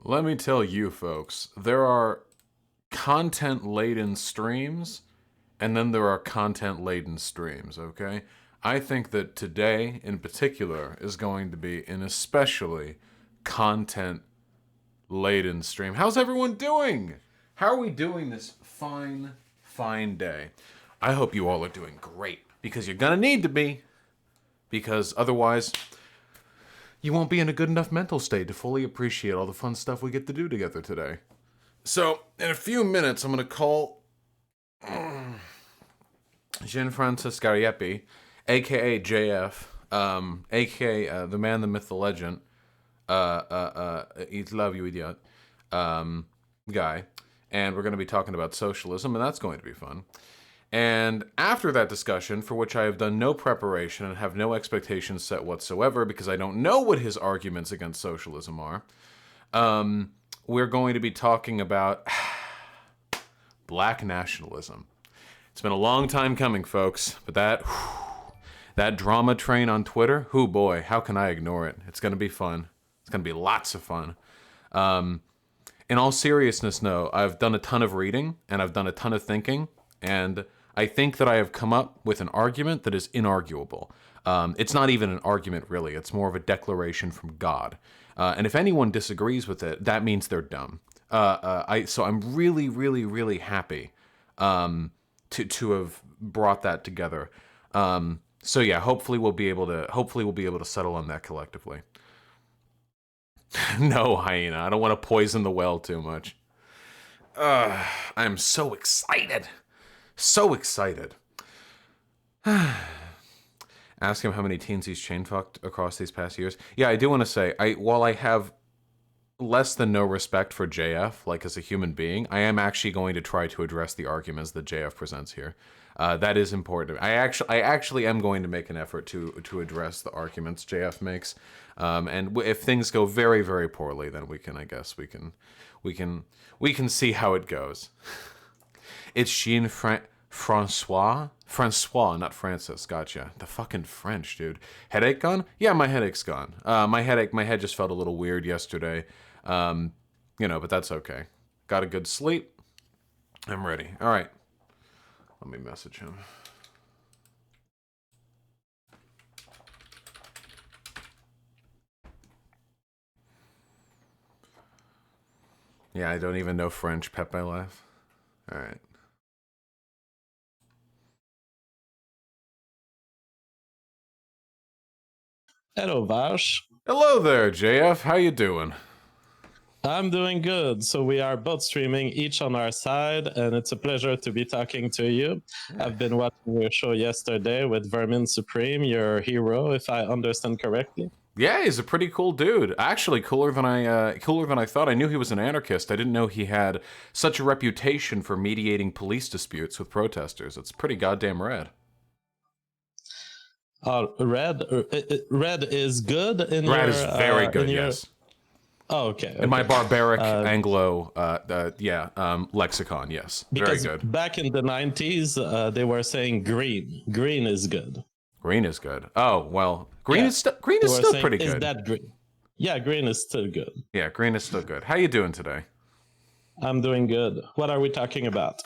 Let me tell you, folks, there are content-laden streams, and then there are content-laden streams, okay? I think that today, in particular, is going to be an especially content-laden stream. How's everyone doing? How are we doing this fine, fine day? I hope you all are doing great, because you're gonna need to be, because otherwise you won't be in a good enough mental state to fully appreciate all the fun stuff we get to do together today. So, in a few minutes, I'm going to call Jean-Francis Gariepi, a.k.a. JF, a.k.a. the man, the myth, the legend, Eat Love You Idiot, guy. And we're going to be talking about socialism, and that's going to be fun. And after that discussion, for which I have done no preparation and have no expectations set whatsoever because I don't know what his arguments against socialism are, we're going to be talking about black nationalism. It's been a long time coming, folks, but that drama train on Twitter, hoo boy, how can I ignore it? It's going to be fun. It's going to be lots of fun. In all seriousness, no, I've done a ton of reading and I've done a ton of thinking, and I think that I have come up with an argument that is inarguable. It's not even an argument, really. It's more of a declaration from God. And if anyone disagrees with it, that means they're dumb. So I'm really, really, really happy to have brought that together. So yeah, hopefully we'll be able to settle on that collectively. No, hyena. I don't want to poison the well too much. I'm so excited. So excited. Ask him how many teens he's chain fucked across these past years. Yeah, I do want to say, while I have less than no respect for JF, like as a human being, I am actually going to try to address the arguments that JF presents here. That is important. I actually am going to make an effort to address the arguments JF makes. And if things go very, very poorly, then we can see how it goes. It's Jean Francois, not Francis. Gotcha. The fucking French, dude. Headache gone? Yeah, my headache's gone. My head just felt a little weird yesterday. But that's okay. Got a good sleep. I'm ready. All right. Let me message him. Yeah, I don't even know French. Pepe laugh. All right. Hello, Vash. Hello there, JF. How you doing? I'm doing good. So we are both streaming, each on our side, and it's a pleasure to be talking to you. Yeah. I've been watching your show yesterday with Vermin Supreme, your hero, if I understand correctly. Yeah, he's a pretty cool dude. Actually, cooler than I thought. I knew he was an anarchist. I didn't know he had such a reputation for mediating police disputes with protesters. It's pretty goddamn rad. Red is good in Red is very good, yes. Oh, okay. In my barbaric Anglo, lexicon, yes. Because very good. Back in the 90s, they were saying green. Green is good. Green is good. Oh, well, green is still pretty good. Is that green? Yeah, green is still good. Yeah, green is still good. How you doing today? I'm doing good. What are we talking about?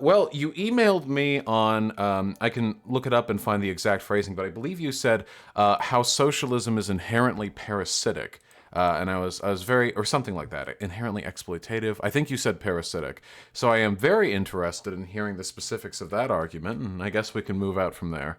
Well, you emailed me on, I can look it up and find the exact phrasing, but I believe you said how socialism is inherently parasitic. And I was very, or something like that, inherently exploitative. I think you said parasitic. So I am very interested in hearing the specifics of that argument, and I guess we can move out from there.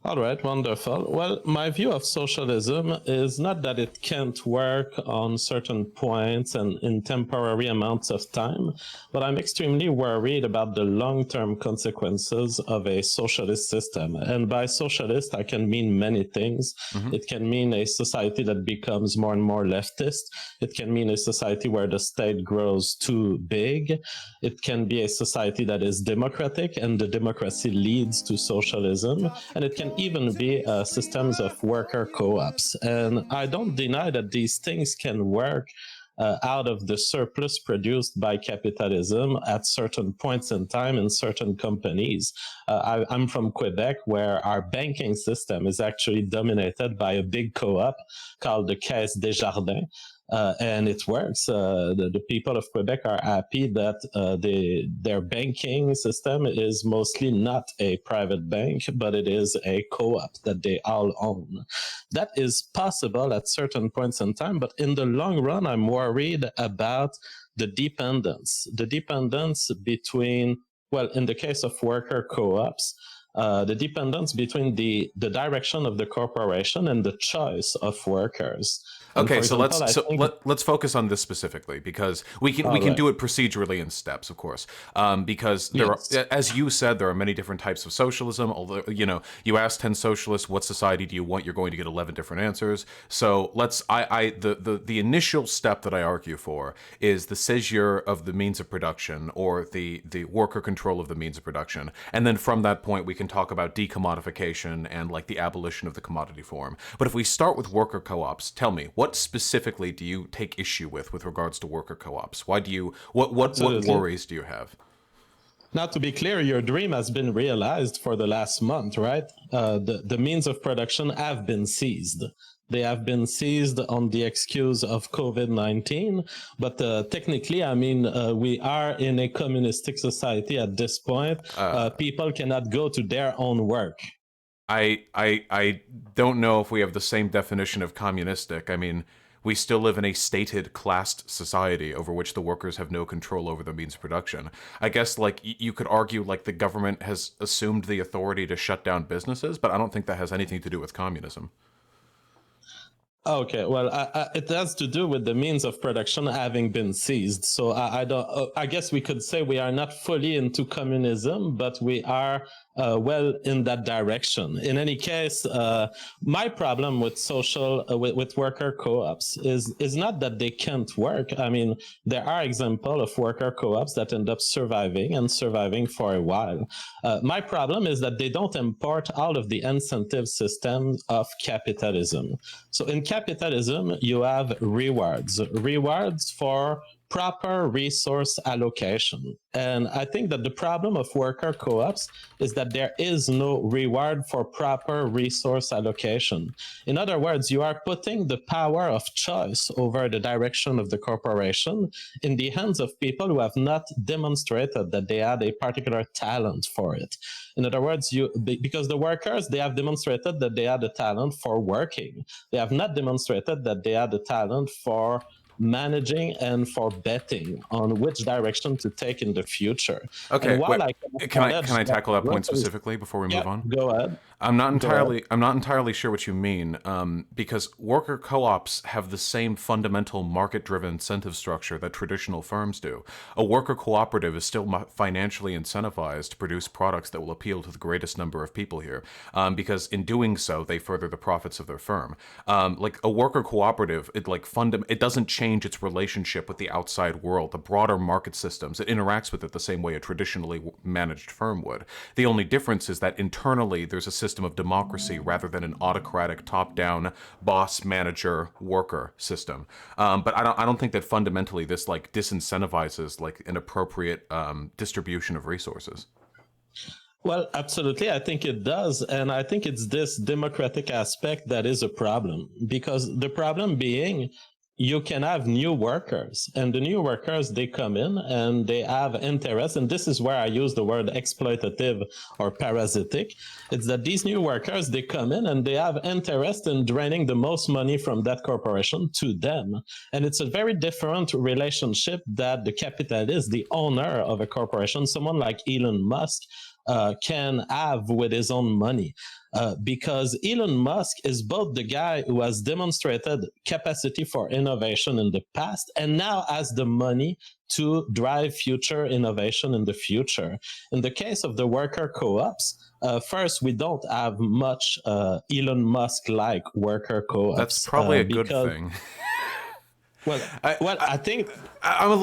All right, wonderful. Well, my view of socialism is not that it can't work on certain points and in temporary amounts of time, but I'm extremely worried about the long-term consequences of a socialist system. And by socialist, I can mean many things. Mm-hmm. It can mean a society that becomes more and more leftist. It can mean a society where the state grows too big. It can be a society that is democratic, and the democracy leads to socialism. And it can even be systems of worker co-ops. And I don't deny that these things can work out of the surplus produced by capitalism at certain points in time in certain companies. I'm from Quebec, where our banking system is actually dominated by a big co-op called the Caisse Desjardins. and it works. The people of Quebec are happy that their banking system is mostly not a private bank, but it is a co-op that they all own. That is possible at certain points in time, but in the long run, I'm worried about the dependence between, well, in the case of worker co-ops, the dependence between the direction of the corporation and the choice of workers. And Okay, for so example, I think, let's focus on this specifically because we all can right, do it procedurally in steps, of course. Because there are, yes. as you said, there are many different types of socialism. Although you ask 10 socialists, what society do you want? You're going to get 11 different answers. So let's the initial step that I argue for is the seizure of the means of production or the worker control of the means of production, and then from that point we can talk about decommodification and like the abolition of the commodity form. But if we start with worker co-ops, tell me what specifically do you take issue with regards to worker co-ops? Why do you what Absolutely. worries do you have? Now, to be clear, your dream has been realized for the last month, right? The means of production have been seized. They have been seized on the excuse of COVID-19, but technically, I mean, we are in a communistic society at this point. People cannot go to their own work. I don't know if we have the same definition of communistic. I mean, we still live in a stated classed society over which the workers have no control over the means of production. I guess like you could argue like the government has assumed the authority to shut down businesses, but I don't think that has anything to do with communism. Okay, well, it has to do with the means of production having been seized. So I don't. I guess we could say we are not fully into communism, but we are well in that direction. In any case, my problem with with worker co-ops is not that they can't work. I mean, there are examples of worker co-ops that end up surviving and surviving for a while. My problem is that they don't import all of the incentive systems of capitalism. So in capitalism, you have rewards for proper resource allocation. And I think that the problem of worker co-ops is that there is no reward for proper resource allocation. In other words, you are putting the power of choice over the direction of the corporation in the hands of people who have not demonstrated that they had a particular talent for it. In other words, because the workers, they have demonstrated that they had a talent for working. They have not demonstrated that they had a talent for managing and for betting on which direction to take in the future. And Okay, wait. while I can acknowledge Can I that tackle that point workers, specifically before we yeah, move on? go ahead, go ahead. I'm not entirely sure what you mean, because worker co-ops have the same fundamental market-driven incentive structure that traditional firms do. A worker cooperative is still financially incentivized to produce products that will appeal to the greatest number of people here, because in doing so, they further the profits of their firm. Like a worker cooperative, it doesn't change its relationship with the outside world, the broader market systems. It interacts with it the same way a traditionally managed firm would. The only difference is that internally there's a system of democracy rather than an autocratic top-down boss manager worker system. But I don't think that fundamentally this like disincentivizes like an appropriate distribution of resources. Well, absolutely. I think it does. And I think it's this democratic aspect that is a problem, because the problem being you can have new workers, and the new workers, they come in and they have interest. And this is where I use the word exploitative or parasitic. It's that these new workers, they come in and they have interest in draining the most money from that corporation to them. And it's a very different relationship that the capitalist, the owner of a corporation, someone like Elon Musk, can have with his own money. Because Elon Musk is both the guy who has demonstrated capacity for innovation in the past and now has the money to drive future innovation in the future. In the case of the worker co-ops, first, we don't have much Elon Musk-like worker That's co-ops probably a good because, thing. well, I, I think I'm a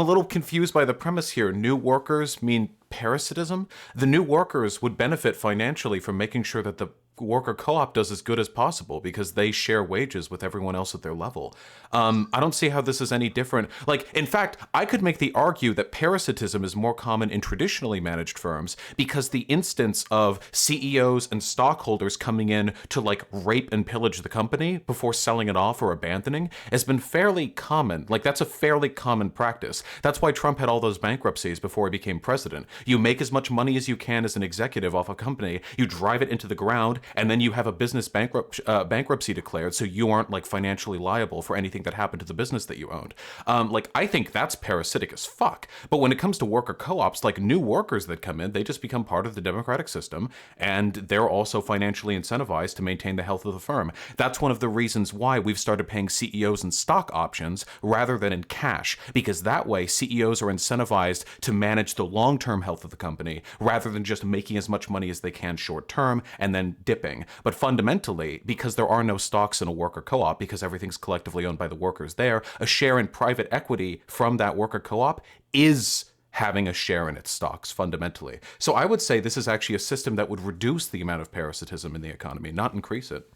little confused by the premise here. New workers mean parasitism? The new workers would benefit financially from making sure that the worker co-op does as good as possible because they share wages with everyone else at their level. I don't see how this is any different. Like, in fact, I could make the argue that parasitism is more common in traditionally managed firms because the instance of CEOs and stockholders coming in to like rape and pillage the company before selling it off or abandoning has been fairly common. Like, that's a fairly common practice. That's why Trump had all those bankruptcies before he became president. You make as much money as you can as an executive off a company, you drive it into the ground, and then you have a business bankruptcy declared, so you aren't like financially liable for anything that happened to the business that you owned. Like, I think that's parasitic as fuck. But when it comes to worker co-ops, like new workers that come in, they just become part of the democratic system, and they're also financially incentivized to maintain the health of the firm. That's one of the reasons why we've started paying CEOs in stock options rather than in cash, because that way CEOs are incentivized to manage the long-term health of the company rather than just making as much money as they can short-term and then dipping. But fundamentally, because there are no stocks in a worker co-op, because everything's collectively owned by the workers there, a share in private equity from that worker co-op is having a share in its stocks fundamentally. So I would say this is actually a system that would reduce the amount of parasitism in the economy, not increase it.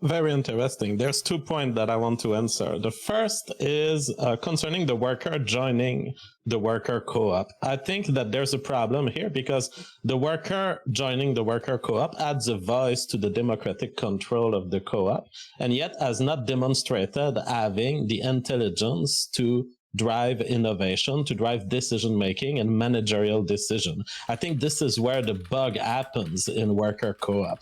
Very interesting. There's 2 points that I want to answer. The first is concerning the worker joining the worker co-op. I think that there's a problem here because the worker joining the worker co-op adds a voice to the democratic control of the co-op, and yet has not demonstrated having the intelligence to drive innovation, to drive decision making and managerial decision. I think this is where the bug happens in worker co-op.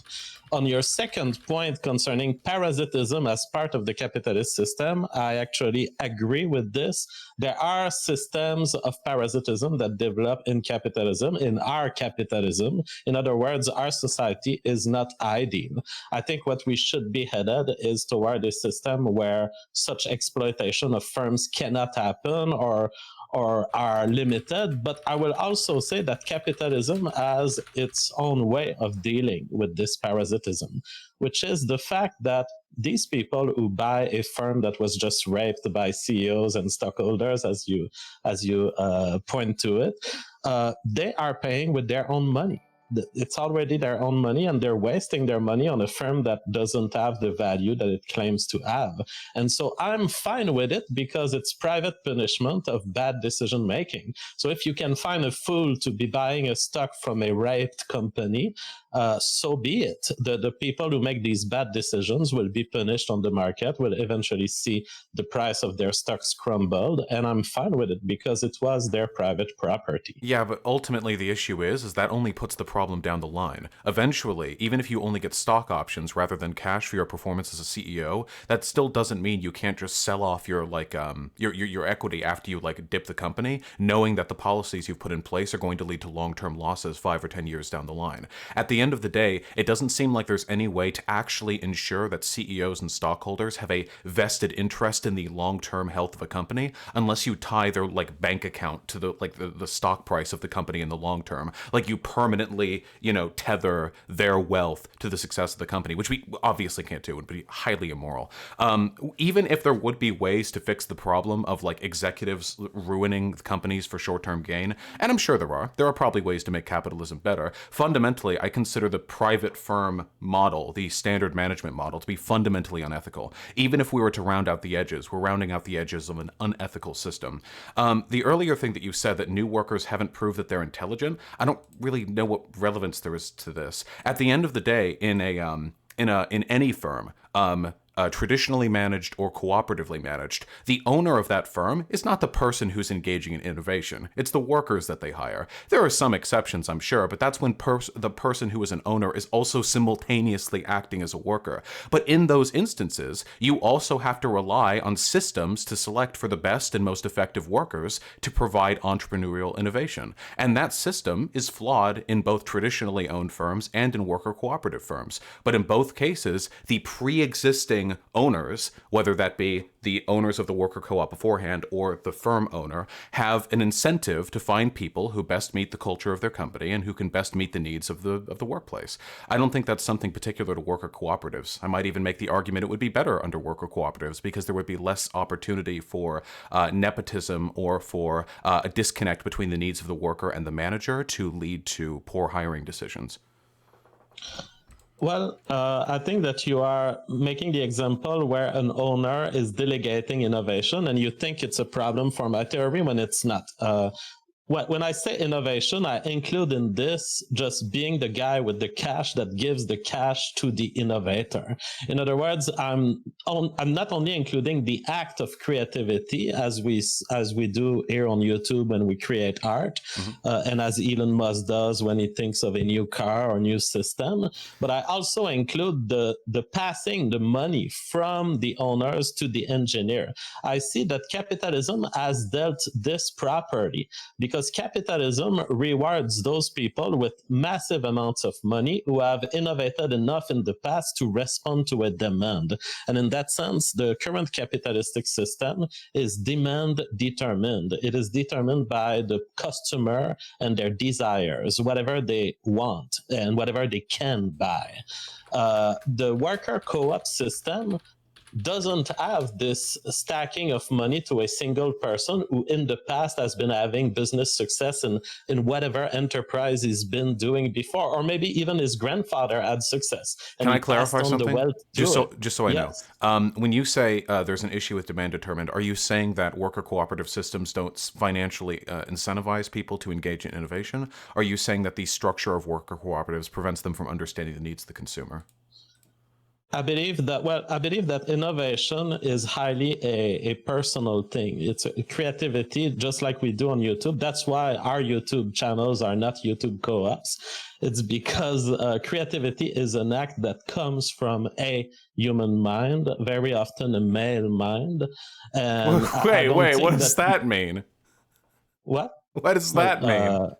On your second point concerning parasitism as part of the capitalist system, I actually agree with this. There are systems of parasitism that develop in capitalism, in our capitalism. In other words, our society is not ideal. I think what we should be headed is toward a system where such exploitation of firms cannot happen or are limited. But I will also say that capitalism has its own way of dealing with this parasitism, which is the fact that these people who buy a firm that was just raped by CEOs and stockholders, as you point to it, they are paying with their own money. It's already their own money, and they're wasting their money on a firm that doesn't have the value that it claims to have. And so I'm fine with it because it's private punishment of bad decision making. So if you can find a fool to be buying a stock from a raped company, so be it. The people who make these bad decisions will be punished on the market, will eventually see the price of their stocks crumbled, and I'm fine with it because it was their private property. Yeah, but ultimately the issue is that only puts the problem down the line. Eventually, even if you only get stock options rather than cash for your performance as a CEO, that still doesn't mean you can't just sell off your like your equity after you like dip the company, knowing that the policies you've put in place are going to lead to long-term losses 5 or 10 years down the line. At the end of the day, it doesn't seem like there's any way to actually ensure that CEOs and stockholders have a vested interest in the long-term health of a company unless you tie their like bank account to the stock price of the company in the long term. Like you permanently, tether their wealth to the success of the company, which we obviously can't do. It would be highly immoral. Even if there would be ways to fix the problem of like executives ruining companies for short-term gain, and I'm sure there are probably ways to make capitalism better. Fundamentally, I consider the private firm model, the standard management model, to be fundamentally unethical. Even if we were to round out the edges, we're rounding out the edges of an unethical system. The earlier thing that you said, that new workers haven't proved that they're intelligent, I don't really know what relevance there is to this. At the end of the day, in any firm, traditionally managed or cooperatively managed, the owner of that firm is not the person who's engaging in innovation. It's the workers that they hire. There are some exceptions, I'm sure, but that's when the person who is an owner is also simultaneously acting as a worker. But in those instances, you also have to rely on systems to select for the best and most effective workers to provide entrepreneurial innovation. And that system is flawed in both traditionally owned firms and in worker cooperative firms. But in both cases, the pre-existing owners, whether that be the owners of the worker co-op beforehand or the firm owner, have an incentive to find people who best meet the culture of their company and who can best meet the needs of the workplace. I don't think that's something particular to worker cooperatives. I might even make the argument it would be better under worker cooperatives because there would be less opportunity for nepotism or for a disconnect between the needs of the worker and the manager to lead to poor hiring decisions. Well, I think that you are making the example where an owner is delegating innovation, and you think it's a problem for my theory when it's not. When I say innovation, I include in this just being the guy with the cash that gives the cash to the innovator. In other words, I'm not only including the act of creativity as we do here on YouTube when we create art, and as Elon Musk does when he thinks of a new car or new system, but I also include the passing the money from the owners to the engineer. I see that capitalism has dealt this properly because capitalism rewards those people with massive amounts of money who have innovated enough in the past to respond to a demand. And in that sense, the current capitalistic system is demand determined. It is determined by the customer and their desires, whatever they want and whatever they can buy. The worker co-op system doesn't have this stacking of money to a single person who in the past has been having business success in whatever enterprise he's been doing before, or maybe even his grandfather had success and Can he I passed clarify on the something? wealth to it. Just so I know, Yes. when you say there's an issue with demand determined, are you saying that worker cooperative systems don't financially incentivize people to engage in innovation? Are you saying that the structure of worker cooperatives prevents them from understanding the needs of the consumer? I believe that innovation is highly a personal thing. It's a creativity, just like we do on YouTube. That's why our YouTube channels are not YouTube co-ops. It's because creativity is an act that comes from a human mind, very often a male mind. And I don't Wait, what think does that, that mean? what? What does Well, that mean?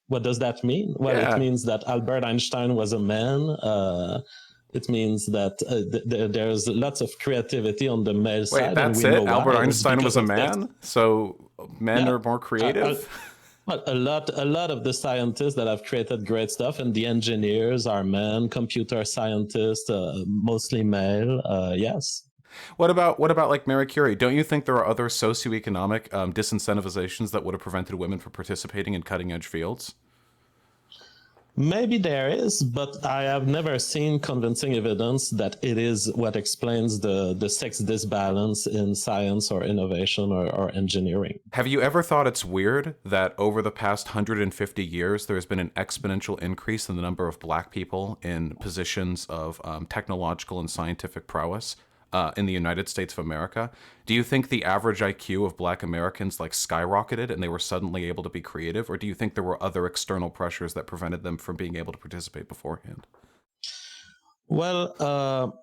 what does that mean? Well, it Yeah. means that Albert Einstein was a man. It means that there's lots of creativity on the male Wait, side, and that's we know it? why. Albert It's Einstein was because a of this. man? So men Yeah. are more creative? Well, a lot of the scientists that have created great stuff, and the engineers are men, computer scientists, mostly male. Yes. What about like Marie Curie? Don't you think there are other socioeconomic disincentivizations that would have prevented women from participating in cutting edge fields? Maybe there is, but I have never seen convincing evidence that it is what explains the sex disbalance in science or innovation or engineering. Have you ever thought it's weird that over the past 150 years, there's been an exponential increase in the number of black people in positions of technological and scientific prowess in the United States of America? Do you think the average IQ of black Americans like skyrocketed and they were suddenly able to be creative? Or do you think there were other external pressures that prevented them from being able to participate beforehand? Well,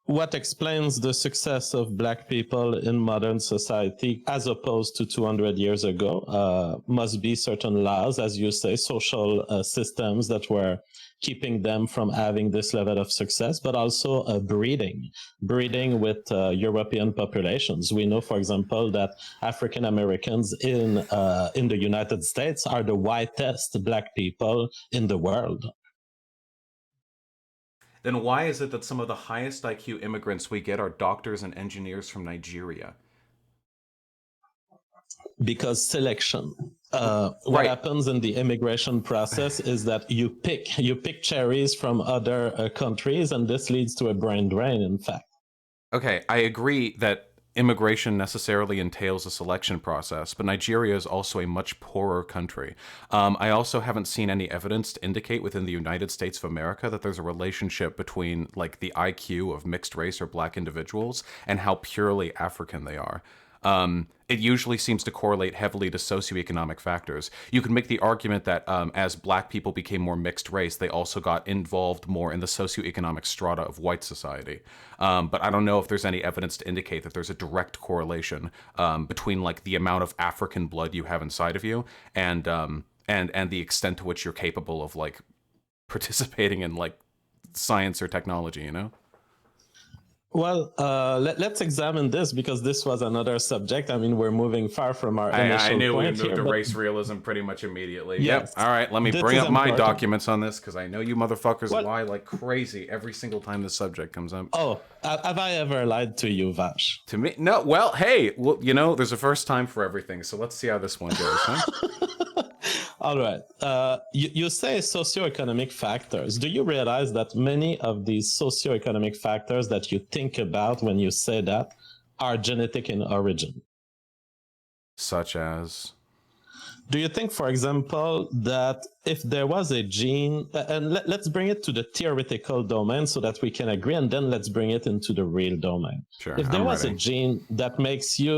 what explains the success of Black people in modern society as opposed to 200 years ago must be certain laws, as you say, social systems that were keeping them from having this level of success, but also breeding with European populations. We know, for example, that African Americans in the United States are the whitest Black people in the world. Then why is it that some of the highest IQ immigrants we get are doctors and engineers from Nigeria? Because selection. What Right. happens in the immigration process is that you pick cherries from other countries, and this leads to a brain drain. In fact, Okay, I agree that immigration necessarily entails a selection process, but Nigeria is also a much poorer country. I also haven't seen any evidence to indicate within the United States of America that there's a relationship between like the IQ of mixed race or black individuals and how purely African they are. It usually seems to correlate heavily to socioeconomic factors. You can make the argument that as black people became more mixed race, they also got involved more in the socioeconomic strata of white society. But I don't know if there's any evidence to indicate that there's a direct correlation between like the amount of African blood you have inside of you and the extent to which you're capable of like participating in like science or technology. You know? well, let's examine this because this was another subject. I mean, we're moving far from our I initial knew we point moved here, to but race realism pretty much immediately. Yep. yes, All right. Let me this bring is up my important. documents on this because I know you motherfuckers Well, lie like crazy every single time this subject comes up. oh, have I ever lied to you, Vash? To me, no. Well, hey, well, you know, there's a first time for everything, so let's see how this one goes, huh? All right. You say socioeconomic factors. Do you realize that many of these socioeconomic factors that you think about when you say that are genetic in origin? Such as, Do you think, for example, that if there was a gene, and let's bring it to the theoretical domain so that we can agree, and then let's bring it into the real domain. sure, If there I'm was a ready. gene that makes you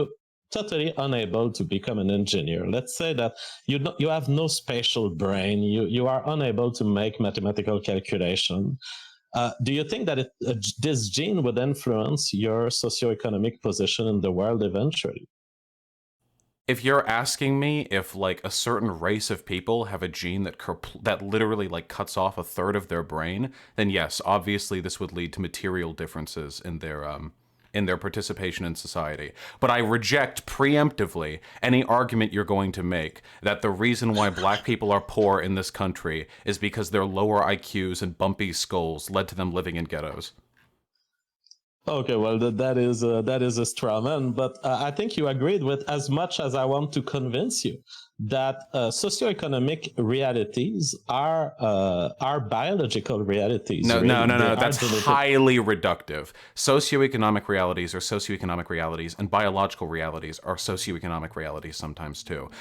totally unable to become an engineer, let's say that you have no spatial brain, you are unable to make mathematical calculation. Do you think that this gene would influence your socioeconomic position in the world eventually? If you're asking me if like a certain race of people have a gene that literally like cuts off a third of their brain, then yes, obviously this would lead to material differences in their participation in society. But I reject preemptively any argument you're going to make that the reason why black people are poor in this country is because their lower IQs and bumpy skulls led to them living in ghettos. Okay, well, that is a straw man, but I think you agreed with as much as I want to convince you that socioeconomic realities are biological realities. No, no, Really, no, they no. are That's genetic. highly reductive. Socioeconomic realities are socioeconomic realities, and biological realities are socioeconomic realities sometimes too.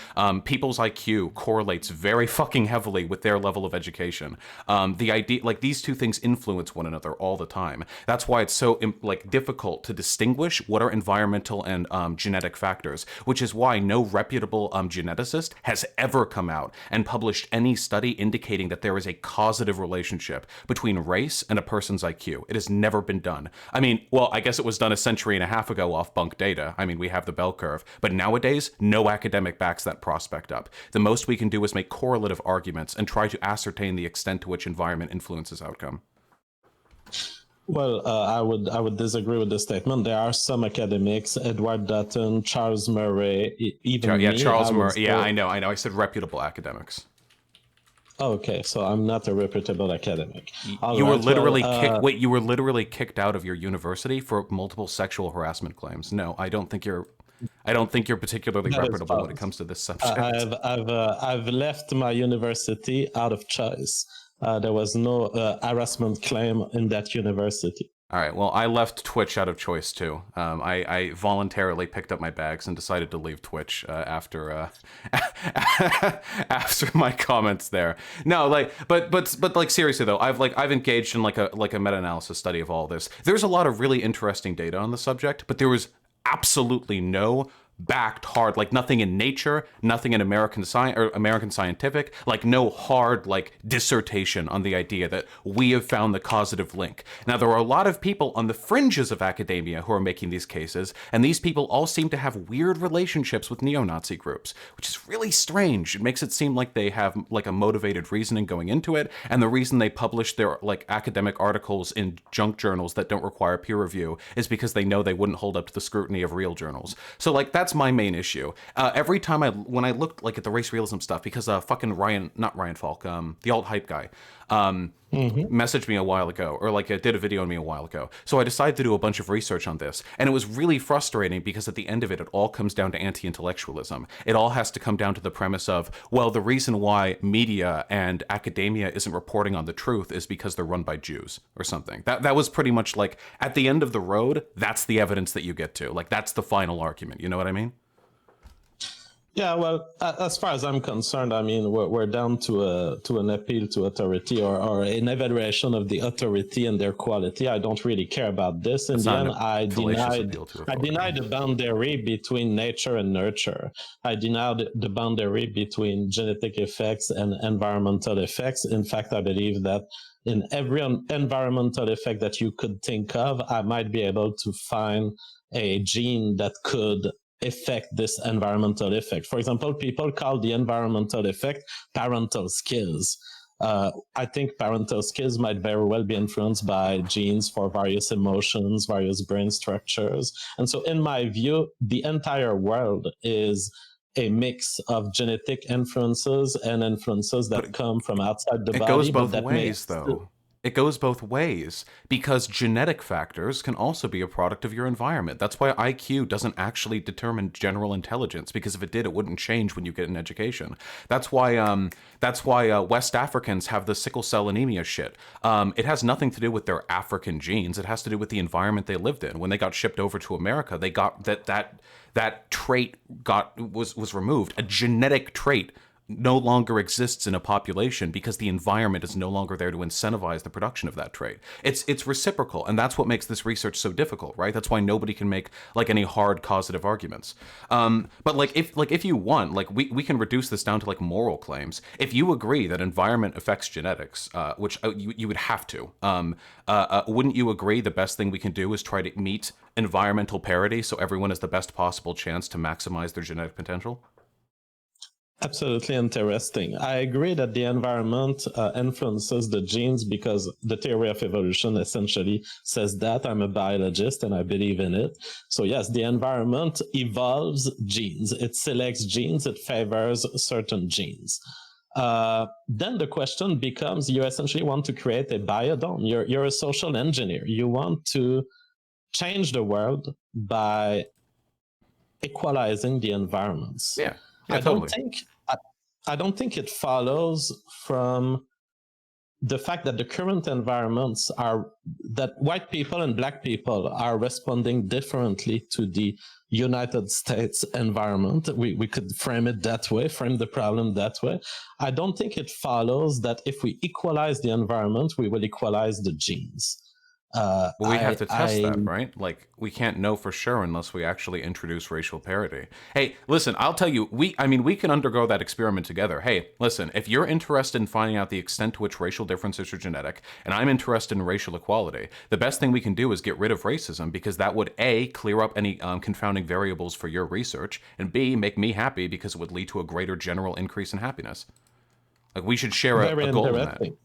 People's IQ correlates very fucking heavily with their level of education. The idea, like these two things, influence one another all the time. That's why it's so like difficult to distinguish what are environmental and genetic factors. Which is why no reputable geneticist has ever come out and published any study indicating that there is a causative relationship between race and a person's IQ. It has never been done. I mean, well, I guess it was done a century and a half ago off bunk data. I mean, we have the bell curve. But nowadays, no academic backs that prospect up. The most we can do is make correlative arguments and try to ascertain the extent to which environment influences outcome. Well, I would disagree with the statement. There are some academics, Edward Dutton, Charles Murray, even Yeah, me. I Charles would Murray. Yeah, say, I know. I said reputable academics. okay, so I'm not a reputable academic. All You were right. Well, literally kicked. Wait, you were literally kicked out of your university for multiple sexual harassment claims. No, I don't think you're. I don't think you're particularly that is reputable when it false. comes to this subject. I've left my university out of choice. There was no harassment claim in that university. All right. Well, I left Twitch out of choice too. I voluntarily picked up my bags and decided to leave Twitch after after my comments there. No, like, but like seriously though, I've engaged in like a meta-analysis study of all this. There's a lot of really interesting data on the subject, but there was absolutely no backed hard, like nothing in Nature, nothing in American Science or American Scientific, like no hard like dissertation on the idea that we have found the causative link. Now there are a lot of people on the fringes of academia who are making these cases, and these people all seem to have weird relationships with neo-Nazi groups, which is really strange. It makes it seem like they have like a motivated reasoning going into it, and the reason they publish their like academic articles in junk journals that don't require peer review is because they know they wouldn't hold up to the scrutiny of real journals. So like that's my main issue. Every time when I looked like at the race realism stuff, because fucking not Ryan Falk, the alt hype guy, messaged me a while ago, or like did a video on me a while ago. So I decided to do a bunch of research on this, and it was really frustrating because at the end of it, it all comes down to anti-intellectualism. It all has to come down to the premise of, well, the reason why media and academia isn't reporting on the truth is because they're run by Jews or something. That was pretty much like at the end of the road. That's the evidence that you get to. Like that's the final argument. You know what I mean? Yeah, well, as far as I'm concerned, I mean, we're down to an appeal to authority or an evaluation of the authority and their quality. I don't really care about this. In It's the not end, a fallacious appeal to I authority. denied the boundary between nature and nurture. I denied the boundary between genetic effects and environmental effects. In fact, I believe that in every environmental effect that you could think of, I might be able to find a gene that could affect this environmental effect. For example, people call the environmental effect parental skills. I think parental skills might very well be influenced by genes for various emotions, various brain structures. And so, in my view, the entire world is a mix of genetic influences and influences But that come from outside the it goes body, but both that may ways, though. It goes both ways because genetic factors can also be a product of your environment. That's why IQ doesn't actually determine general intelligence, because if it did, it wouldn't change when you get an education. That's why West Africans have the sickle cell anemia shit. It has nothing to do with their African genes. It has to do with the environment they lived in. When they got shipped over to America, they got that trait was removed. A genetic trait no longer exists in a population because the environment is no longer there to incentivize the production of that trait. It's reciprocal, and that's what makes this research so difficult, right? That's why nobody can make like any hard causative arguments. But if you want, like we can reduce this down to like moral claims. If you agree that environment affects genetics, which you would have to, wouldn't you agree the best thing we can do is try to meet environmental parity so everyone has the best possible chance to maximize their genetic potential? Absolutely interesting. I agree that the environment influences the genes because the theory of evolution essentially says that. I'm a biologist and I believe in it. So yes, the environment evolves genes. It selects genes. It favors certain genes. Then the question becomes, you essentially want to create a biodome. You're a social engineer. You want to change the world by equalizing the environments. Yeah, yeah, I don't totally. think I don't think it follows from the fact that the current environments are that white people and black people are responding differently to the United States environment. We could frame it that way, frame the problem that way. I don't think it follows that if we equalize the environment, we will equalize the genes. Well, we have I to test I that, right? Like, we can't know for sure unless we actually introduce racial parity. Hey, listen, I'll tell you, we can undergo that experiment together. Hey, listen, if you're interested in finding out the extent to which racial differences are genetic, and I'm interested in racial equality, the best thing we can do is get rid of racism, because that would A, clear up any confounding variables for your research, and B, make me happy because it would lead to a greater general increase in happiness. Like, we should share very a goal in that. interesting.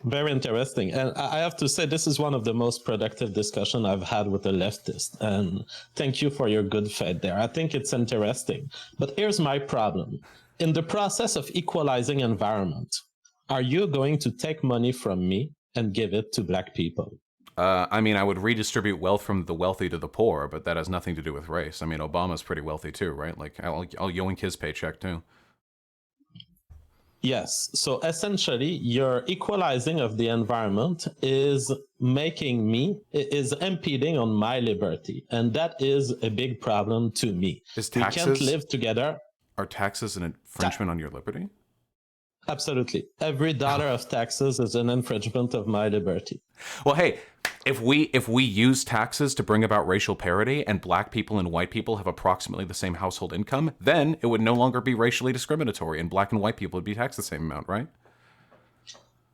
Very interesting. And I have to say, this is one of the most productive discussions I've had with a leftist. And thank you for your good faith there. I think it's interesting. But here's my problem. In the process of equalizing environment, are you going to take money from me and give it to black people? I mean, I would redistribute wealth from the wealthy to the poor, but that has nothing to do with race. I mean, Obama's pretty wealthy too, right? Like, I'll yoink his paycheck too. Yes. So essentially, your equalizing of the environment is is impeding on my liberty. And that is a big problem to me. Is We can't taxes live together. are taxes an infringement on your liberty? Absolutely. Every dollar of taxes is an infringement of my liberty. Well, hey, if we use taxes to bring about racial parity and black people and white people have approximately the same household income, then it would no longer be racially discriminatory and black and white people would be taxed the same amount, right?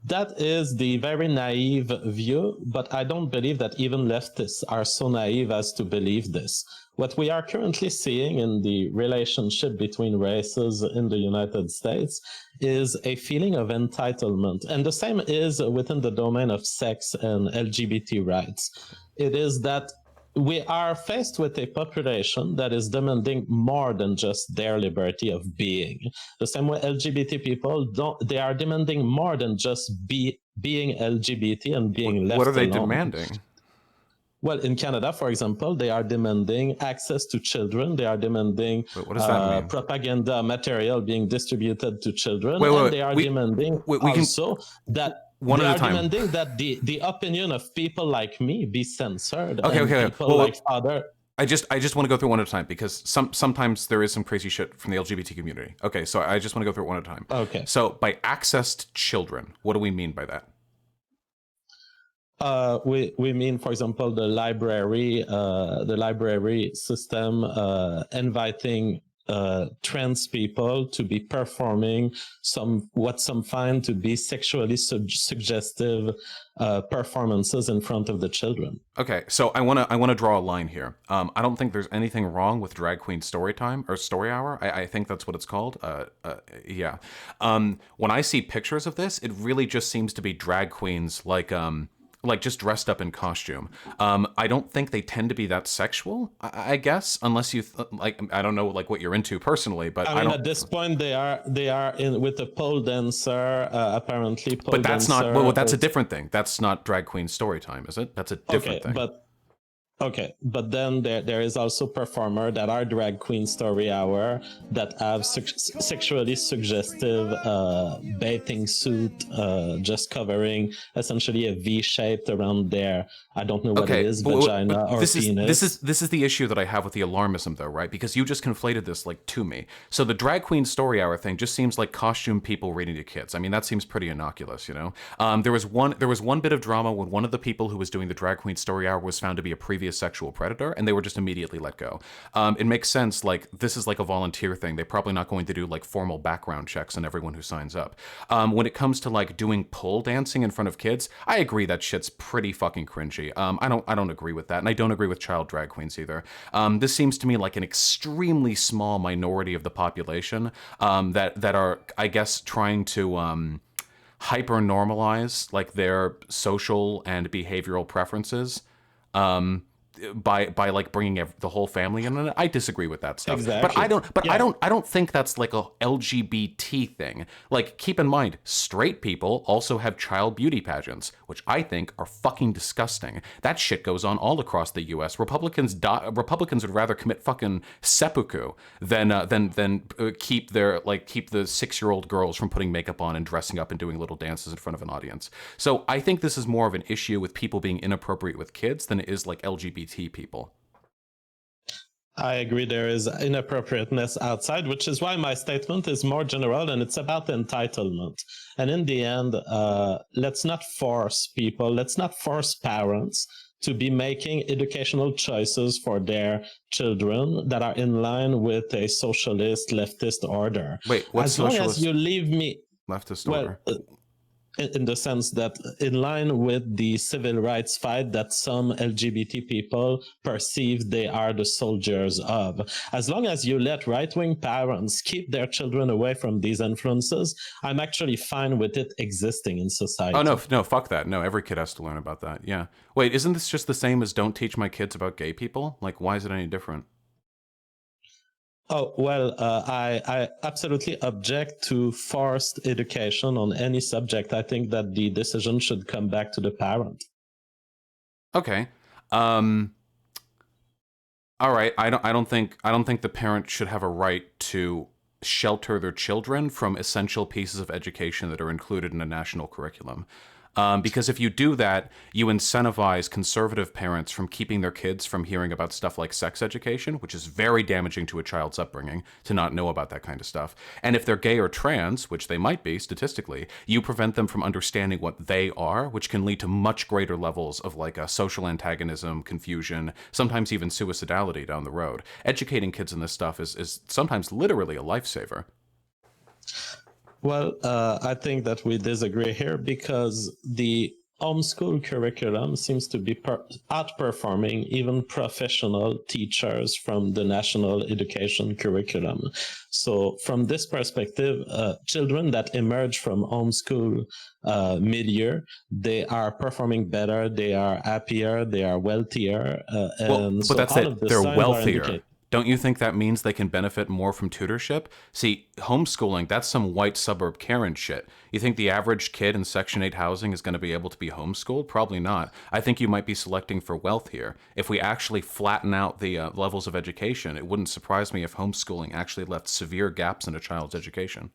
That is the very naive view, but I don't believe that even leftists are so naive as to believe this. What we are currently seeing in the relationship between races in the United States is a feeling of entitlement. And the same is within the domain of sex and LGBT rights. It is that we are faced with a population that is demanding more than just their liberty of being. The same way LGBT people they are demanding more than just being LGBT and being left What are they alone. demanding? Well, in Canada, for example, they are demanding access to children. They are demanding What does that mean? propaganda material being distributed to children, Wait, wait, and wait. they are demanding We can also that one they at a are time. demanding that the opinion of people like me be censored, Okay, and okay. people Well, like other. I just want to go through one at a time because sometimes there is some crazy shit from the LGBT community. Okay, so I just want to go through it one at a time. Okay. So by access to children, what do we mean by that? We mean, for example, the library system inviting trans people to be performing what some find to be sexually suggestive performances in front of the children. Okay, so I wanna draw a line here. I don't think there's anything wrong with drag queen story time or story hour. I think that's what it's called. Yeah. When I see pictures of this, it really just seems to be drag queens like like just dressed up in costume. I don't think they tend to be that sexual. I guess unless you like, I don't know like what you're into personally, but I I mean, don't. at this point, they are in with a pole dancer. Apparently, pole But that's not. Well, dancer. that's a different thing. That's not drag queen story time, is it? That's a different Okay, thing. but then there is also performer that are drag queen story hour that have sexually suggestive bathing suit, just covering essentially a V shaped around their, I don't know what it Okay, is, but vagina or this is this is penis. this is the issue that I have with the alarmism, though, right? Because you just conflated this like to me. So the drag queen story hour thing just seems like costume people reading to kids. I mean, that seems pretty innocuous, you know. There was one bit of drama when one of the people who was doing the drag queen story hour was found to be a previous sexual predator, and they were just immediately let go. It makes sense. Like this is like a volunteer thing. They're probably not going to do like formal background checks on everyone who signs up. When it comes to like doing pole dancing in front of kids, I agree that shit's pretty fucking cringy. I don't agree with that, and I don't agree with child drag queens either. This seems to me like an extremely small minority of the population that are, I guess, trying to hyper normalize like their social and behavioral preferences by like bringing the whole family in. And I disagree with that stuff. But I Exactly. don't. But I Yeah. don't. I don't think that's like a LGBT thing. Like, keep in mind, straight people also have child beauty pageants, which I think are fucking disgusting. That shit goes on all across the U.S. Republicans would rather commit fucking seppuku than keep the 6-year-old girls from putting makeup on and dressing up and doing little dances in front of an audience. So I think this is more of an issue with people being inappropriate with kids than it is like LGBT people. I agree there is inappropriateness outside, which is why my statement is more general and it's about entitlement. And in the end, let's not force people, let's not force parents to be making educational choices for their children that are in line with a socialist leftist order. Wait, what's As long as socialist you leave me, leftist well, order? in the sense that in line with the civil rights fight that some LGBT people perceive they are the soldiers of. As long as you let right-wing parents keep their children away from these influences, I'm actually fine with it existing in Oh no, society. no, fuck that. No, every kid has to learn about that. Yeah. Wait, isn't this just the same as don't teach my kids about gay people? Like, why is it any different? Oh, well, I absolutely object to forced education on any subject. I think that the decision should come back to the parent. Okay. Um all right. I don't think the parent should have a right to shelter their children from essential pieces of education that are included in a national curriculum. Because if you do that, you incentivize conservative parents from keeping their kids from hearing about stuff like sex education, which is very damaging to a child's upbringing to not know about that kind of stuff. And if they're gay or trans, which they might be statistically, you prevent them from understanding what they are, which can lead to much greater levels of like a social antagonism, confusion, sometimes even suicidality down the road. Educating kids in this stuff is sometimes literally a lifesaver. Well, I think that we disagree here because the homeschool curriculum seems to be outperforming even professional teachers from the national education curriculum. So, from this perspective, children that emerge from homeschool milieu, they are performing better, they are happier, they are wealthier, Well, and but so that's all it. of the They're signs are wealthier. indicating. Don't you think that means they can benefit more from tutorship? See, homeschooling, that's some white suburb Karen shit. You think the average kid in Section 8 housing is going to be able to be homeschooled? Probably not. I think you might be selecting for wealth here. If we actually flatten out the levels of education, it wouldn't surprise me if homeschooling actually left severe gaps in a child's education.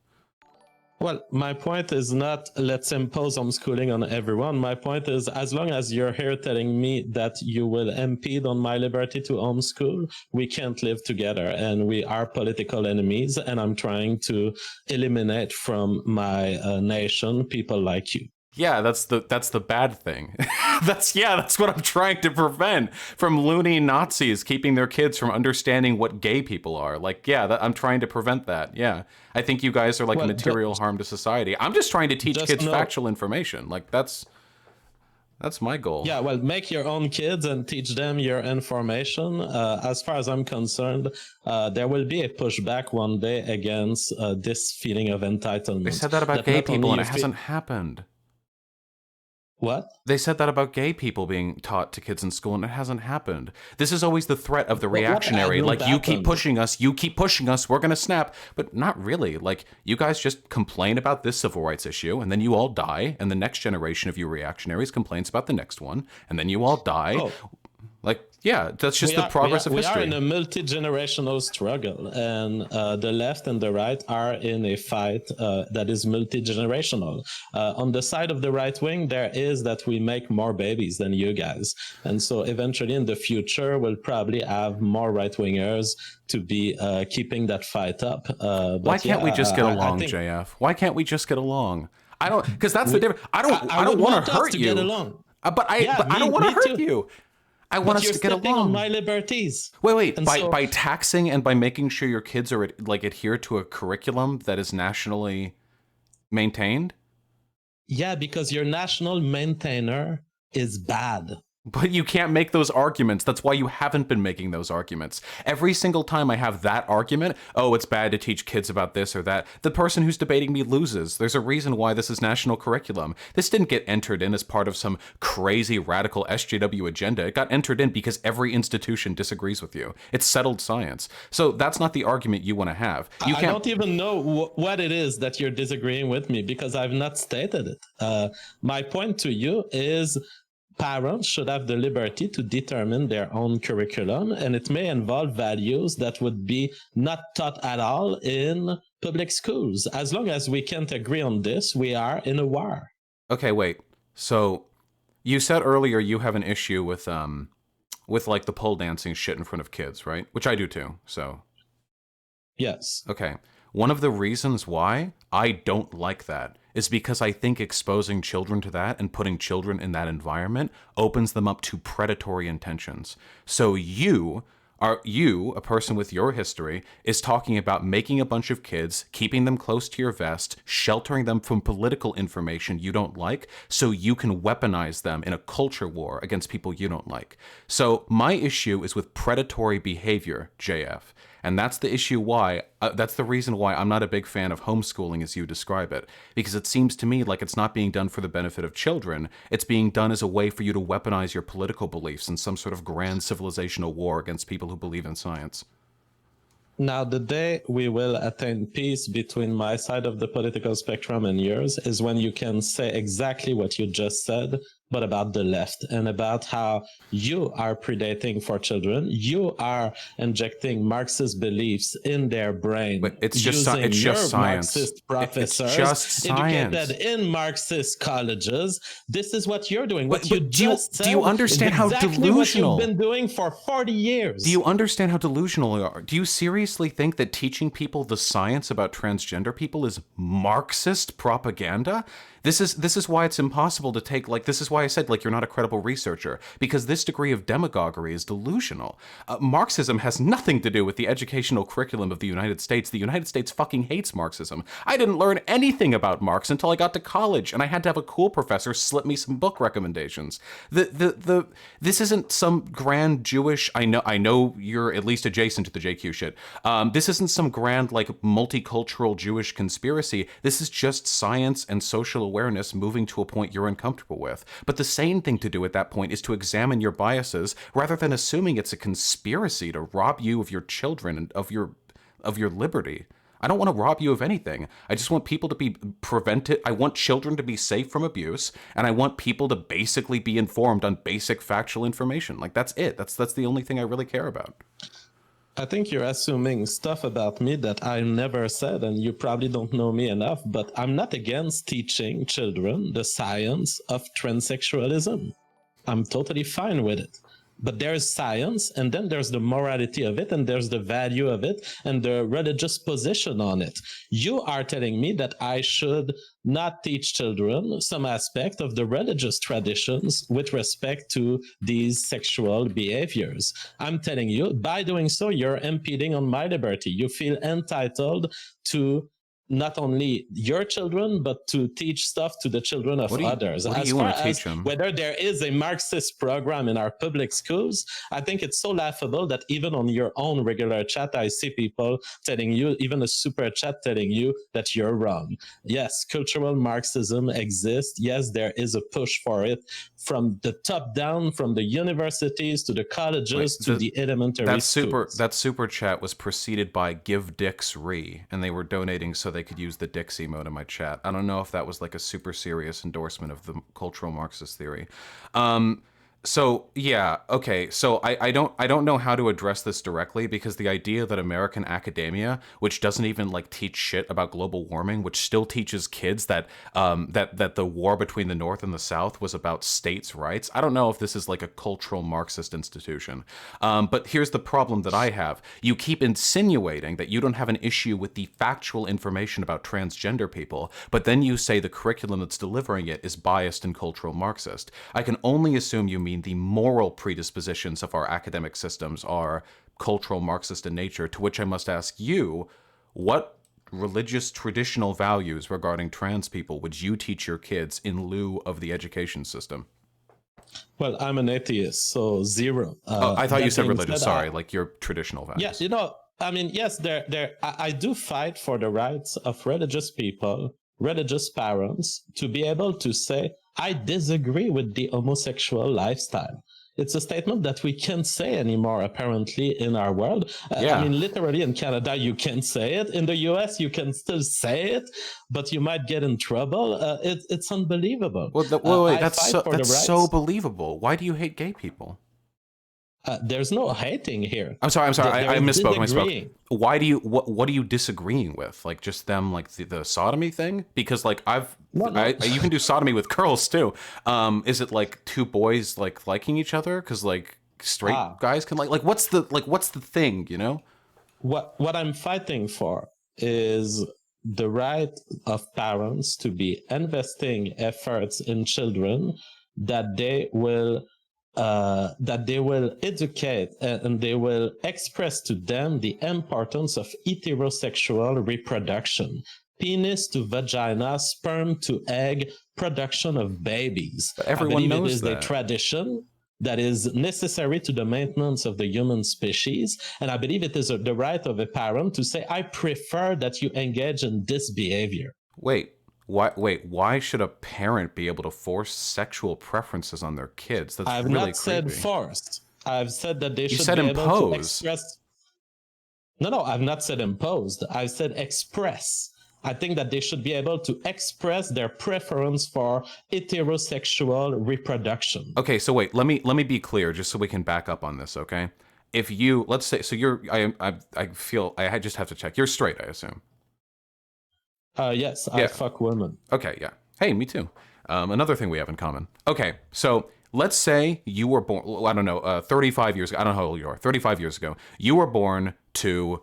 Well, my point is not let's impose homeschooling on everyone. My point is as long as you're here telling me that you will impede on my liberty to homeschool, we can't live together and we are political enemies. And I'm trying to eliminate from my nation people like you. Yeah, that's the bad thing. That's what I'm trying to prevent from loony Nazis keeping their kids from understanding what gay people are. Like, yeah, I'm trying to prevent that. Yeah, I think you guys are like a Well, material harm to society. I'm just trying to teach just kids know, factual information. Like that's my goal. yeah, well, make your own kids and teach them your information. As far as I'm concerned, there will be a pushback one day against this feeling of They entitlement. said that about That gay not only people, and you it feel hasn't happened. What? They said that about gay people being taught to kids in school, and it hasn't happened. This is always the threat of the What reactionary. hasn't Like, happened? you keep pushing us, we're gonna snap. But not really. Like, you guys just complain about this civil rights issue, and then you all die, and the next generation of you reactionaries complains about the next one, and then you all die. Oh, Like, yeah, that's just we the are we are progress of we are in history. a multi-generational struggle, and the left and the right are in a fight that is multi-generational. On the side of the right wing, there is that we make more babies than you guys, and so eventually in the future we'll probably have more right wingers to be keeping that fight up. Why But can't yeah, we just get I along, think JF? Why can't we just get along? I don't, because that's the we. difference. I I don't would want to want us hurt to get you, along. but Yeah, I don't want to me hurt too. you. I want But us you're to get stepping on along. my liberties, Wait, and so by taxing and by making sure your kids are like adhere to a curriculum that is nationally maintained? yeah, because your national maintainer is bad. But you can't make those arguments. That's why you haven't been making those arguments. Every single time I have that argument, oh, it's bad to teach kids about this or that, the person who's debating me loses. There's a reason why this is national curriculum. This didn't get entered in as part of some crazy radical SJW agenda. It got entered in because every institution disagrees with you. It's settled science. So that's not the argument you want to have. You I can't. don't even know what it is that you're disagreeing with me because I've not stated it. My point to you is parents should have the liberty to determine their own curriculum, and it may involve values that would be not taught at all in public schools. As long as we can't agree on this, we are in a war. Okay, wait. So you said earlier you have an issue with like the pole dancing shit in front of kids, right? Which I do too. So Yes. okay. One of the reasons why I don't like that is because I think exposing children to that and putting children in that environment opens them up to predatory intentions. So you, a person with your history, is talking about making a bunch of kids, keeping them close to your vest, sheltering them from political information you don't like, so you can weaponize them in a culture war against people you don't like. So my issue is with predatory behavior, JF. And that's the issue why, that's the reason why I'm not a big fan of homeschooling as you describe it. Because it seems to me like it's not being done for the benefit of children. It's being done as a way for you to weaponize your political beliefs in some sort of grand civilizational war against people who believe in science. Now, the day we will attain peace between my side of the political spectrum and yours is when you can say exactly what you just said, but about the left and about how you are predating for children. You are injecting Marxist beliefs in their brain But it's using it's just your science. Marxist It's professors just educated science. in Marxist colleges. This is what you're doing. What you But just do you said is understand how exactly what you've delusional? been doing for 40 Do years. you understand how delusional you are? Do you seriously think that teaching people the science about transgender people is Marxist propaganda? This is why it's impossible to take, like, this is why I said, like, you're not a credible researcher, because this degree of demagoguery is delusional. Marxism has nothing to do with the educational curriculum of the United States. The United States fucking hates Marxism. I didn't learn anything about Marx until I got to college, and I had to have a cool professor slip me some book recommendations. This isn't some grand Jewish, I know you're at least adjacent to the JQ shit. This isn't some grand, like, multicultural Jewish conspiracy. This is just science and social awareness moving to a point you're uncomfortable with. But the sane thing to do at that point is to examine your biases rather than assuming it's a conspiracy to rob you of your children and of your liberty. I don't want to rob you of anything. I just want people to be prevented. I want children to be safe from abuse, and I want people to basically be informed on basic factual information. Like, that's it. That's the only thing I really care about. I think you're assuming stuff about me that I never said, and you probably don't know me enough, but I'm not against teaching children the science of transsexualism. I'm totally fine with it. But there's science, and then there's the morality of it, and there's the value of it, and the religious position on it. You are telling me that I should not teach children some aspect of the religious traditions with respect to these sexual behaviors. I'm telling you, by doing so, you're impeding on my liberty. You feel entitled to not only your children, but to teach stuff to the children of others. What do As you far want to as teach them? whether there is a Marxist program in our public schools, I think it's so laughable that even on your own regular chat, I see people telling you, even a super chat telling you that you're wrong. Yes, cultural Marxism exists. Yes, there is a push for it from the top down, from the universities to the colleges Wait, to the elementary schools. that super chat was preceded by Give Dicks Re, and they were donating so they could use the Dicks emote in my chat. I don't know if that was like a super serious endorsement of the cultural Marxist theory. So yeah, okay. So I don't know how to address this directly because the idea that American academia, which doesn't even like teach shit about global warming, which still teaches kids that that the war between the North and the South was about states' rights. I don't know if this is like a cultural Marxist institution. But here's the problem that I have: you keep insinuating that you don't have an issue with the factual information about transgender people, but then you say the curriculum that's delivering it is biased and cultural Marxist. I can only assume you mean the moral predispositions of our academic systems are cultural Marxist in nature, to which I must ask you, what religious traditional values regarding trans people would you teach your kids in lieu of the education system? Well, I'm an atheist, so zero. Oh, I thought you That said being religious. said, Sorry, like your traditional yeah, values. you know, I mean, yes, I do fight for the rights of religious people, religious parents, to be able to say, I disagree with the homosexual lifestyle. It's a statement that we can't say anymore, apparently, in our world. I Yeah. mean, literally in Canada, you can say it. In the US, you can still say it, but you might get in trouble. It's unbelievable. Well, wait, I fight for the that's so rights. believable. Why do you hate gay people? There's no hating here. I'm sorry. There I is misspoke. I misspoke. disagreeing. Why do you what are you disagreeing with? Like just them like the sodomy thing? Because like No, no. you can do sodomy with girls too. Is it like two boys like liking each other? Because like straight Ah, guys can what's the thing? You know? what I'm fighting for is the right of parents to be investing efforts in children that they will educate and they will express to them the importance of heterosexual reproduction, penis to vagina, sperm to egg, production of babies. But I everyone believe it knows is a that. tradition that is necessary to the maintenance of the human species. And I believe it is the right of a parent to say, I prefer that you engage in this behavior. Wait. Why should a parent be able to force sexual preferences on their kids? That's I've really not said creepy. forced. I've said that they You should said be able to impose. express. No, I've not said imposed. I've said express. I think that they should be able to express their preference for heterosexual reproduction. Okay, so wait, let me be clear just so we can back up on this, okay? If you let's say so you're I feel I just have to check. You're straight, I assume. Yes, I Yeah. fuck women. Okay, yeah. Hey, me too. Another thing we have in common. Okay, so let's say you were born, I don't know, 35 years ago. I don't know how old you are. 35 years ago, you were born to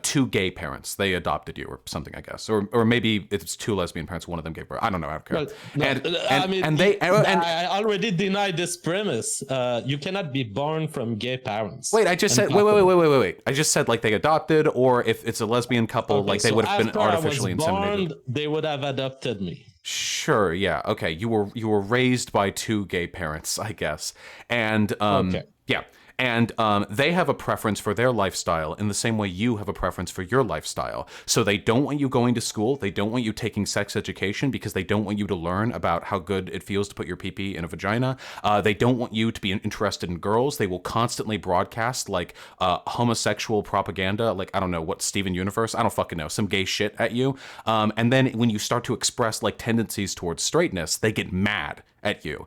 two gay parents. They adopted you or something, I guess. Or maybe it's two lesbian parents, one of them gave birth. I don't know. I don't care. Well, no, I mean, I already denied this premise. You cannot be born from gay parents. Wait, I just said wait. I just said like they adopted, or if it's a lesbian couple, Okay, like they so would have been after artificially I was born, inseminated. they would have adopted me. Sure, yeah, okay. You were raised by two gay parents, I guess, and Okay. yeah, and they have a preference for their lifestyle in the same way you have a preference for your lifestyle. So they don't want you going to school. They don't want you taking sex education because they don't want you to learn about how good it feels to put your pee-pee in a vagina. They don't want you to be interested in girls. They will constantly broadcast like homosexual propaganda, like I don't know what Steven Universe, I don't fucking know, some gay shit at you. And then when you start to express like tendencies towards straightness, they get mad at you.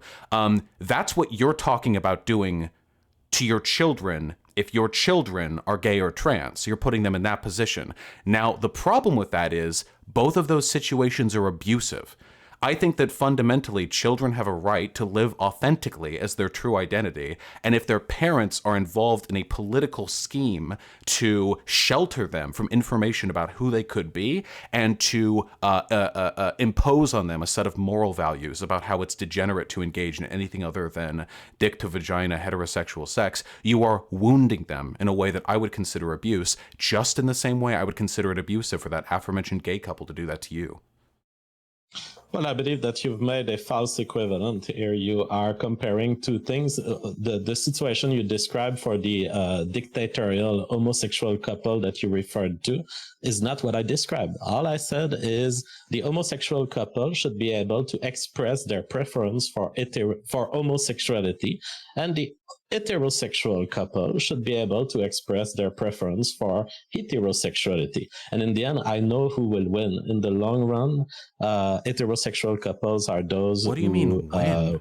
That's what you're talking about doing to your children if your children are gay or trans. You're putting them in that position. Now, the problem with that is both of those situations are abusive. I think that fundamentally children have a right to live authentically as their true identity. And if their parents are involved in a political scheme to shelter them from information about who they could be and to impose on them a set of moral values about how it's degenerate to engage in anything other than dick to vagina heterosexual sex, you are wounding them in a way that I would consider abuse, just in the same way I would consider it abusive for that aforementioned gay couple to do that to you. Well, I believe that you've made a false equivalent here. You are comparing two things. The situation you described for the dictatorial homosexual couple that you referred to is not what I described. All I said is the homosexual couple should be able to express their preference for homosexuality, and the heterosexual couple should be able to express their preference for heterosexuality. And in the end, I know who will win. In the long run, heterosexual couples are those What do you mean win?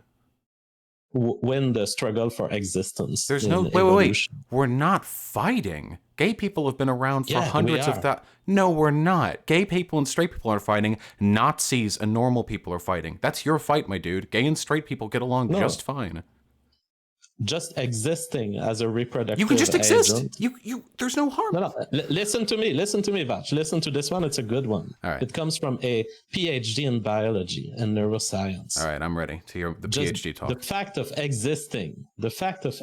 Win the struggle for existence. There's no wait. We're not fighting. Gay people have been around for hundreds of thousands. No, we're not. Gay people and straight people are fighting. Nazis and normal people are fighting. That's your fight, my dude. Gay and straight people get along just fine. Just existing as a reproductive you can just exist. Agent. You there's no harm. No. Listen to me, Vach. Listen to this one. It's a good one. All right. It comes from a PhD in biology and neuroscience. All right, I'm ready to hear the PhD talk. The fact of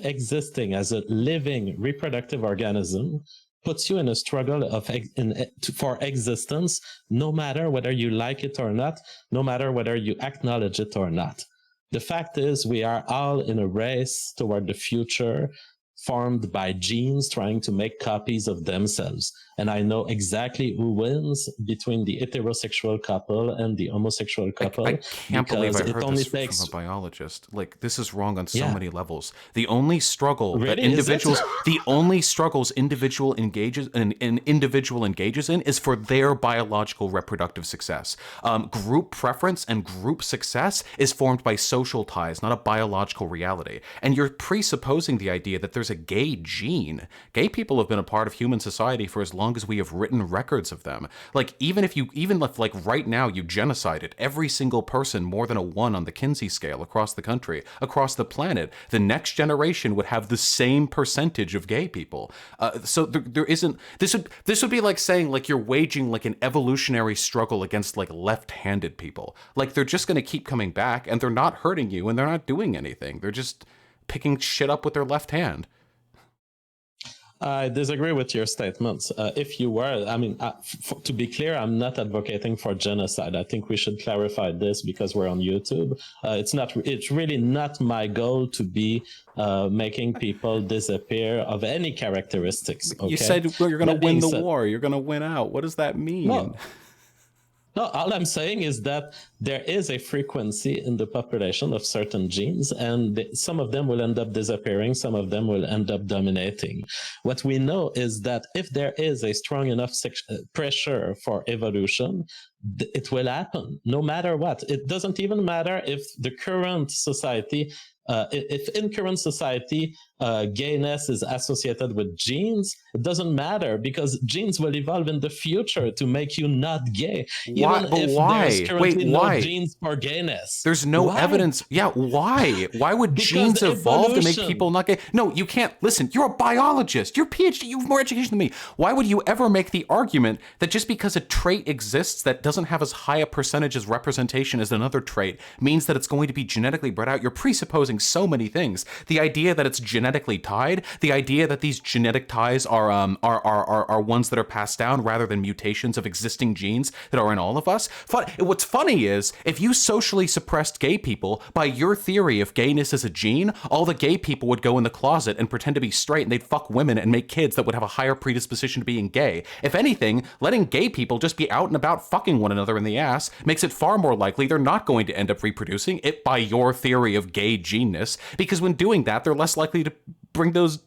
existing as a living reproductive organism puts you in a struggle for existence, no matter whether you like it or not, no matter whether you acknowledge it or not. The fact is, we are all in a race toward the future formed by genes trying to make copies of themselves. And I know exactly who wins between the heterosexual couple and the homosexual couple. I can't believe I heard this from a biologist. Like, this is wrong on so many levels. The only struggle that individuals, individual engages in is for their biological reproductive success. Group preference and group success is formed by social ties, not a biological reality. And you're presupposing the idea that there's a gay gene. Gay people have been a part of human society for as long as we have written records of them. Like, even if right now you genocided every single person more than a 1 on the Kinsey scale across the country, across the planet, the next generation would have the same percentage of gay people. So there isn't, this would be like saying like you're waging like an evolutionary struggle against like left-handed people. Like, they're just going to keep coming back and they're not hurting you and they're not doing anything. They're just picking shit up with their left hand. I disagree with your statements. If you were, to be clear, I'm not advocating for genocide. I think we should clarify this because we're on YouTube. It's really not my goal to be making people disappear of any characteristics. Okay? You said you're going to win the war. You're going to win out. What does that mean? No, all I'm saying is that there is a frequency in the population of certain genes, and some of them will end up disappearing, some of them will end up dominating. What we know is that if there is a strong enough pressure for evolution, it will happen, no matter what. It doesn't even matter if the current society, if in current society, gayness is associated with genes, it doesn't matter because genes will evolve in the future to make you not gay. Why? Even if there's currently no genes for gayness. There's no evidence. Yeah, why? Why would genes evolve to make people not gay? No, you can't. Listen, you're a biologist. You're a PhD. You have more education than me. Why would you ever make the argument that just because a trait exists that doesn't have as high a percentage as representation as another trait means that it's going to be genetically bred out? You're presupposing so many things. The idea that it's genetically tied, the idea that these genetic ties are ones that are passed down rather than mutations of existing genes that are in all of us. What's funny is if you socially suppressed gay people, by your theory if gayness is a gene, all the gay people would go in the closet and pretend to be straight and they'd fuck women and make kids that would have a higher predisposition to being gay. If anything, letting gay people just be out and about fucking one another in the ass makes it far more likely they're not going to end up reproducing it by your theory of gay geneness, because when doing that, they're less likely to bring those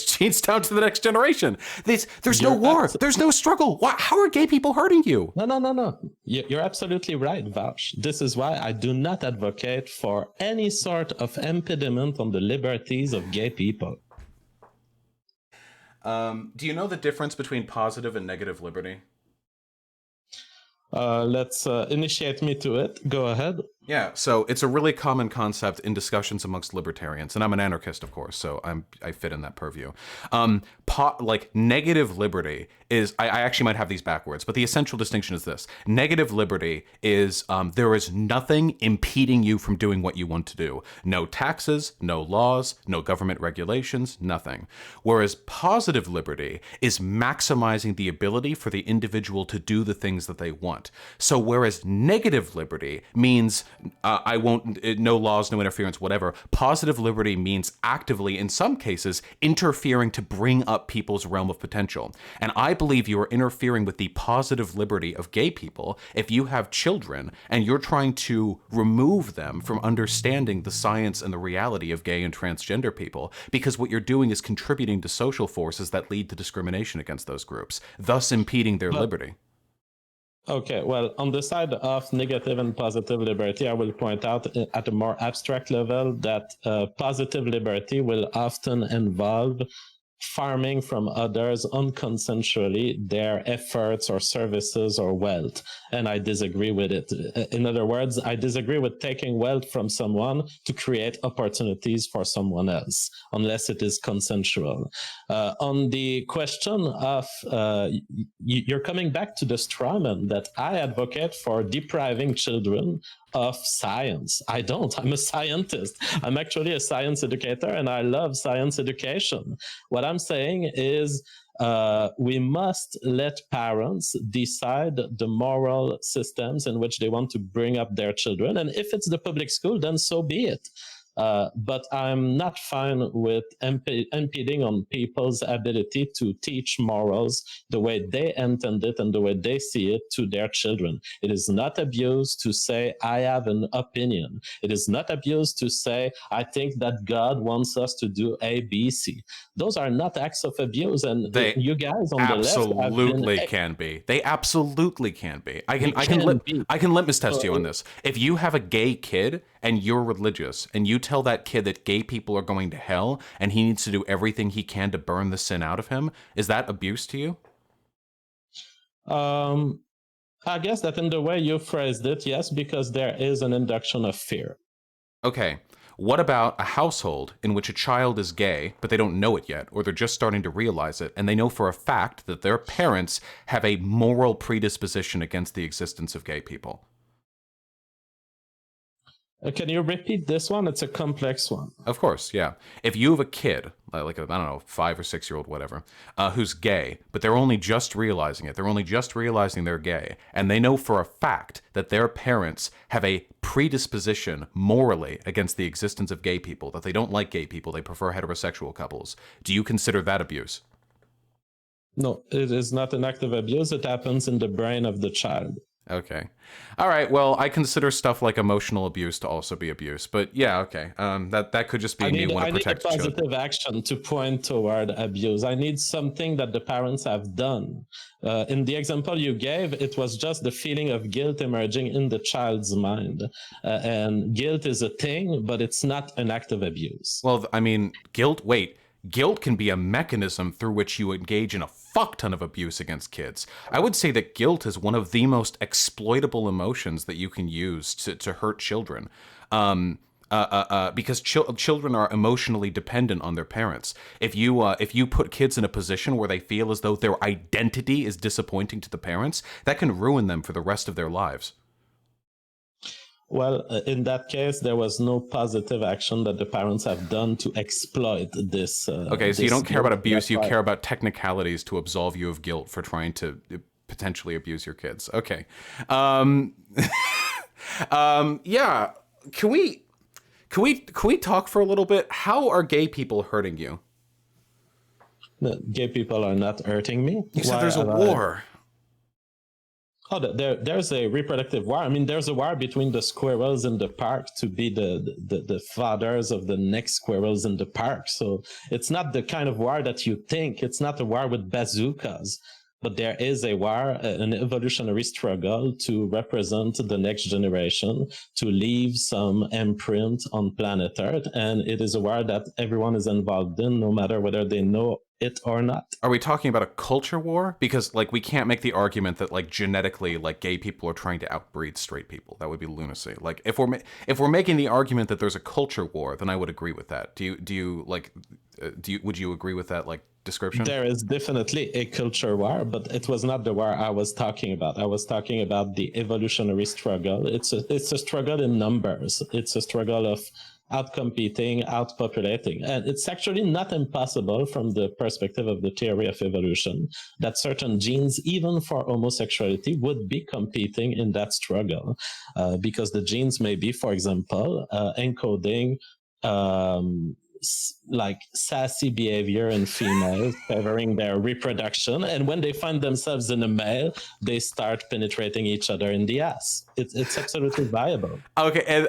genes down to the next generation. There's no war. There's no struggle. How are gay people hurting you? No. You're absolutely right, Vach. This is why I do not advocate for any sort of impediment on the liberties of gay people. Do you know the difference between positive and negative liberty? Let's initiate me to it. Go ahead. Yeah, so it's a really common concept in discussions amongst libertarians, and I'm an anarchist, of course, so I fit in that purview. Like negative liberty is I actually might have these backwards, but the essential distinction is this: negative liberty is there is nothing impeding you from doing what you want to do. No taxes, no laws, no government regulations, nothing. Whereas positive liberty is maximizing the ability for the individual to do the things that they want. So whereas negative liberty means I won't, no laws, no interference, whatever. Positive liberty means actively, in some cases, interfering to bring up people's realm of potential. And I believe you are interfering with the positive liberty of gay people if you have children and you're trying to remove them from understanding the science and the reality of gay and transgender people, because what you're doing is contributing to social forces that lead to discrimination against those groups, thus impeding their But liberty. okay, well, on the side of negative and positive liberty, I will point out at a more abstract level that positive liberty will often involve farming from others unconsensually their efforts or services or wealth. And I disagree with it. In other words, I disagree with taking wealth from someone to create opportunities for someone else, unless it is consensual. On the question of, you're coming back to the strawman that I advocate for depriving children of science. I don't. I'm a scientist. I'm actually a science educator and I love science education. What I'm saying is we must let parents decide the moral systems in which they want to bring up their children. And if it's the public school, then so be it. But I'm not fine with impeding on people's ability to teach morals the way they intend it and the way they see it to their children. It is not abuse to say, I have an opinion. It is not abuse to say, I think that God wants us to do A, B, C. Those are not acts of abuse. And They you guys on the left have been, absolutely can be. They absolutely can be. they can be. I can litmus test you on So, this. If you have a gay kid and you're religious and you tell that kid that gay people are going to hell and he needs to do everything he can to burn the sin out of him, is that abuse to you? um, I guess that in the way you phrased it, yes, because there is an induction of fear. Okay. What about a household in which a child is gay, but they don't know it yet, or they're just starting to realize it, and they know for a fact that their parents have a moral predisposition against the existence of gay people? Can you repeat this one? It's a complex one. Of course, yeah. If you have a kid, like a, I don't know, 5 or 6 year old, whatever, who's gay, but they're only just realizing it, they're only just realizing they're gay, and they know for a fact that their parents have a predisposition morally against the existence of gay people, that they don't like gay people, they prefer heterosexual couples, do you consider that abuse? No, it is not an act of abuse. It happens in the brain of the child. Okay. All right. Well, I consider stuff like emotional abuse to also be abuse, but yeah, okay. That could just be me want I to need a protect children. positive action to point toward abuse. I need something that the parents have done. In the example you gave, it was just the feeling of guilt emerging in the child's mind. And guilt is a thing, but it's not an act of abuse. Well, I mean, guilt can be a mechanism through which you engage in a fuck ton of abuse against kids. I would say that guilt is one of the most exploitable emotions that you can use to hurt children. Because children are emotionally dependent on their parents. If you put kids in a position where they feel as though their identity is disappointing to the parents, that can ruin them for the rest of their lives. Well, in that case, there was no positive action that the parents have done to exploit this. Okay, so you This don't care about guilt. abuse, That's you why. care about technicalities to absolve you of guilt for trying to potentially abuse your kids. Okay. Um, yeah. Can we talk for a little bit? How are gay people hurting you? The gay people are not hurting me. You said Why there's a have war. Oh, there's a reproductive war. I mean, there's a war between the squirrels in the park to be the fathers of the next squirrels in the park. So it's not the kind of war that you think. It's not a war with bazookas, but there is a war, an evolutionary struggle to represent the next generation, to leave some imprint on planet Earth. And it is a war that everyone is involved in, no matter whether they know it or not. Are we talking about a culture war? Because like we can't make the argument that like genetically like gay people are trying to outbreed straight people. That would be lunacy. Like if we're making the argument that there's a culture war, then I would agree with that. Do you like do you would you agree with that like description? There is definitely a culture war, but it was not the war I was talking about. I was talking about the evolutionary struggle. It's a struggle in numbers. It's a struggle of outcompeting, outpopulating. And it's actually not impossible from the perspective of the theory of evolution that certain genes, even for homosexuality, would be competing in that struggle. Because the genes may be, for example, encoding like sassy behavior in females favoring their reproduction, and when they find themselves in a male, they start penetrating each other in the ass. It's absolutely viable. Okay, and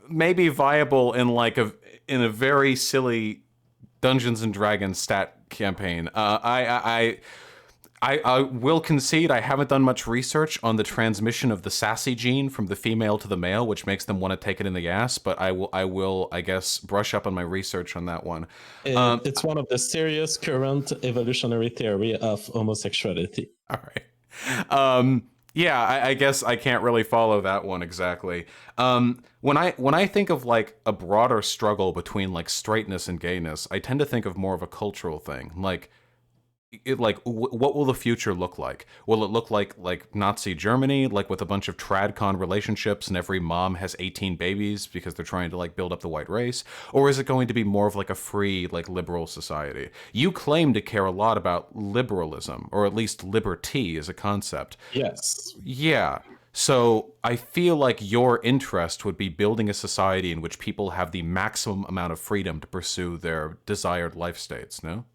maybe viable in a very silly Dungeons and Dragons stat campaign. I will concede I haven't done much research on the transmission of the sassy gene from the female to the male, which makes them want to take it in the ass. But I guess brush up on my research on that one. It's one of the serious current evolutionary theory of homosexuality. All right. Yeah, I guess I can't really follow that one exactly. When I think of like a broader struggle between like straightness and gayness, I tend to think of more of a cultural thing. What will the future look like? Will it look like Nazi Germany, like with a bunch of tradcon relationships and every mom has 18 babies because they're trying to like build up the white race? Or is it going to be more of like a free, like liberal society? You claim to care a lot about liberalism, or at least liberty as a concept. Yes. Yeah. So I feel like your interest would be building a society in which people have the maximum amount of freedom to pursue their desired life states, no?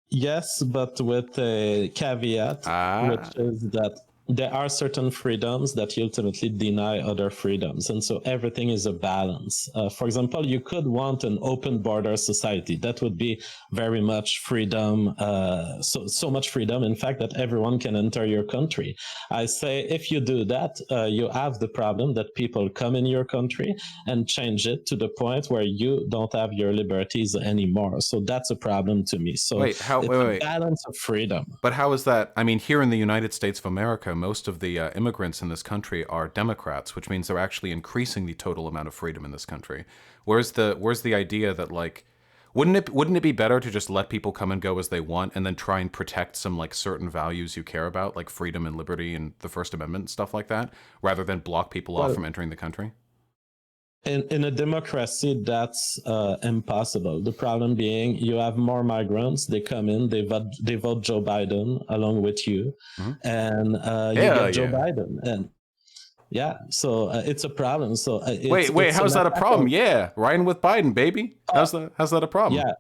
Yes, but with a caveat, which Ah. is that there are certain freedoms that ultimately deny other freedoms. And so everything is a balance. For example, you could want an open border society. That would be very much freedom, so much freedom, in fact, that everyone can enter your country. I say if you do that, you have the problem that people come in your country and change it to the point where you don't have your liberties anymore. So that's a problem to me. So Wait, how? it's a Wait. balance of freedom. But how is that? I mean, here in the United States of America, most of the immigrants in this country are Democrats, which means they're actually increasing the total amount of freedom in this country. Where's the idea that like, wouldn't it be better to just let people come and go as they want, and then try and protect some like certain values you care about, like freedom and liberty and the First Amendment and stuff like that, rather than block people off Well, from entering the country? in a democracy, that's impossible. The problem being you have more migrants, they come in, they vote Joe Biden along with you, Hmm. and you Hell get Joe yeah! Biden. And yeah, so it's a problem. So Wait, it's an how's that a attack problem? on. Yeah, riding with Biden, baby. How's that a problem? Yeah,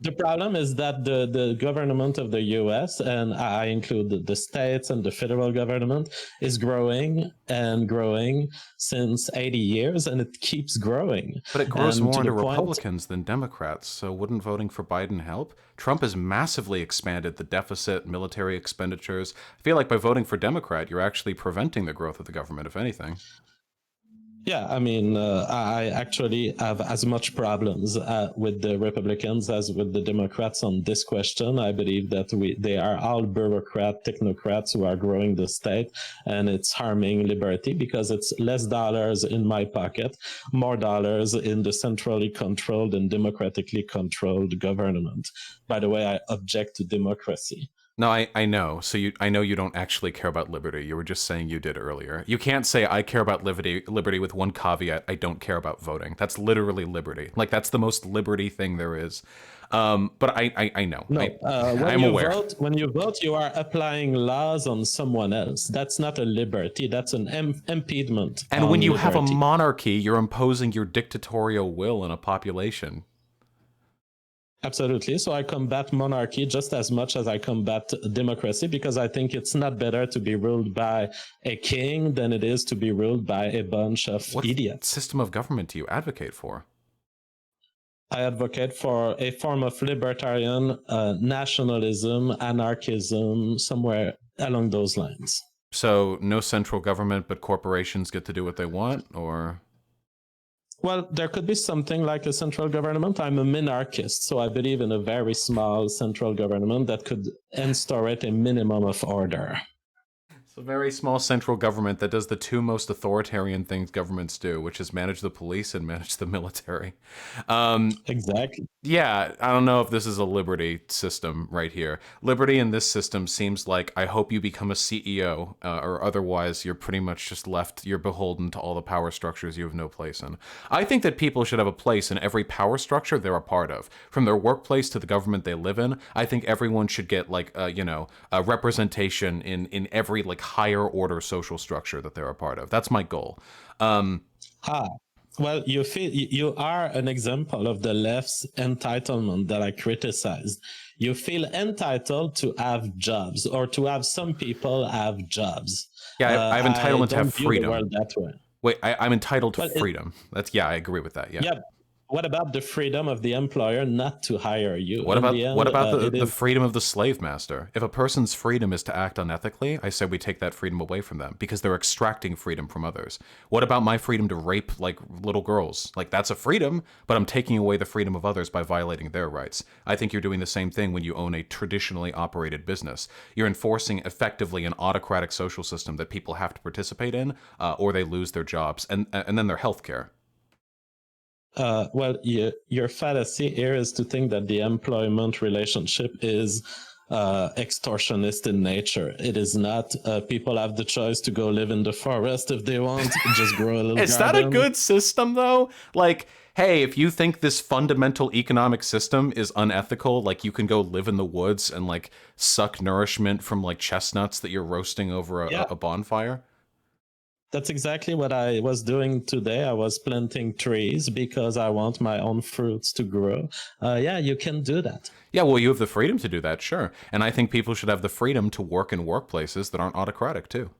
the problem is that the government of the US, and I include the states and the federal government, is growing and growing since 80 years, and it keeps growing. But it grows And more to into the point, Republicans than Democrats, so wouldn't voting for Biden help? Trump has massively expanded the deficit, military expenditures. I feel like by voting for Democrat, you're actually preventing the growth of the government, if anything. yeah, I mean, I actually have as much problems with the Republicans as with the Democrats on this question. I believe that they are all bureaucrat technocrats who are growing the state, and it's harming liberty because it's less dollars in my pocket, more dollars in the centrally controlled and democratically controlled government. By the way, I object to democracy. No, I know. I know you don't actually care about liberty. You were just saying you did earlier. You can't say I care about liberty with one caveat. I don't care about voting. That's literally liberty. Like that's the most liberty thing there is. But I know. No, I'm aware. when you vote, you are applying laws on someone else. That's not a liberty. That's an impediment And when on you have a liberty. monarchy, you're imposing your dictatorial will on a population. Absolutely. So I combat monarchy just as much as I combat democracy because I think it's not better to be ruled by a king than it is to be ruled by a bunch of What idiots. system of government do you advocate for? I advocate for a form of libertarian nationalism, anarchism, somewhere along those lines. So no central government, but corporations get to do what they want, or Well, there could be something like a central government. I'm a minarchist, so I believe in a very small central government that could instaurate a minimum of order. It's a very small central government that does the two most authoritarian things governments do, which is manage the police and manage the military. Exactly. Yeah, I don't know if this is a liberty system right here. Liberty in this system seems like I hope you become a CEO, or otherwise you're pretty much just left, you're beholden to all the power structures you have no place in. I think that people should have a place in every power structure they're a part of. From their workplace to the government they live in, I think everyone should get like, a representation in every like higher order social structure that they're a part of. That's my goal. Ah, well, you are an example of the left's entitlement that I criticized. You feel entitled to have jobs, or to have some people have jobs. Yeah, I have I entitlement to have don't view the freedom. world that way. Wait, I'm entitled to Well, freedom. That's yeah, I agree with that. Yeah. yeah. What about the freedom of the employer not to hire you? What In the about end, it the is. freedom of the slave master? If a person's freedom is to act unethically, I say we take that freedom away from them because they're extracting freedom from others. What about my freedom to rape like little girls? Like that's a freedom, but I'm taking away the freedom of others by violating their rights. I think you're doing the same thing when you own a traditionally operated business. You're enforcing effectively an autocratic social system that people have to participate in, or they lose their jobs and then their health care. Well, your fallacy here is to think that the employment relationship is extortionist in nature. It is not. People have the choice to go live in the forest if they want, just grow a little Is that a garden. good system though? Like, hey, if you think this fundamental economic system is unethical, like you can go live in the woods and like suck nourishment from like chestnuts that you're roasting over Yeah, a bonfire. that's exactly what I was doing today. I was planting trees because I want my own fruits to grow. Yeah, you can do that. Yeah, well, you have the freedom to do that, sure. And I think people should have the freedom to work in workplaces that aren't autocratic too.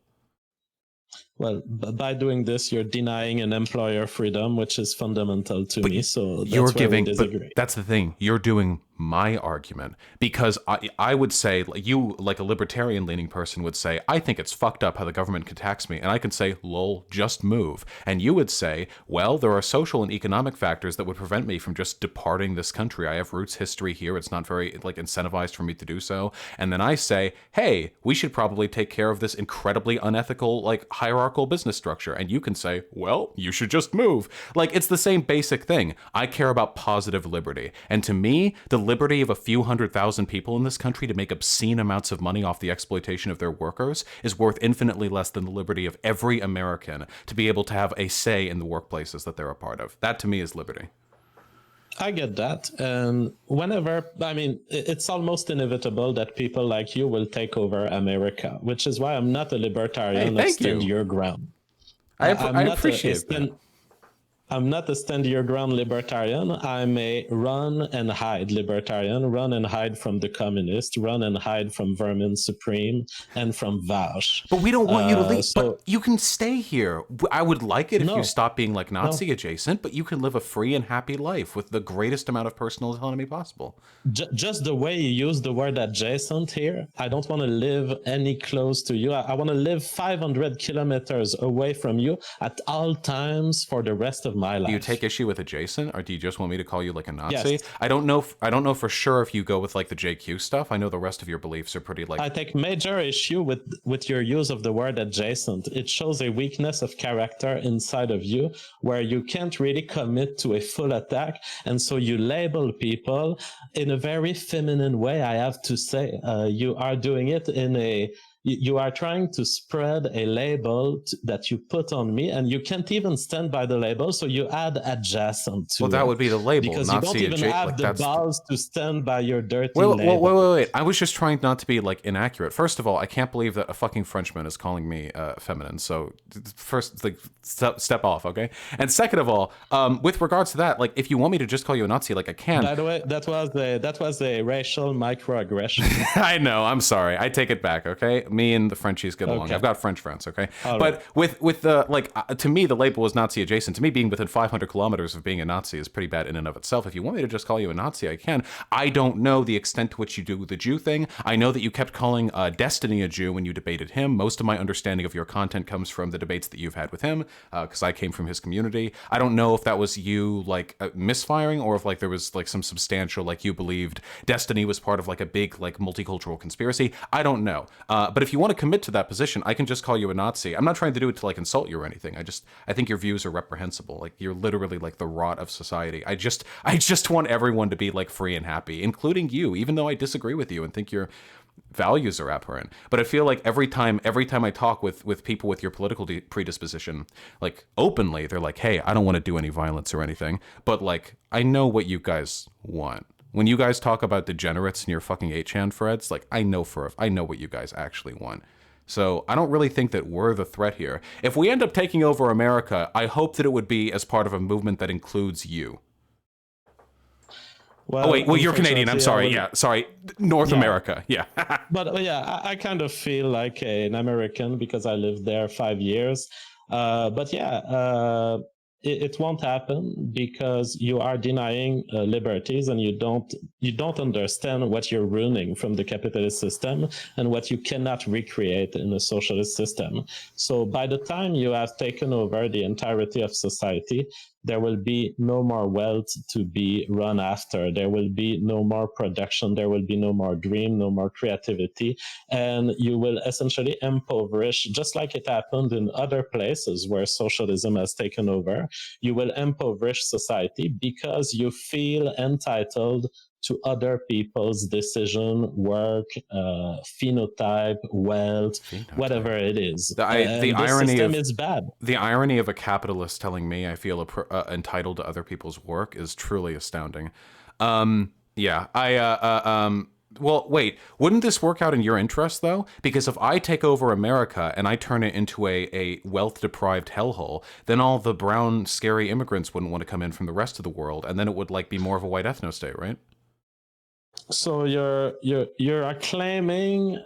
Well, by doing this, you're denying an employer freedom, which is fundamental to But me. So you're that's where we giving, but disagree. that's the thing. You're doing my argument because I would say like you like a libertarian leaning person would say I think it's fucked up how the government can tax me, and I can say lol, just move. And you would say, well, there are social and economic factors that would prevent me from just departing this country. I have roots history here. It's not very like incentivized for me to do so. And then I say, hey, we should probably take care of this incredibly unethical like hierarchical business structure. And you can say, well, you should just move. Like it's the same basic thing. I care about positive liberty, and to me the liberty of a few 100,000 people in this country to make obscene amounts of money off the exploitation of their workers is worth infinitely less than the liberty of every American to be able to have a say in the workplaces that they're a part of. That to me is liberty. I get that. And whenever, I mean, it's almost inevitable that people like you will take over America, which is why I'm not a Hey, libertarian of thank stand you. your ground. I I'm not appreciate that. I'm not a stand your ground libertarian. I'm a run and hide libertarian. Run and hide from the communists. Run and hide from Vermin Supreme and from Vaush. But we don't want you to leave. So But you can stay here. I would like it if you no, stop being like no. Nazi adjacent, but you can live a free and happy life with the greatest amount of personal autonomy possible. Just the way you use the word adjacent here, I don't want to live any close to you. I want to live 500 kilometers away from you at all times for the rest of my life. Do you take issue with adjacent, or do you just want me to call you like a Yes. Nazi? I don't know. I don't know for sure if you go with like the JQ stuff. I know the rest of your beliefs are pretty like. I take major issue with your use of the word adjacent. It shows a weakness of character inside of you where you can't really commit to a full attack. And so you label people in a very feminine way, I have to say. You are doing it in a you are trying to spread a label that you put on me, and you can't even stand by the label, so you add adjacent to Well, that it would be the label, because you don't Nazi even adjacent. have Like the that's. balls to stand by your dirty Wait, label. wait. I was just trying not to be like inaccurate. First of all, I can't believe that a fucking Frenchman is calling me feminine. So first, like, step off, okay? And second of all, with regards to that, like, if you want me to just call you a Nazi, like, I can. By the way, that was a racial microaggression. I know. I'm sorry. I take it back. Okay. Me and the Frenchies get along. Okay. I've got French friends, okay? All right. But with the, like, to me, the label is Nazi adjacent. To me, being within 500 kilometers of being a Nazi is pretty bad in and of itself. If you want me to just call you a Nazi, I can. I don't know the extent to which you do the Jew thing. I know that you kept calling Destiny a Jew when you debated him. Most of my understanding of your content comes from the debates that you've had with him, because I came from his community. I don't know if that was you, like, misfiring, or if, like, there was, like, some substantial, like, you believed Destiny was part of, like, a big, like, multicultural conspiracy. I don't know. But if you want to commit to that position, I can just call you a Nazi. I'm not trying to do it to, like, insult you or anything. I think your views are reprehensible. Like, you're literally, like, the rot of society. I just want everyone to be, like, free and happy, including you, even though I disagree with you and think your values are abhorrent. But I feel like every time I talk with people with your political predisposition, like, openly, they're like, hey, I don't want to do any violence or anything, but, like, I know what you guys want. When you guys talk about degenerates in your fucking 8chan threads, like, I know what you guys actually want. So I don't really think that we're the threat here. If we end up taking over America, I hope that it would be as part of a movement that includes you. Well, Oh wait, well, you're Canadian. I'm sorry. will, Yeah, sorry. North yeah. America. Yeah. But yeah, I kind of feel like an American because I lived there 5 years. But yeah, it won't happen because you are denying liberties, and you don't understand what you're ruining from the capitalist system and what you cannot recreate in a socialist system. So by the time you have taken over the entirety of society, there will be no more wealth to be run after. There will be no more production. There will be no more dream, no more creativity. And you will essentially impoverish, just like it happened in other places where socialism has taken over. You will impoverish society because you feel entitled to other people's decision, work, phenotype, wealth, whatever it is. The This irony system of is bad. the irony of a capitalist telling me I feel entitled to other people's work is truly astounding. Yeah, well, wait, wouldn't this work out in your interest, though? Because if I take over America and I turn it into a wealth-deprived hellhole, then all the brown, scary immigrants wouldn't want to come in from the rest of the world, and then it would, like, be more of a white ethno-state, right? So you're claiming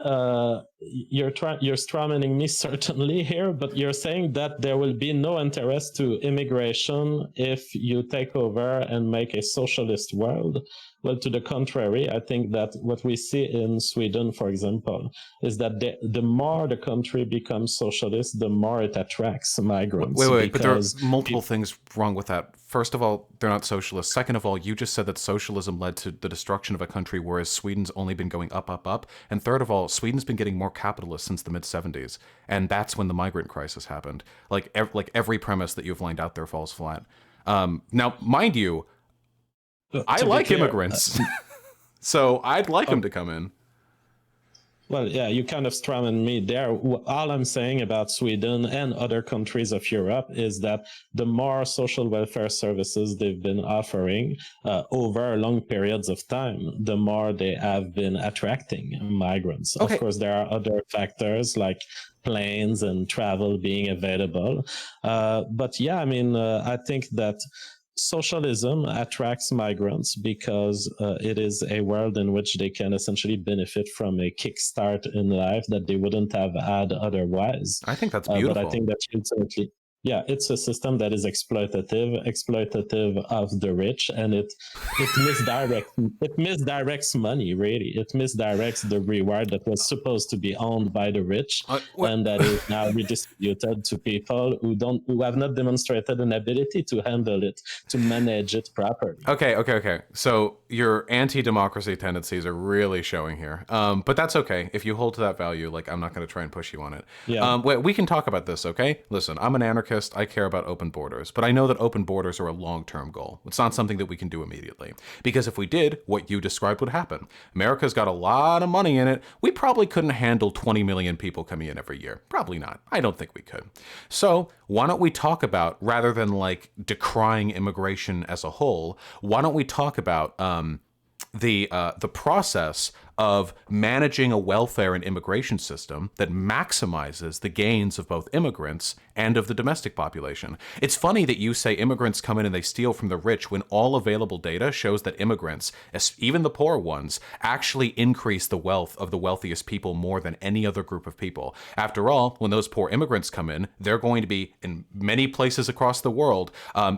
you're strawmanning me certainly here, but you're saying that there will be no interest to immigration if you take over and make a socialist world. Well, to the contrary, I think that what we see in Sweden, for example, is that the more the country becomes socialist, the more it attracts migrants. Wait, but there are multiple things wrong with that. First of all, they're not socialists. Second of all, you just said that socialism led to the destruction of a country, whereas Sweden's only been going up, up, up. And third of all, Sweden's been getting more capitalist since the mid-'70s, and that's when the migrant crisis happened. Like every premise that you've lined out there falls flat. Now, mind you, I like immigrants, so I'd like them to come in. Well, yeah, you kind of strawman me there. All I'm saying about Sweden and other countries of Europe is that the more social welfare services they've been offering over long periods of time, the more they have been attracting migrants. Okay. Of course, there are other factors like planes and travel being available. But yeah, I mean, I think that socialism attracts migrants because it is a world in which they can essentially benefit from a kickstart in life that they wouldn't have had otherwise. I think that's beautiful. But I think that ultimately, yeah, it's a system that is exploitative of the rich, and it misdirects money. Really, it misdirects the reward that was supposed to be owned by the rich, and that is now redistributed to people who have not demonstrated an ability to handle it, to manage it properly. Okay. So your anti-democracy tendencies are really showing here. But that's okay. If you hold to that value, like, I'm not going to try and push you on it. Yeah. We can talk about this, okay? Listen, I'm an anarchist. I care about open borders, but I know that open borders are a long-term goal. It's not something that we can do immediately. Because if we did, what you described would happen. America's got a lot of money in it. We probably couldn't handle 20 million people coming in every year. Probably not. I don't think we could. So why don't we talk about, rather than, like, decrying immigration as a whole, why don't we talk about the process of managing a welfare and immigration system that maximizes the gains of both immigrants and of the domestic population. It's funny that you say immigrants come in and they steal from the rich when all available data shows that immigrants, even the poor ones, actually increase the wealth of the wealthiest people more than any other group of people. After all, when those poor immigrants come in, they're going to be, in many places across the world,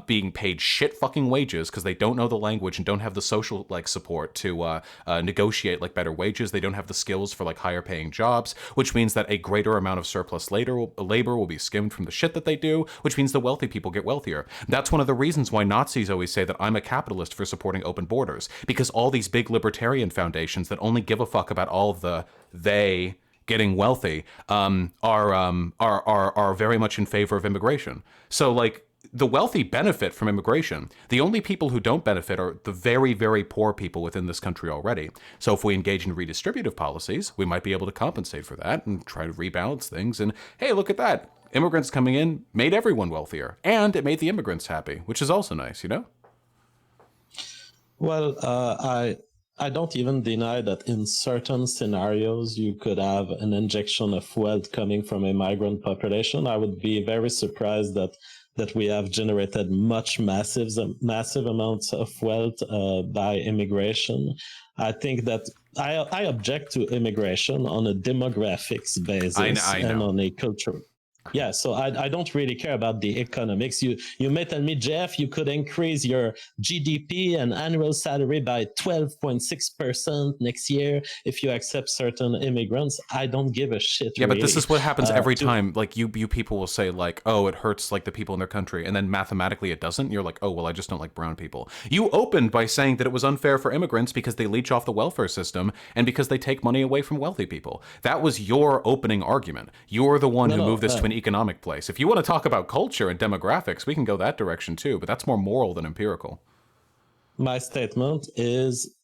being paid shit fucking wages because they don't know the language and don't have the social support to negotiate better wages. They don't have the skills for higher paying jobs, which means that a greater amount of surplus labor will be skimmed from the shit that they do, which means the wealthy people get wealthier. That's one of the reasons why Nazis always say that I'm a capitalist for supporting open borders, because all these big libertarian foundations that only give a fuck about all of they getting wealthy are very much in favor of immigration. So the wealthy benefit from immigration. The only people who don't benefit are the very, very poor people within this country already. So if we engage in redistributive policies, we might be able to compensate for that and try to rebalance things. And hey, look at that. Immigrants coming in made everyone wealthier, and it made the immigrants happy, which is also nice, you know? Well, I don't even deny that in certain scenarios you could have an injection of wealth coming from a migrant population. I would be very surprised that we have generated massive amounts of wealth by immigration. I think that I object to immigration on a demographics basis I and know. on a culture. Yeah, so I don't really care about the economics. You may tell me, Jeff, you could increase your GDP and annual salary by 12.6% next year if you accept certain immigrants. I don't give a shit. Yeah, really. but this is what happens every time. You people will say oh, it hurts the people in their country, and then mathematically it doesn't. You're like, oh, well, I just don't like brown people. You opened by saying that it was unfair for immigrants because they leech off the welfare system and because they take money away from wealthy people. That was your opening argument. You're the one who moved this to an economic place. If you want to talk about culture and demographics, we can go that direction too, but that's more moral than empirical. My statement is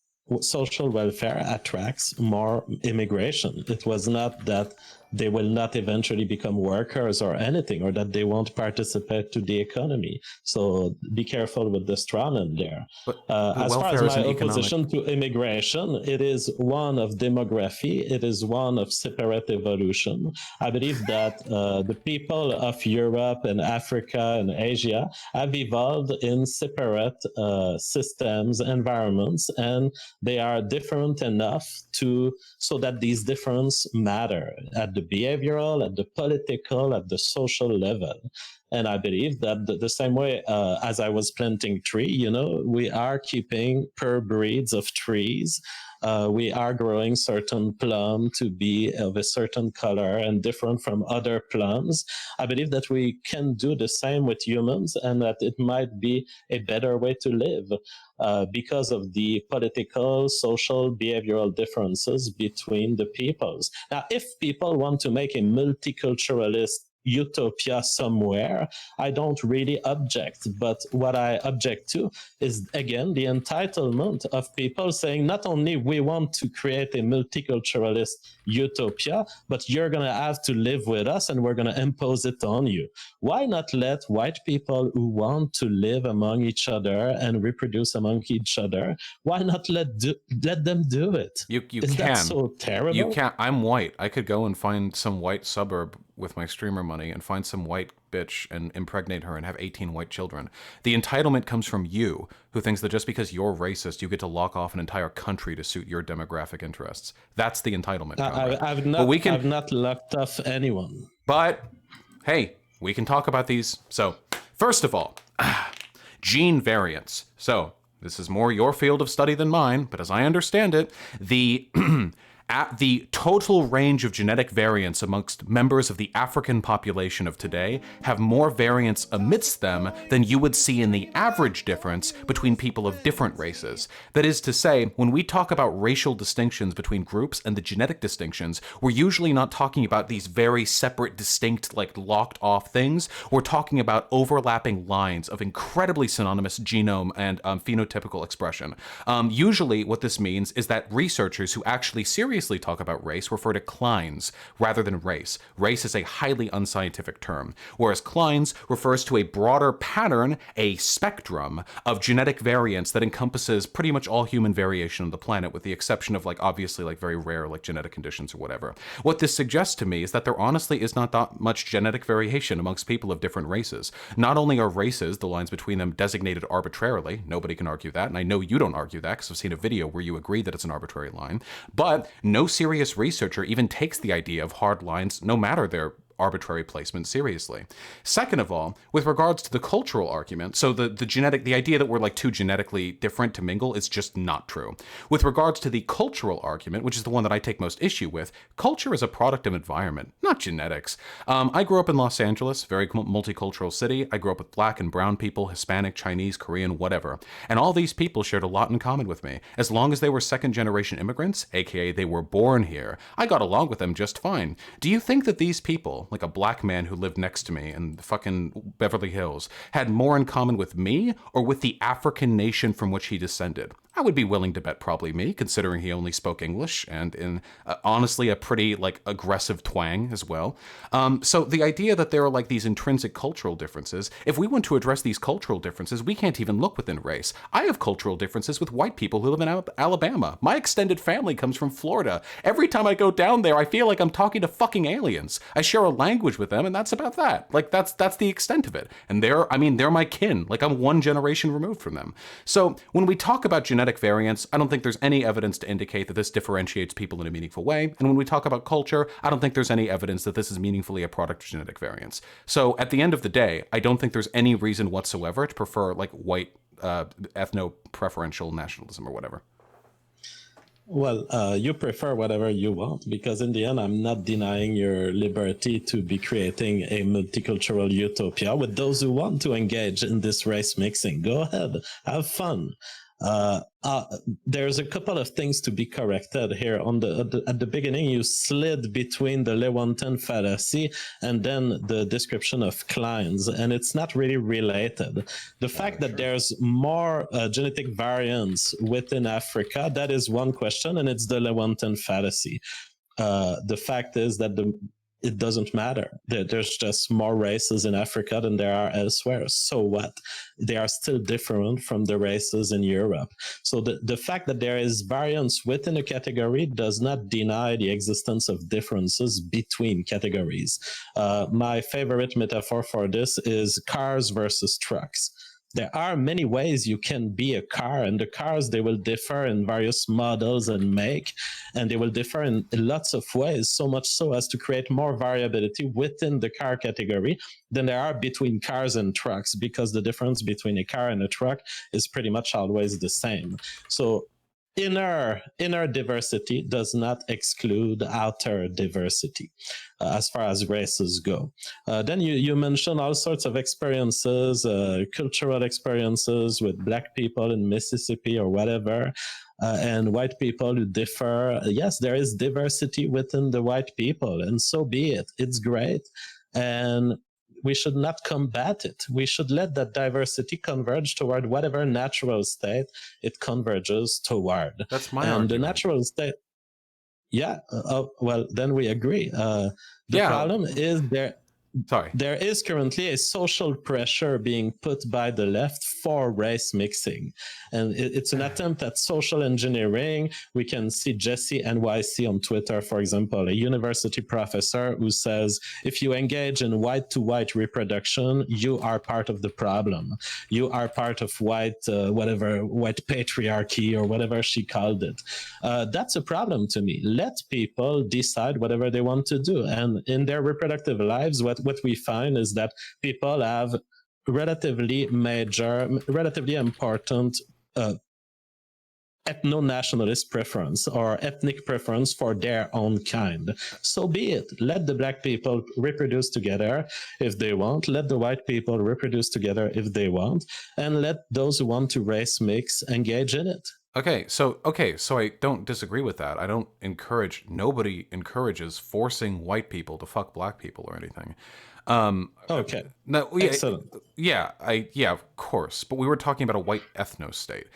social welfare attracts more immigration. It was not that they will not eventually become workers or anything, or that they won't participate to the economy. So be careful with the strawman there. As far as my opposition to immigration, it is one of demography. It is one of separate evolution. I believe that the people of Europe and Africa and Asia have evolved in separate systems, environments, and they are different enough so that these differences matter at the behavioral, at the political, at the social level. And I believe that the same way as I was planting tree, we are keeping per breeds of trees. We are growing certain plum to be of a certain color and different from other plums. I believe that we can do the same with humans, and that it might be a better way to live because of the political, social, behavioral differences between the peoples. Now, if people want to make a multiculturalist utopia somewhere, I don't really object. But what I object to is, again, the entitlement of people saying not only we want to create a multiculturalist utopia, but you're going to have to live with us and we're going to impose it on you. Why not let white people who want to live among each other and reproduce among each other, why not let them do it? You Is can. that so terrible? You can't. I'm white. I could go and find some white suburb with my streamer money and find some white bitch and impregnate her and have 18 white children. The entitlement comes from you, who thinks that just because you're racist, you get to lock off an entire country to suit your demographic interests. That's the entitlement. I've not locked off anyone. But hey, we can talk about these. So, first of all, gene variants. So, this is more your field of study than mine, but as I understand it, the total range of genetic variants amongst members of the African population of today have more variants amidst them than you would see in the average difference between people of different races. That is to say, when we talk about racial distinctions between groups and the genetic distinctions, we're usually not talking about these very separate, distinct, locked off things. We're talking about overlapping lines of incredibly synonymous genome and phenotypical expression. Usually what this means is that researchers who actually seriously seriously talk about race refer to clines rather than race. Race is a highly unscientific term, whereas clines refers to a broader pattern, a spectrum of genetic variants that encompasses pretty much all human variation on the planet, with the exception of like obviously like very rare like genetic conditions or whatever. What this suggests to me is that there honestly is not that much genetic variation amongst people of different races. Not only are races, the lines between them, designated arbitrarily, nobody can argue that, and I know you don't argue that because I've seen a video where you agree that it's an arbitrary line, but no serious researcher even takes the idea of hard lines, no matter their arbitrary placement, seriously. Second of all, with regards to the cultural argument, so the idea that we're like too genetically different to mingle is just not true. With regards to the cultural argument, which is the one that I take most issue with, culture is a product of environment, not genetics. I grew up in Los Angeles, very multicultural city. I grew up with black and brown people, Hispanic, Chinese, Korean, whatever. And all these people shared a lot in common with me. As long as they were second generation immigrants, aka they were born here, I got along with them just fine. Do you think that these people, like a black man who lived next to me in fucking Beverly Hills, had more in common with me or with the African nation from which he descended? I would be willing to bet probably me, considering he only spoke English and in honestly a pretty like aggressive twang as well. So the idea that there are like these intrinsic cultural differences, if we want to address these cultural differences, we can't even look within race. I have cultural differences with white people who live in Alabama. My extended family comes from Florida. Every time I go down there, I feel like I'm talking to fucking aliens. I share a language with them, and that's about that. Like that's the extent of it. And they're my kin. Like I'm one generation removed from them. So when we talk about genetic variance, I don't think there's any evidence to indicate that this differentiates people in a meaningful way. And when we talk about culture, I don't think there's any evidence that this is meaningfully a product of genetic variance. So at the end of the day, I don't think there's any reason whatsoever to prefer like white ethno-preferential nationalism or whatever. Well, you prefer whatever you want, because in the end, I'm not denying your liberty to be creating a multicultural utopia with those who want to engage in this race mixing. Go ahead, have fun. There's a couple of things to be corrected here. At the beginning, you slid between the Lewontin fallacy and then the description of clines, and it's not really related. The fact that there's more genetic variance within Africa, that is one question, and it's the Lewontin fallacy. The fact is that it doesn't matter. There's just more races in Africa than there are elsewhere. So what? They are still different from the races in Europe. So the fact that there is variance within a category does not deny the existence of differences between categories. My favorite metaphor for this is cars versus trucks. There are many ways you can be a car, and the cars, they will differ in various models and make, and they will differ in lots of ways, so much so as to create more variability within the car category than there are between cars and trucks, because the difference between a car and a truck is pretty much always the same. So inner diversity does not exclude outer diversity as far as races go. Then you mentioned all sorts of experiences, cultural experiences with black people in Mississippi or whatever, and white people who differ. Yes, there is diversity within the white people, and so be it. It's great. And we should not combat it. We should let that diversity converge toward whatever natural state it converges toward. That's my and argument. The natural state, yeah, well, then we agree. The problem is there is currently a social pressure being put by the left for race mixing. And it's an attempt at social engineering. We can see Jesse NYC on Twitter, for example, a university professor who says, if you engage in white-to-white reproduction, you are part of the problem. You are part of white patriarchy, or whatever she called it. That's a problem to me. Let people decide whatever they want to do. And in their reproductive lives, what we find is that people have relatively important ethno-nationalist preference or ethnic preference for their own kind. So be it. Let the black people reproduce together if they want. Let the white people reproduce together if they want. And let those who want to race mix engage in it. Okay, so I don't disagree with that. Nobody encourages forcing white people to fuck black people or anything. Okay, No, yeah, excellent. yeah, of course. But we were talking about a white ethno state.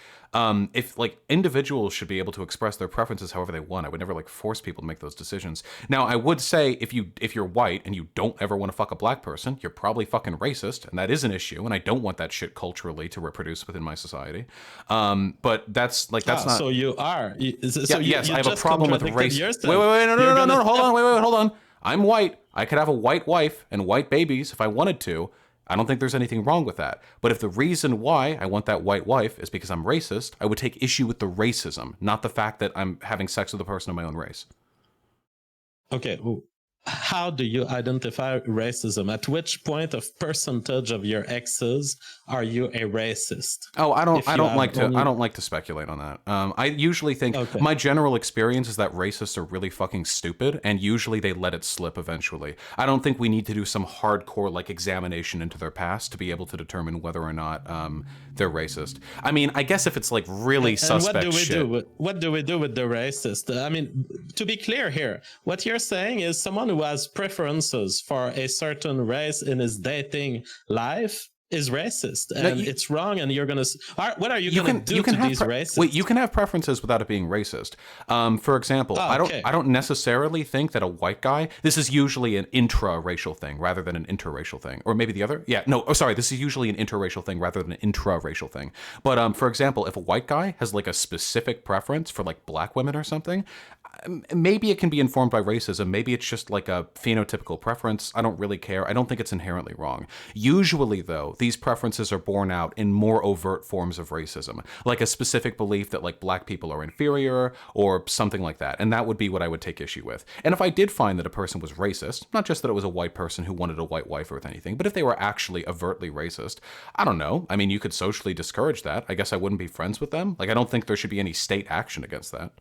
If like individuals should be able to express their preferences however they want, I would never like force people to make those decisions. Now, I would say if you're white and you don't ever want to fuck a black person, you're probably fucking racist, and that is an issue. And I don't want that shit culturally to reproduce within my society. But that's Ah, not. so you are. Yeah, So yes, I you have a just problem with contradicted race. Wait, yourself. wait, wait, no, no, You're no, no, gonna no, hold step. on, wait, wait, wait, hold on. I'm white. I could have a white wife and white babies if I wanted to. I don't think there's anything wrong with that. But if the reason why I want that white wife is because I'm racist, I would take issue with the racism, not the fact that I'm having sex with a person of my own race. Okay, how do you identify racism? At which point of percentage of your exes are you a racist? Oh, I don't. If you have I only don't like to speculate on that. I usually think okay. my general experience is that racists are really fucking stupid, and usually they let it slip eventually. I don't think we need to do some hardcore like examination into their past to be able to determine whether or not they're racist. I mean, I guess if it's like really And what suspect do we do? shit. What do we do with the racist? I mean, to be clear here, what you're saying is someone who has preferences for a certain race in his dating life is racist, No, and it's wrong. And you're gonna. What are you gonna do you can to have these wait, you racists? can have preferences without it being racist. For example, Ah, okay. I don't necessarily think that a white guy, this is usually an intra-racial thing rather than an interracial thing, or maybe the other. Yeah, no, oh sorry, this is usually an interracial thing rather than an intra-racial thing. But for example, if a white guy has like a specific preference for like black women or something, maybe it can be informed by racism. Maybe it's just like a phenotypical preference. I don't really care. I don't think it's inherently wrong. Usually, though, these preferences are borne out in more overt forms of racism, like a specific belief that like black people are inferior or something like that. And that would be what I would take issue with. And if I did find that a person was racist, not just that it was a white person who wanted a white wife or anything, but if they were actually overtly racist, I don't know. I mean, you could socially discourage that. I guess I wouldn't be friends with them. Like, I don't think there should be any state action against that.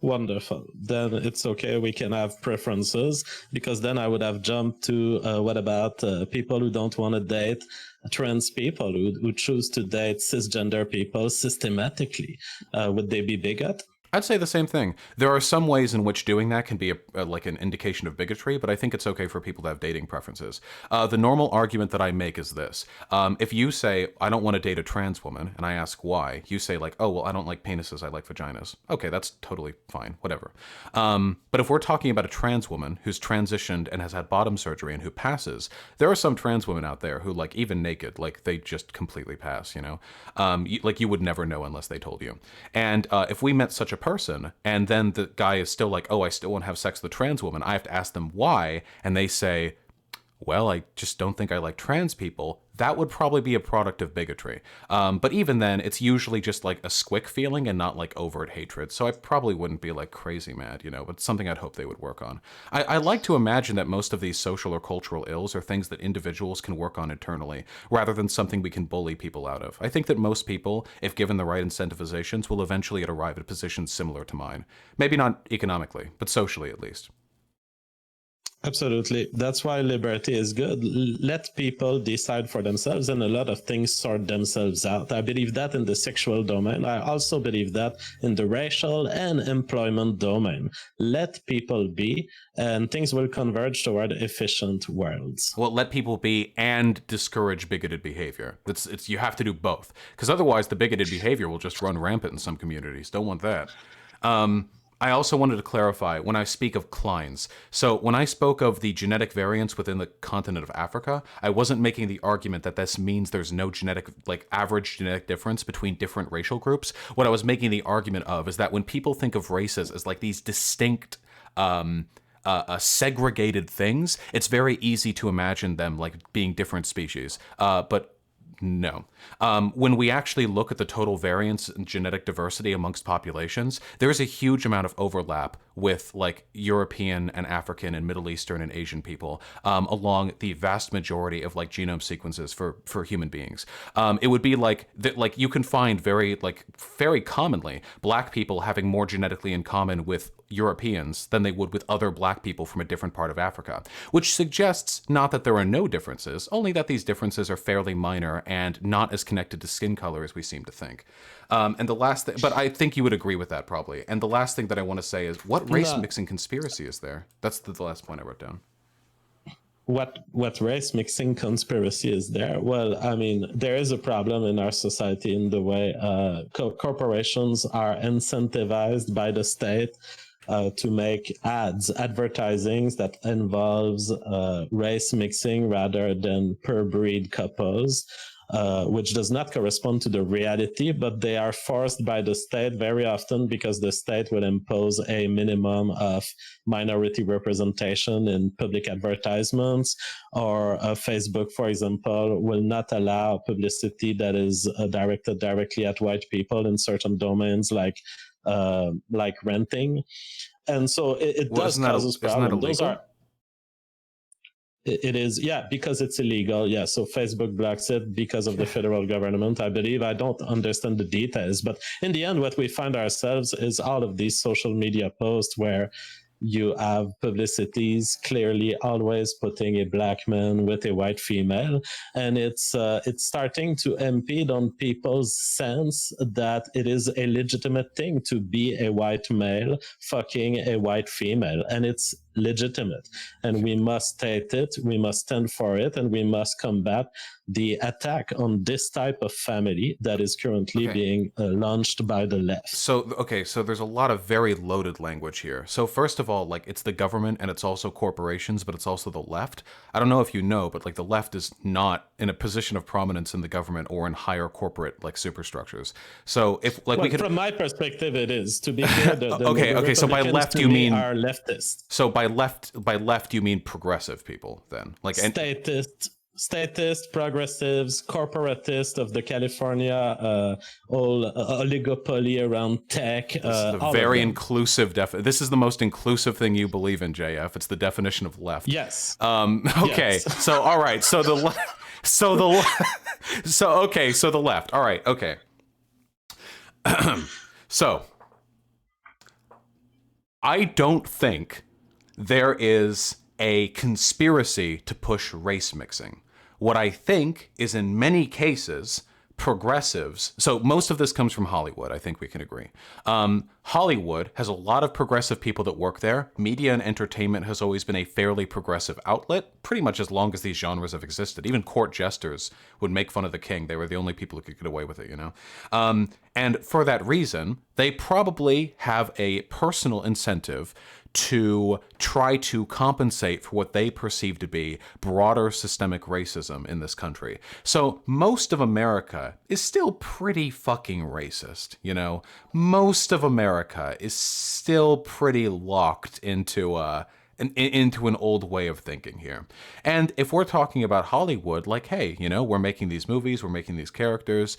Wonderful. Then it's okay. We can have preferences because then I would have jumped to what about people who don't want to date trans people who choose to date cisgender people systematically? Would they be bigot? I'd say the same thing. There are some ways in which doing that can be like an indication of bigotry, but I think it's okay for people to have dating preferences. The normal argument that I make is this. If you say, I don't want to date a trans woman, and I ask why, you say like, oh, well, I don't like penises, I like vaginas. Okay, that's totally fine, whatever. But if we're talking about a trans woman who's transitioned and has had bottom surgery and who passes, there are some trans women out there who like even naked, like they just completely pass, you know? Like you would never know unless they told you. And if we met such a person and then the guy is still like, oh, I still want to have sex with a trans woman, I have to ask them why, and they say, well, I just don't think I like trans people, that would probably be a product of bigotry. But even then, it's usually just like a squick feeling and not like overt hatred. So I probably wouldn't be like crazy mad, you know, but something I'd hope they would work on. I like to imagine that most of these social or cultural ills are things that individuals can work on internally, rather than something we can bully people out of. I think that most people, if given the right incentivizations, will eventually arrive at positions similar to mine. Maybe not economically, but socially at least. Absolutely. That's why liberty is good. Let people decide for themselves, and a lot of things sort themselves out. I believe that in the sexual domain. I also believe that in the racial and employment domain. Let people be, and things will converge toward efficient worlds. Well, let people be and discourage bigoted behavior. It's you have to do both, because otherwise the bigoted behavior will just run rampant in some communities. Don't want that. I also wanted to clarify when I speak of Kleins. So when I spoke of the genetic variance within the continent of Africa, I wasn't making the argument that this means there's no genetic, like average genetic difference between different racial groups. What I was making the argument of is that when people think of races as like these distinct, segregated things, it's very easy to imagine them like being different species. But no. When we actually look at the total variance in genetic diversity amongst populations, there's a huge amount of overlap with like European and African and Middle Eastern and Asian people along the vast majority of like genome sequences for human beings. It would be like that, like you can find very commonly black people having more genetically in common with Europeans than they would with other black people from a different part of Africa, which suggests not that there are no differences, only that these differences are fairly minor and not as connected to skin color as we seem to think. And the last thing, but I think you would agree with that probably. And the last thing that I want to say is, what race No. mixing conspiracy is there? That's the last point I wrote down. what race mixing conspiracy is there? Well, I mean, there is a problem in our society in the way corporations are incentivized by the state to make advertisings that involves race mixing rather than per breed couples. Which does not correspond to the reality, but they are forced by the state very often because the state will impose a minimum of minority representation in public advertisements, or Facebook, for example, will not allow publicity that is directed directly at white people in certain domains like renting. And so it Well, does cause us isn't that problems. Those are illegal? it is, yeah, because it's illegal. Yeah, so Facebook blocks it because of the federal government, I believe. I don't understand the details, but in the end, what we find ourselves is all of these social media posts where you have publicities clearly always putting a black man with a white female, and it's starting to impede on people's sense that it is a legitimate thing to be a white male fucking a white female, and it's legitimate, and we must state it, we must stand for it, and we must combat the attack on this type of family that is currently Okay. being launched by the left. So there's a lot of very loaded language here. So first of all, like it's the government and it's also corporations, but it's also the left. I don't know if you know, but like the left is not in a position of prominence in the government or in higher corporate like superstructures. So if like we Well, could from my perspective, it is. To be clear, okay. So by Republicans left to you me mean are leftist, by left you mean progressive people then. Like and progressives, corporatists of the California whole oligopoly around tech. this is a All of very them. inclusive this is the most inclusive thing you believe in, JF. It's the definition of left. Yes. Okay. Yes. So all right. So so the left. All right. Okay. So I don't think there is a conspiracy to push race mixing. What I think is in many cases, progressives, so most of this comes from Hollywood, I think we can agree. Hollywood has a lot of progressive people that work there. Media and entertainment has always been a fairly progressive outlet, pretty much as long as these genres have existed. Even court jesters would make fun of the king. They were the only people who could get away with it, you know? And for that reason, they probably have a personal incentive to try to compensate for what they perceive to be broader systemic racism in this country. So most of America is still pretty fucking racist, you know? Most of America is still pretty locked into an old way of thinking here. And if we're talking about Hollywood, like, hey, you know, we're making these movies, we're making these characters,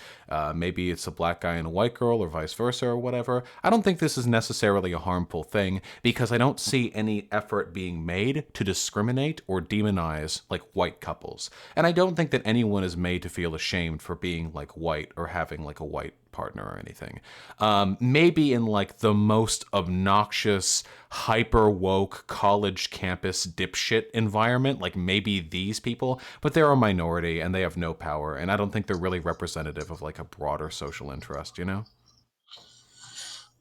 maybe it's a black guy and a white girl or vice versa or whatever. I don't think this is necessarily a harmful thing because I don't see any effort being made to discriminate or demonize like white couples. And I don't think that anyone is made to feel ashamed for being like white or having like a white partner or anything. Maybe in like the most obnoxious, hyper woke college campus dipshit environment, like maybe these people, but they're a minority and they have no power. And I don't think they're really representative of like a broader social interest, you know?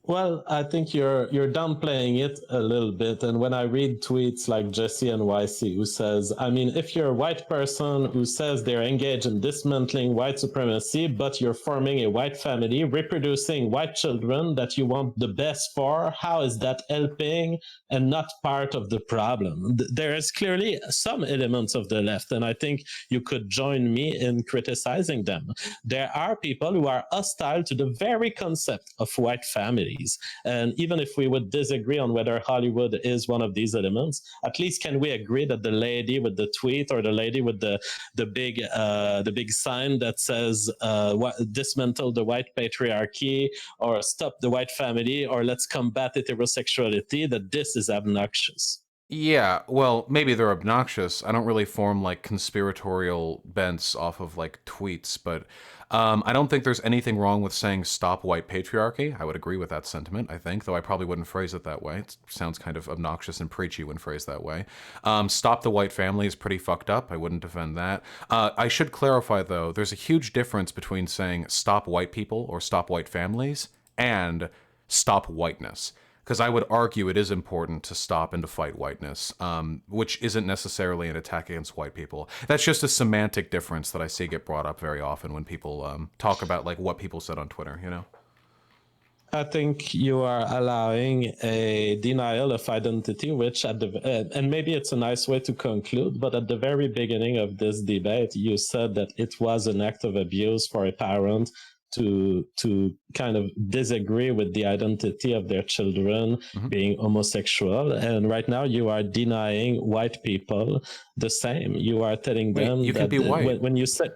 Well, I think you're downplaying it a little bit. And when I read tweets like Jesse NYC, who says, I mean, if you're a white person who says they're engaged in dismantling white supremacy, but you're forming a white family, reproducing white children that you want the best for, how is that helping and not part of the problem? There is clearly some elements of the left, and I think you could join me in criticizing them. There are people who are hostile to the very concept of white families. And even if we would disagree on whether Hollywood is one of these elements, at least can we agree that the lady with the tweet or the lady with the big sign that says dismantle the white patriarchy or stop the white family or let's combat heterosexuality, that this is obnoxious? Yeah, well, maybe they're obnoxious. I don't really form like conspiratorial bents off of like tweets, but I don't think there's anything wrong with saying stop white patriarchy. I would agree with that sentiment, I think, though I probably wouldn't phrase it that way. It sounds kind of obnoxious and preachy when phrased that way. Stop the white family is pretty fucked up. I wouldn't defend that. I should clarify, though, there's a huge difference between saying stop white people or stop white families and stop whiteness. because I would argue it is important to stop and to fight whiteness, which isn't necessarily an attack against white people. That's just a semantic difference that I see get brought up very often when people talk about like what people said on Twitter. You know. I think you are allowing a denial of identity, which and maybe it's a nice way to conclude, but at the very beginning of this debate, you said that it was an act of abuse for a parent to kind of disagree with the identity of their children being homosexual. And right now you are denying white people the same. You are telling Wait, them you can that be white when you say,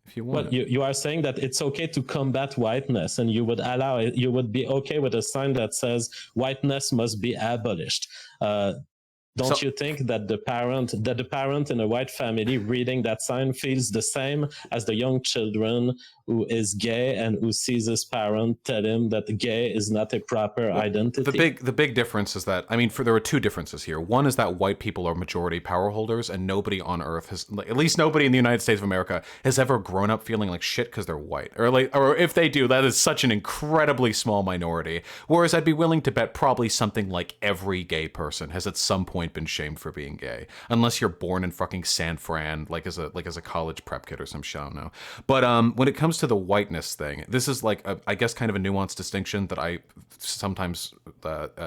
if you well, want it. you are saying that it's okay to combat whiteness, and you would allow it. You would be okay with a sign that says whiteness must be abolished. Don't So you think that the parent in a white family reading that sign feels the same as the young children who is gay and who sees his parent tell him that gay is not a proper well, identity? the big difference is that, I mean, there are two differences here. One is that white people are majority power holders, and nobody on Earth has, like, at least nobody in the United States of America, has ever grown up feeling like shit because they're white, or if they do, that is such an incredibly small minority. Whereas I'd be willing to bet probably something like every gay person has at some point been shamed for being gay, unless you're born in fucking San Fran, like as a college prep kid or some shit. I don't know. But when it comes to the whiteness thing, this is like I guess kind of a nuanced distinction that I sometimes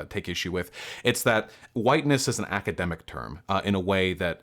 take issue with. It's that whiteness is an academic term in a way that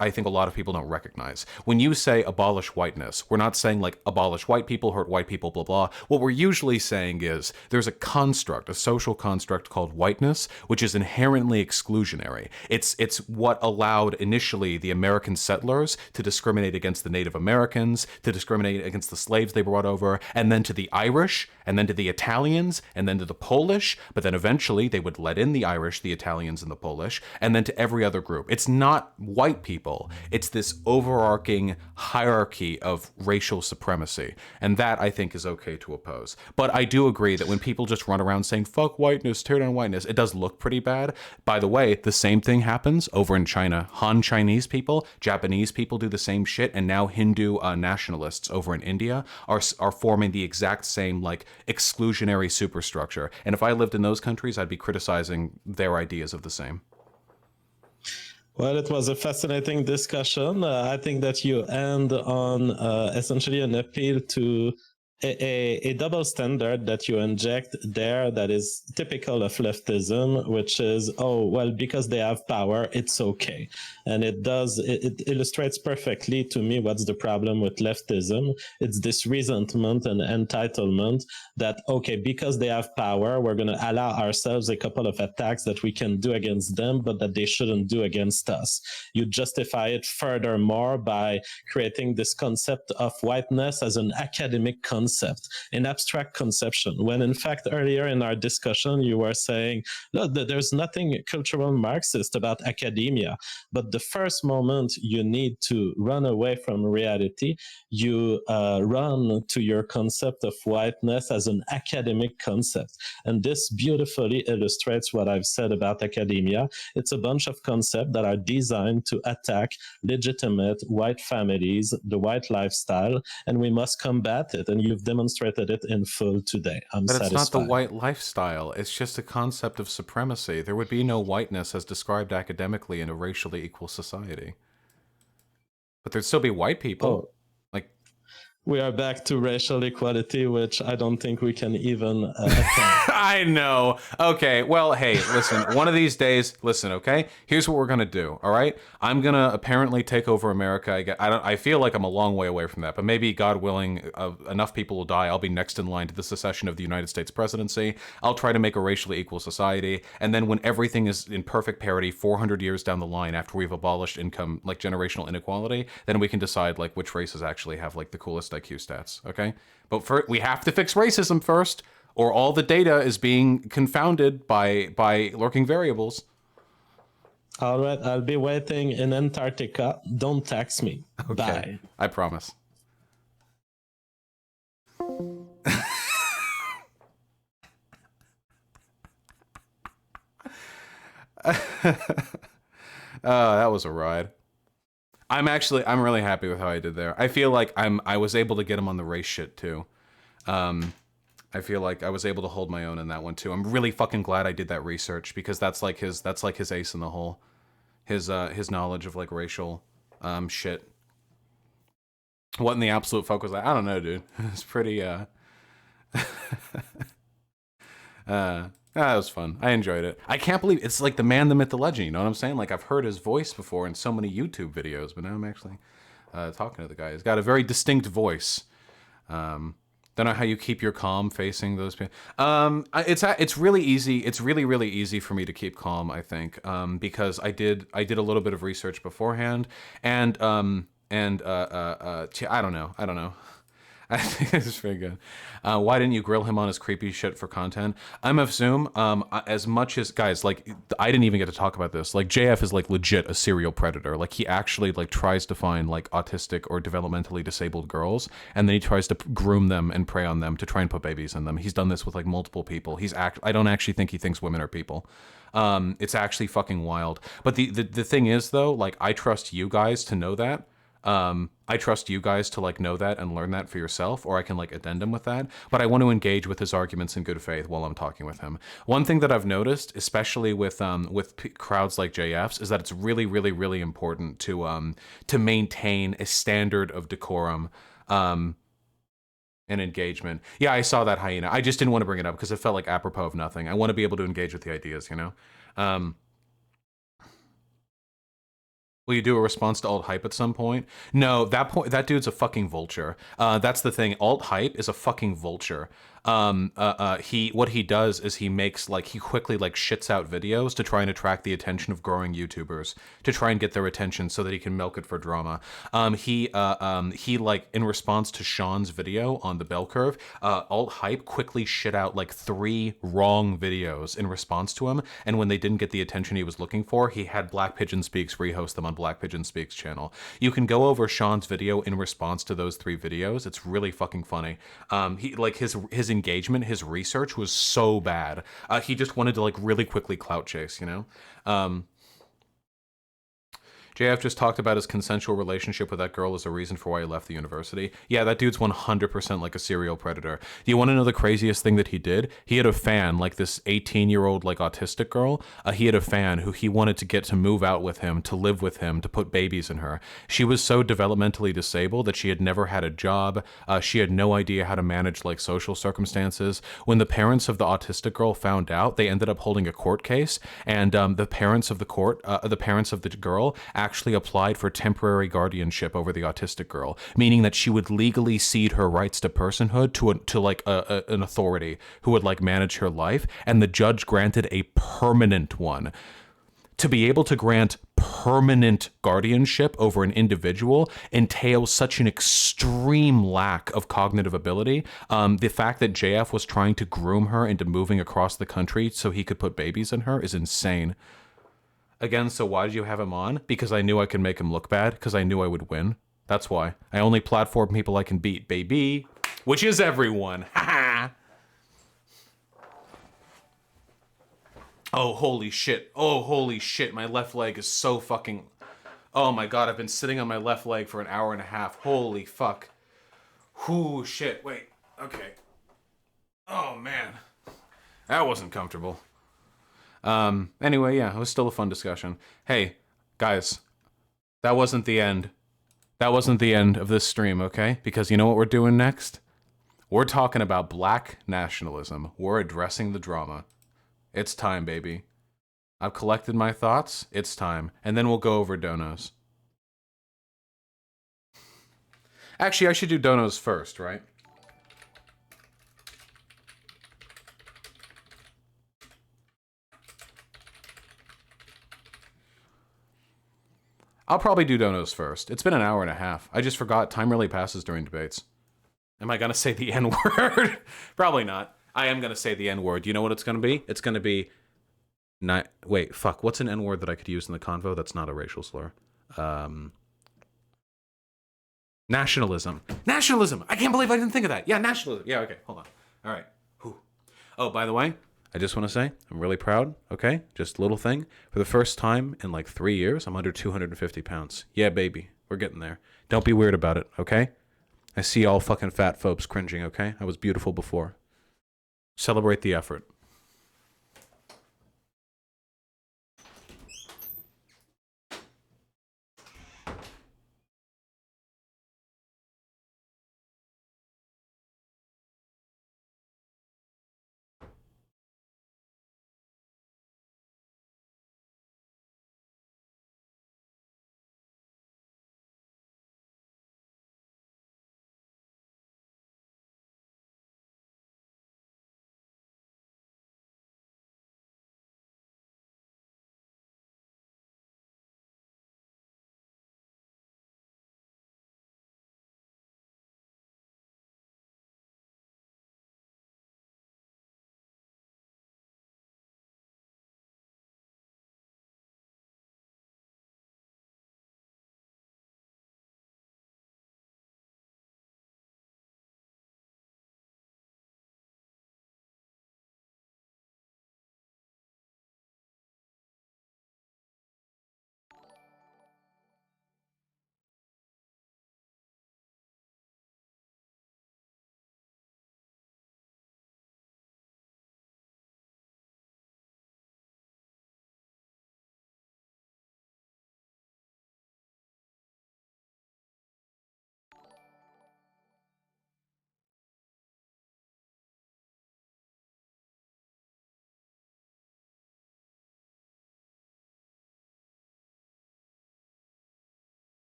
I think a lot of people don't recognize. When you say abolish whiteness, we're not saying like abolish white people, hurt white people, blah blah. What we're usually saying is there's a construct, a social construct called whiteness, which is inherently exclusionary. It's what allowed initially the American settlers to discriminate against the Native Americans, to discriminate against the slaves they brought over, and then to the Irish, and then to the Italians, and then to the Polish, but then eventually they would let in the Irish, the Italians, and the Polish, and then to every other group. It's not white people, it's this overarching hierarchy of racial supremacy, and that I think is okay to oppose. But I do agree that when people just run around saying, fuck whiteness, tear down whiteness, it does look pretty bad. By the way, the same thing happens over in China. Han Chinese people, Japanese people do the same shit, and now Hindu nationalists over in India are forming the exact same like exclusionary superstructure. And if I lived in those countries, I'd be criticizing their ideas of the same. Well, it was a fascinating discussion. I think that you end on essentially an appeal to a double standard that you inject there that is typical of leftism, which is, oh, well, because they have power, it's okay. And it illustrates perfectly to me what's the problem with leftism. It's this resentment and entitlement that, okay, because they have power, we're going to allow ourselves a couple of attacks that we can do against them, but that they shouldn't do against us. You justify it furthermore by creating this concept of whiteness as an academic concept, an abstract conception, when in fact earlier in our discussion you were saying, look, there's nothing cultural Marxist about academia, but the first moment you need to run away from reality, you run to your concept of whiteness as an academic concept. And this beautifully illustrates what I've said about academia. It's a bunch of concepts that are designed to attack legitimate white families, the white lifestyle, and we must combat it. And you've demonstrated it in full today. I'm But it's not the satisfied. white lifestyle. It's just a concept of supremacy. There would be no whiteness as described academically in a racially equal society. But there'd still be white people. Oh, Like, we are back to racial equality, which I don't think we can even attain. I know. Okay, well, hey, listen, one of these days, listen, okay? Here's what we're going to do, all right? I'm going to apparently take over America. I feel like I'm a long way away from that, but maybe, God willing, enough people will die. I'll be next in line to the secession of the United States presidency. I'll try to make a racially equal society, and then when everything is in perfect parity 400 years down the line after we've abolished income, like generational inequality, then we can decide, like, which races actually have, like, the coolest IQ stats, okay? But we have to fix racism first, or all the data is being confounded by lurking variables. All right, I'll be waiting in Antarctica. Don't tax me. Okay, Bye. I promise. That was a ride. I'm really happy with how I did there. I feel like I was able to get him on the race shit too. I feel like I was able to hold my own in that one too. I'm really fucking glad I did that research because that's like his ace in the hole. His knowledge of like racial shit. What in the absolute fuck was that? I don't know, dude. It's pretty that was fun. I enjoyed it. I can't believe it's like the man, the myth, the legend. You know what I'm saying? Like I've heard his voice before in so many YouTube videos, but now I'm actually talking to the guy. He's got a very distinct voice. Don't know how you keep your calm facing those people. It's really easy. It's really easy for me to keep calm. I think because I did a little bit of research beforehand, and I don't know. I don't know. I think this is pretty good. Why didn't you grill him on his creepy shit for content? I'm assume as much as guys like I didn't even get to talk about this. Like JF is like legit a serial predator. Like he actually like tries to find like autistic or developmentally disabled girls, and then he tries to groom them and prey on them to try and put babies in them. He's done this with like multiple people. I don't actually think he thinks women are people. It's actually fucking wild. But the thing is though, like I trust you guys to know that. I trust you guys to like know that and learn that for yourself, or I can like addendum with that. But I want to engage with his arguments in good faith while I'm talking with him. One thing that I've noticed, especially with crowds like JF's, is that it's really important to maintain a standard of decorum. And engagement. Yeah, I saw that hyena. I just didn't want to bring it up because it felt like apropos of nothing. I want to be able to engage with the ideas, you know? Will you do a response to alt hype at some point? No, that dude's a fucking vulture. That's the thing. Alt hype is a fucking vulture. What he does is he quickly like shits out videos to try and attract the attention of growing YouTubers to try and get their attention so that he can milk it for drama. He like in response to Sean's video on the bell curve, alt hype quickly shit out like 3 wrong videos in response to him, and when they didn't get the attention he was looking for, he had Black Pigeon Speaks rehost them on Black Pigeon Speaks channel. You can go over Sean's video in response to those 3 videos. It's really fucking funny. He like his engagement, his research was so bad. He just wanted to like really quickly clout chase, you know? JF just talked about his consensual relationship with that girl as a reason for why he left the university. Yeah, that dude's 100% like a serial predator. Do you want to know the craziest thing that he did? He had a fan, like this 18-year-old like autistic girl. He had a fan who he wanted to get to move out with him, to live with him, to put babies in her. She was so developmentally disabled that she had never had a job. She had no idea how to manage like social circumstances. When the parents of the autistic girl found out, they ended up holding a court case, and the parents of the girl actually applied for temporary guardianship over the autistic girl, meaning that she would legally cede her rights to personhood to an authority who would like manage her life, and the judge granted a permanent one. To be able to grant permanent guardianship over an individual entails such an extreme lack of cognitive ability. The fact that JF was trying to groom her into moving across the country so he could put babies in her is insane. Again, so why did you have him on? Because I knew I could make him look bad, because I knew I would win. That's why. I only platform people I can beat, baby. Which is everyone. Ha Oh, holy shit. Oh, holy shit. My left leg is so fucking... Oh my god, I've been sitting on my left leg for an hour and a half. Holy fuck. Whoo, shit. Wait. Okay. Oh, man. That wasn't comfortable. Anyway, yeah, it was still a fun discussion. Hey, guys, that wasn't the end. That wasn't the end of this stream, okay? Because you know what we're doing next? We're talking about black nationalism. We're addressing the drama. It's time, baby. I've collected my thoughts. It's time. And then we'll go over donos. Actually, I should do donos first, right? I'll probably do donos first. It's been an hour and a half. I just forgot time really passes during debates. Am I going to say the N-word? Probably not. I am going to say the N-word. You know what it's going to be? It's going to be... Wait, fuck. What's an N-word that I could use in the convo that's not a racial slur? Nationalism. Nationalism! I can't believe I didn't think of that. Yeah, nationalism. Yeah, okay. Hold on. All right. Whew. Oh, by the way, I just want to say I'm really proud, okay? Just a little thing. For the first time in like 3 years, I'm under 250 pounds. Yeah, baby. We're getting there. Don't be weird about it, okay? I see all fucking fat folks cringing, okay? I was beautiful before. Celebrate the effort.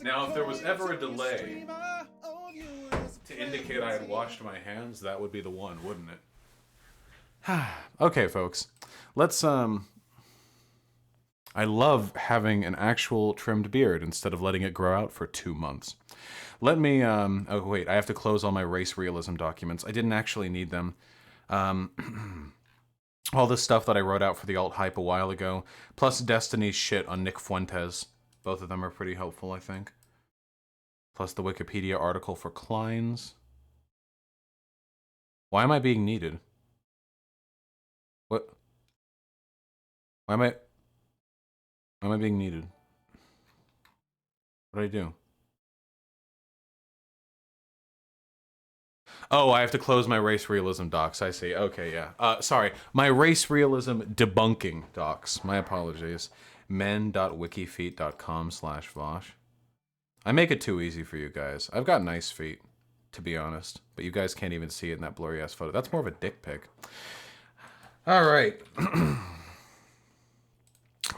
Now, if there was ever a delay to indicate I had washed my hands, that would be the one, wouldn't it? Okay, folks. Let's I love having an actual trimmed beard instead of letting it grow out for 2 months. Let me oh wait, I have to close all my race realism documents. I didn't actually need them. All this stuff that I wrote out for the alt hype a while ago, plus Destiny's shit on Nick Fuentes. Both of them are pretty helpful, I think. Plus the Wikipedia article for Kleins. Why am I being needed? What? Why am I being needed? What did I do? Oh, I have to close my race realism docs. I see. Okay, yeah. Sorry. My race realism debunking docs. My apologies. men.wikifeet.com/Vosh. I make it too easy for you guys. I've got nice feet, to be honest. But you guys can't even see it in that blurry ass photo. That's more of a dick pic. All right.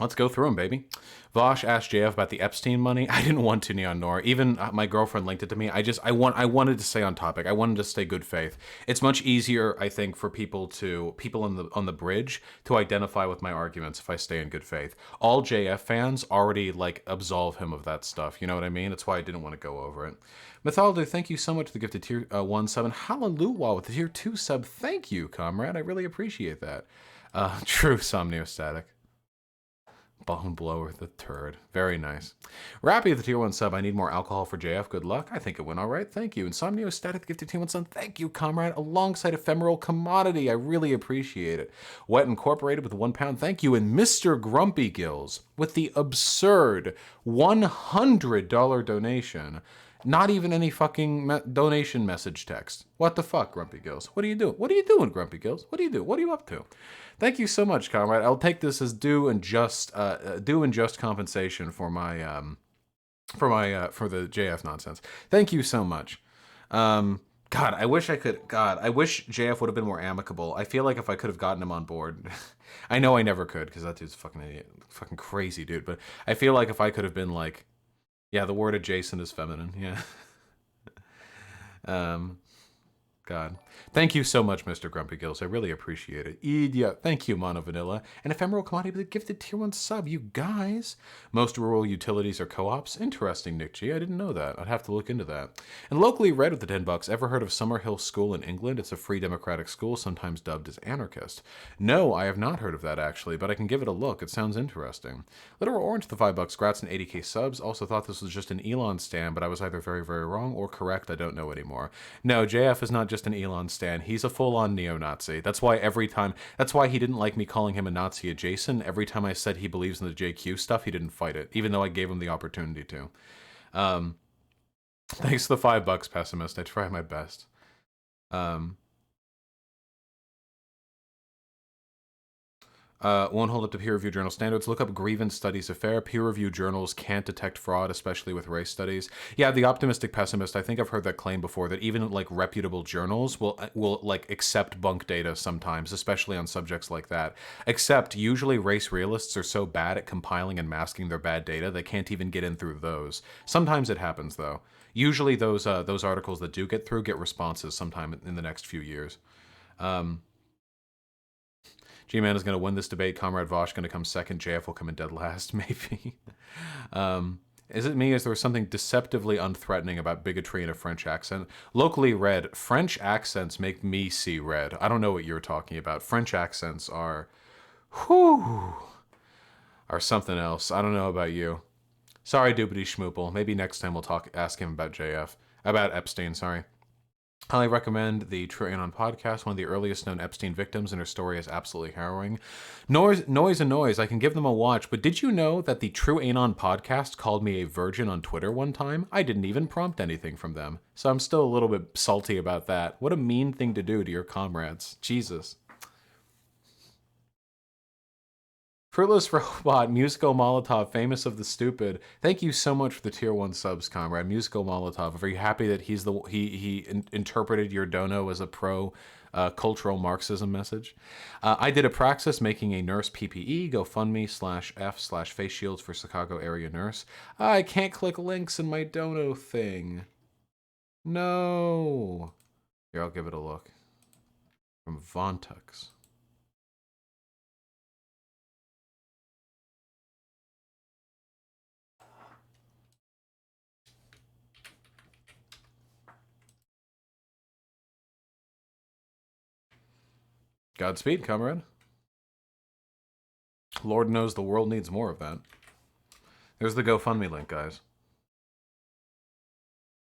Let's go through them, baby. Vosh asked JF about the Epstein money. I didn't want to, Neon Nor. Even my girlfriend linked it to me. I wanted to stay on topic. I wanted to stay good faith. It's much easier, I think, for people on the bridge to identify with my arguments if I stay in good faith. All JF fans already like absolve him of that stuff. You know what I mean? That's why I didn't want to go over it. Mythology, thank you so much for the gifted tier 1 sub, and Hallelujah with the tier 2 sub. Thank you, comrade. I really appreciate that. True Somniostatic. Bone blower the turd. Very nice. Rappy at the tier 1 sub. I need more alcohol for JF. Good luck. I think it went all right. Thank you. Insomnio Static gifted tier 1 sub. Thank you, comrade. Alongside Ephemeral Commodity. I really appreciate it. Wet Incorporated with £1. Thank you. And Mr. Grumpy Gills with the absurd $100 donation. Not even any fucking donation message text. What the fuck, Grumpy Gills? What are you doing? What are you doing, Grumpy Gills? What do you do? What are you up to? Thank you so much, comrade. I'll take this as due and just compensation for my for the JF nonsense. Thank you so much. God, I wish I could. God, I wish JF would have been more amicable. I feel like if I could have gotten him on board, I know I never could because that dude's a fucking idiot, fucking crazy dude. But I feel like if I could have been like, yeah, the word adjacent is feminine. Yeah. God. Thank you so much, Mr. Grumpy Gills. I really appreciate it. Yeah, thank you, Mono Vanilla. And Ephemeral Commodity with a gifted tier 1 sub, you guys. Most rural utilities are co-ops. Interesting, Nick G. I didn't know that. I'd have to look into that. And locally read with the 10 bucks. Ever heard of Summerhill School in England? It's a free democratic school, sometimes dubbed as anarchist. No, I have not heard of that actually, but I can give it a look. It sounds interesting. Literal Orange, the 5 bucks. Grats and 80k subs. Also thought this was just an Elon stan, but I was either very, very wrong or correct. I don't know anymore. No, JF is not just an Elon stan. He's a full-on neo-Nazi. That's why that's why he didn't like me calling him a Nazi adjacent. Every time I said he believes in the JQ stuff, he didn't fight it, even though I gave him the opportunity to. Thanks for the 5 bucks, pessimist. I try my best. Won't hold up to peer-reviewed journal standards. Look up grievance studies affair. Peer-reviewed journals can't detect fraud, especially with race studies. Yeah, the optimistic pessimist. I think I've heard that claim before, that even like reputable journals will like accept bunk data sometimes, especially on subjects like that. Except usually race realists are so bad at compiling and masking their bad data they can't even get in through those. Sometimes it happens though. Usually those articles that do get through get responses sometime in the next few years. G-Man is going to win this debate. Comrade Vosh going to come second. JF will come in dead last, maybe. Is it me? Is there something deceptively unthreatening about bigotry in a French accent? Locally read, French accents make me see red. I don't know what you're talking about. French accents are, whew, are something else. I don't know about you. Sorry, Doobity Schmoople. Maybe next time we'll ask him about JF. About Epstein, sorry. Highly recommend the True Anon podcast, one of the earliest known Epstein victims, and her story is absolutely harrowing. Noise and Noise, I can give them a watch, but did you know that the True Anon podcast called me a virgin on Twitter one time? I didn't even prompt anything from them, so I'm still a little bit salty about that. What a mean thing to do to your comrades. Jesus. Fruitless Robot, Musical Molotov, famous of the stupid. Thank you so much for the tier 1 subs, comrade. Musical Molotov. Are you happy that he interpreted your dono as a pro cultural Marxism message? I did a praxis making a nurse PPE. GoFundMe /F/ face shields for Chicago area nurse. I can't click links in my dono thing. No. Here, I'll give it a look. From Vontux. Godspeed, comrade. Lord knows the world needs more of that. There's the GoFundMe link, guys.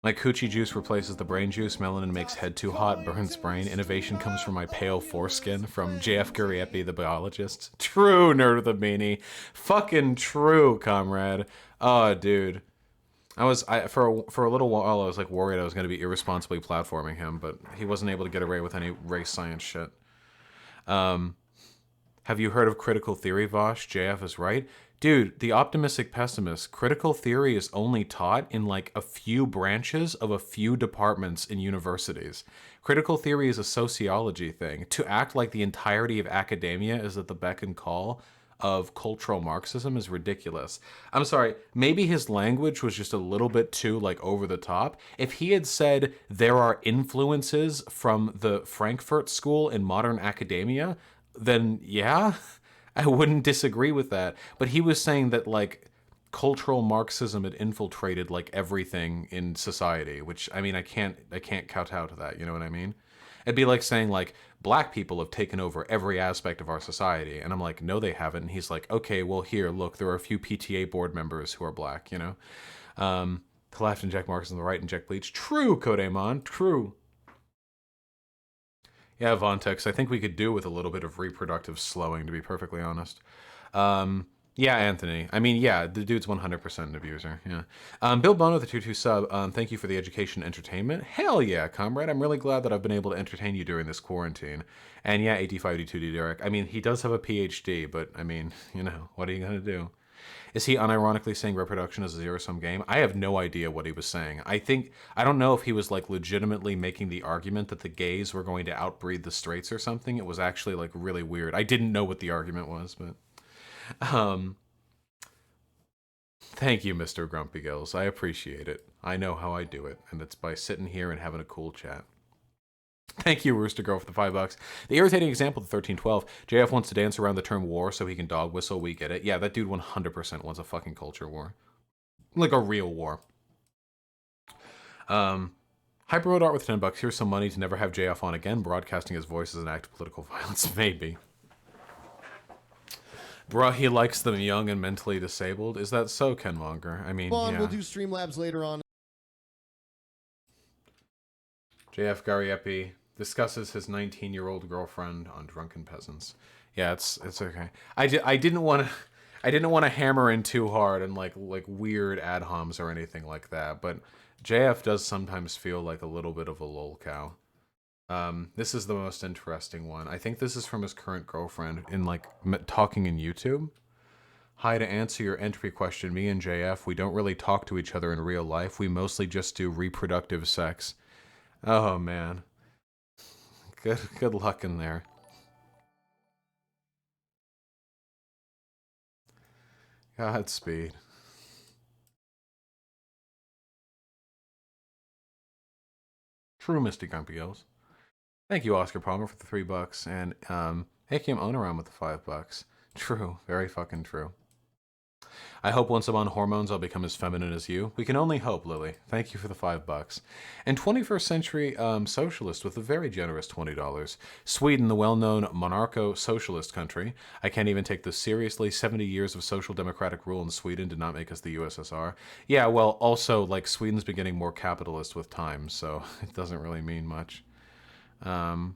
My coochie juice replaces the brain juice. Melanin makes head too hot, burns brain. Innovation comes from my pale foreskin. From JF Guriepi, the biologist. True, nerd with a beanie. Fucking true, comrade. Oh, dude. For a little while I was like worried I was going to be irresponsibly platforming him, but he wasn't able to get away with any race science shit. Have you heard of critical theory, Vosh? JF is right. Dude, the optimistic pessimist, critical theory is only taught in like a few branches of a few departments in universities. Critical theory is a sociology thing. To act like the entirety of academia is at the beck and call of cultural Marxism is ridiculous. I'm sorry, maybe his language was just a little bit too like over the top. If he had said there are influences from the Frankfurt School in modern academia, then yeah, I wouldn't disagree with that. But he was saying that like cultural Marxism had infiltrated like everything in society, which I mean I can't kowtow to that, you know what I mean? It'd be like saying like black people have taken over every aspect of our society, and I'm like, no, they haven't. And he's like, okay, well here, look, there are a few PTA board members who are black, you know. The left inject Marx on the right inject bleach. True, Kodemon, true. Yeah, Vontex, I think we could do with a little bit of reproductive slowing, to be perfectly honest. Yeah, Anthony. I mean, yeah, the dude's 100% an abuser. Yeah. Bill Bono, the 2-2 sub. Thank you for the education and entertainment. Hell yeah, comrade. I'm really glad that I've been able to entertain you during this quarantine. And yeah, 8582D Derek. I mean, he does have a PhD, but I mean, you know, what are you going to do? Is he unironically saying reproduction is a zero-sum game? I have no idea what he was saying. I don't know if he was like legitimately making the argument that the gays were going to outbreed the straights or something. It was actually like really weird. I didn't know what the argument was, but thank you, Mr. Grumpy Gills. I appreciate it. I know how I do it, and it's by sitting here and having a cool chat. Thank you, Rooster Girl, for the $5. The irritating example, the 1312. JF wants to dance around the term war so he can dog whistle. We get it. Yeah, that dude 100% wants a fucking culture war. Like a real war. Hypermode Art with $10. Here's some money to never have JF on again. Broadcasting his voice is an act of political violence. Maybe. Bruh, he likes them young and mentally disabled. Is that so, Kenmonger? I mean, yeah. We'll do Streamlabs later on. JF Gariepi discusses his 19-year-old girlfriend on Drunken Peasants. Yeah, it's okay. I didn't want to hammer in too hard and like weird ad homs or anything like that, but JF does sometimes feel like a little bit of a lol cow. This is the most interesting one. I think this is from his current girlfriend in like talking in YouTube. Hi, to answer your entry question, me and JF, we don't really talk to each other in real life. We mostly just do reproductive sex. Oh man. Good luck in there. Godspeed. True, Misty Grumpy Gills. Thank you, Oscar Palmer, for the $3, and Hakim Onaram with the $5. True, very fucking true. I hope once I'm on hormones, I'll become as feminine as you. We can only hope, Lily. Thank you for the $5. And 21st Century Socialist with a very generous $20. Sweden, the well-known monarcho-socialist country. I can't even take this seriously. 70 years of social democratic rule in Sweden did not make us the USSR. Yeah, well, also, like, Sweden's been getting more capitalist with time, so it doesn't really mean much. What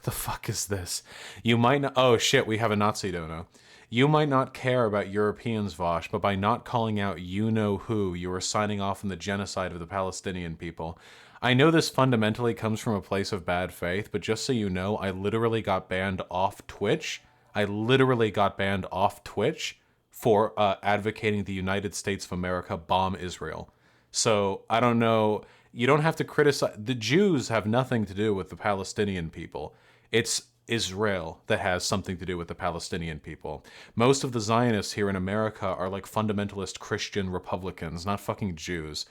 the fuck is this? You might not... Oh, shit, we have a Nazi dono. You might not care about Europeans, Vosh, but by not calling out you-know-who, you are signing off on the genocide of the Palestinian people. I know this fundamentally comes from a place of bad faith, but just so you know, I literally got banned off Twitch. I literally got banned off Twitch for advocating the United States of America bomb Israel. So, I don't know... You don't have to criticize... The Jews have nothing to do with the Palestinian people. It's Israel that has something to do with the Palestinian people. Most of the Zionists here in America are like fundamentalist Christian Republicans, not fucking Jews.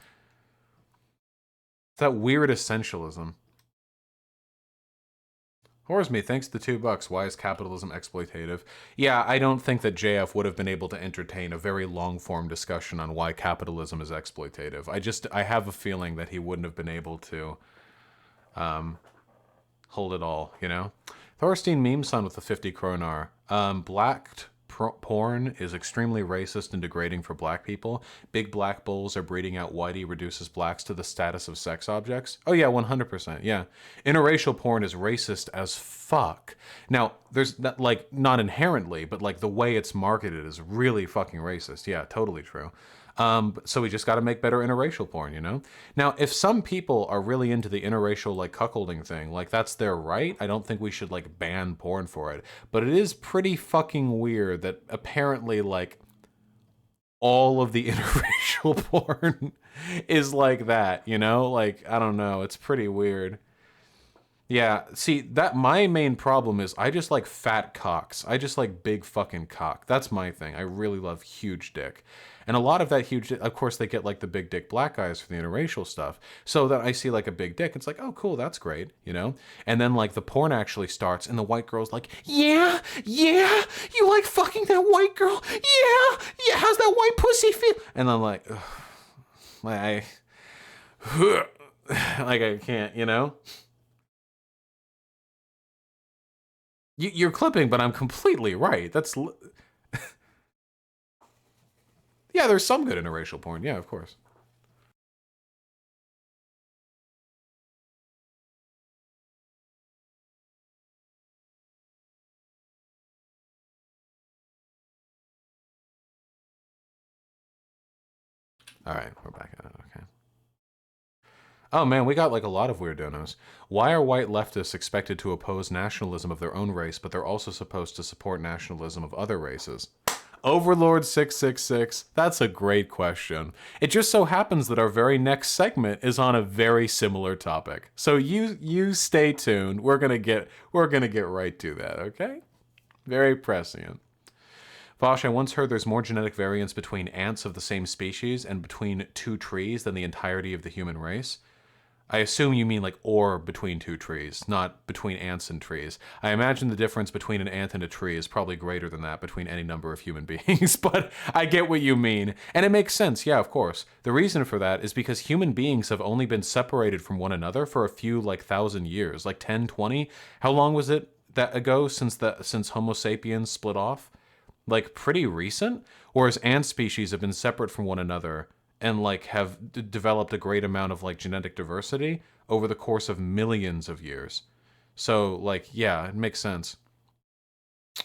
It's that weird essentialism. Horsme, thanks to the $2. Why is capitalism exploitative? Yeah, I don't think that JF would have been able to entertain a very long-form discussion on why capitalism is exploitative. I have a feeling that he wouldn't have been able to hold it all, you know? Thorstein Meme Son with the 50 kronar. Black porn is extremely racist and degrading for black people. Big black bulls are breeding out whitey reduces blacks to the status of sex objects. Oh yeah, 100%, yeah. Interracial porn is racist as fuck. Now, there's not inherently, but like the way it's marketed is really fucking racist. Yeah, totally true. So we just got to make better interracial porn, you know? Now, if some people are really into the interracial, like, cuckolding thing, like, that's their right, I don't think we should, like, ban porn for it. But it is pretty fucking weird that apparently, like, all of the interracial porn is like that, you know? Like, I don't know, it's pretty weird. Yeah, see, that my main problem is I just like fat cocks. I just like big fucking cock. That's my thing. I really love huge dick. And a lot of that huge dick, of course, they get like the big dick black guys for the interracial stuff. So that I see like a big dick, it's like, oh, cool, that's great, you know? And then like the porn actually starts and the white girl's like, yeah, you like fucking that white girl? Yeah, how's that white pussy feel? And I'm like, ugh, like I can't, you know? You're clipping, but I'm completely right. That's... Yeah, there's some good interracial porn. Yeah, of course. All right, we're back at it. Okay. Oh man, we got like a lot of weird donos. Why are white leftists expected to oppose nationalism of their own race, but they're also supposed to support nationalism of other races? Overlord 666, that's a great question. It just so happens that our very next segment is on a very similar topic. So you stay tuned. We're gonna get right to that, okay? Very prescient. Vosh, I once heard there's more genetic variance between ants of the same species and between two trees than the entirety of the human race. I assume you mean like or between two trees, not between ants and trees. I imagine the difference between an ant and a tree is probably greater than that between any number of human beings, but I get what you mean. And it makes sense, yeah, of course. The reason for that is because human beings have only been separated from one another for a few like 1,000 years, like 10, 20. How long was it that ago since Homo sapiens split off? Like pretty recent, whereas ant species have been separate from one another and like have developed a great amount of like genetic diversity over the course of millions of years. So like yeah, it makes sense.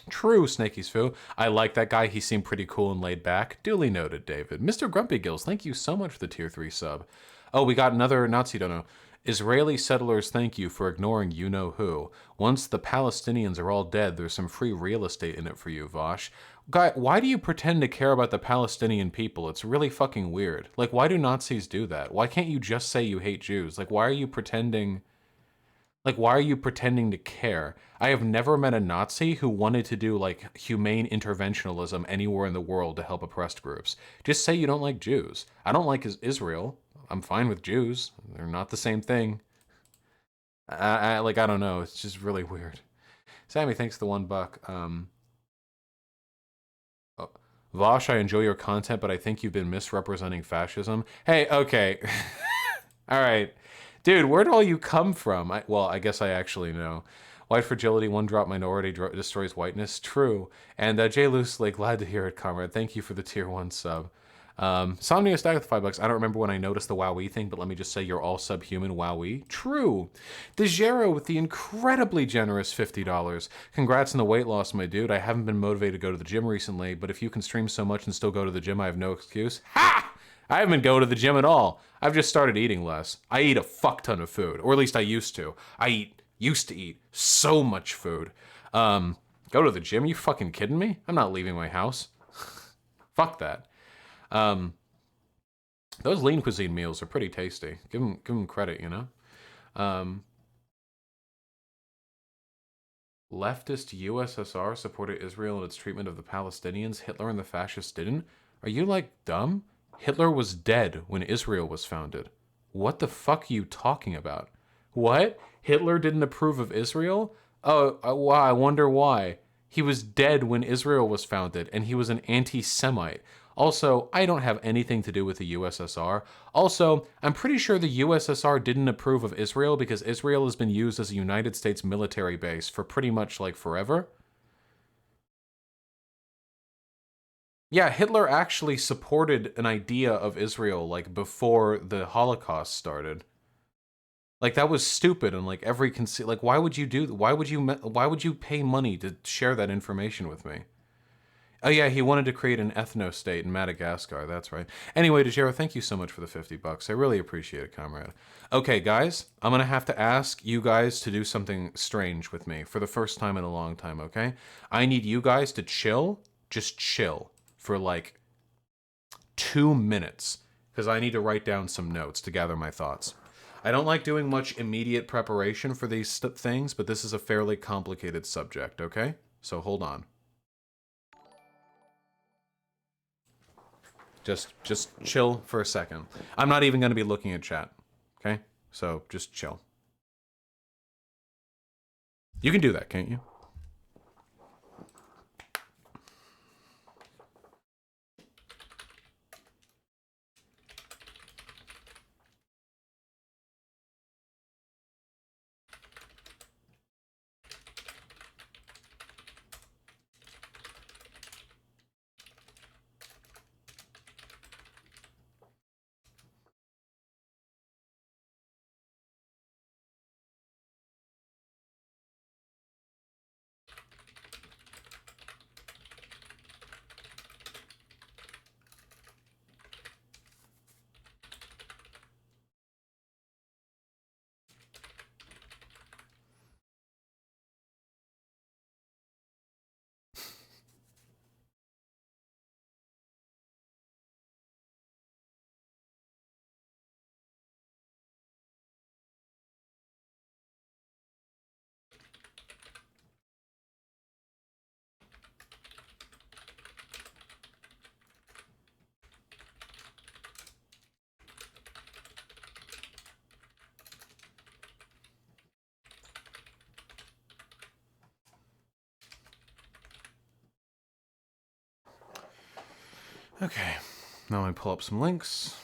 True, Snakey's Foo. I like that guy. He seemed pretty cool and laid back. Duly noted, David. Mr. Grumpy Gills, thank you so much for the tier 3 sub. Oh, we got another Nazi dono. Israeli settlers thank you for ignoring you know who. Once the Palestinians are all dead, there's some free real estate in it for you, Vosh. Guy, why do you pretend to care about the Palestinian people? It's really fucking weird. Like, why do Nazis do that? Why can't you just say you hate Jews? Like, why are you pretending? Like, why are you pretending to care? I have never met a Nazi who wanted to do like humane interventionalism anywhere in the world to help oppressed groups. Just say you don't like Jews. I don't like Israel. I'm fine with Jews. They're not the same thing. I don't know. It's just really weird. Sammy, thanks for the $1. Oh, Vosh, I enjoy your content, but I think you've been misrepresenting fascism. Hey, okay. All right. Dude, where'd all you come from? Well, I guess I actually know. White fragility, one drop minority destroys whiteness. True. And Jay Loosely, glad to hear it, comrade. Thank you for the tier 1 sub. Somnia Stack with $5. I don't remember when I noticed the WowE thing, but let me just say you're all subhuman WowE. True. DeGero with the incredibly generous $50. Congrats on the weight loss, my dude. I haven't been motivated to go to the gym recently, but if you can stream so much and still go to the gym, I have no excuse. Ha! I haven't been going to the gym at all. I've just started eating less. I eat a fuck ton of food, or at least I used to. Used to eat so much food. Go to the gym? You fucking kidding me? I'm not leaving my house. Fuck that. Those lean cuisine meals are pretty tasty. Give them credit, you know. Leftist USSR supported Israel in its treatment of the Palestinians. Hitler and the fascists didn't. Are you like dumb? Hitler was dead when Israel was founded. What the fuck are you talking about? What? Hitler didn't approve of Israel? Oh, wow, I wonder why. He was dead when Israel was founded, and he was an anti-Semite. Also, I don't have anything to do with the USSR. Also, I'm pretty sure the USSR didn't approve of Israel because Israel has been used as a United States military base for pretty much like forever. Yeah, Hitler actually supported an idea of Israel like before the Holocaust started. Like that was stupid and like like why would you do why would you pay money to share that information with me? Oh yeah, he wanted to create an ethno state in Madagascar. That's right. Anyway, DeJero, thank you so much for the $50. I really appreciate it, comrade. Okay, guys, I'm gonna have to ask you guys to do something strange with me for the first time in a long time. Okay, I need you guys to chill, just chill for like 2 minutes because I need to write down some notes to gather my thoughts. I don't like doing much immediate preparation for these things, but this is a fairly complicated subject. Okay, so hold on. Just chill for a second. I'm not even going to be looking at chat. Okay? So just chill. You can do that, can't you? Okay, now I pull up some links.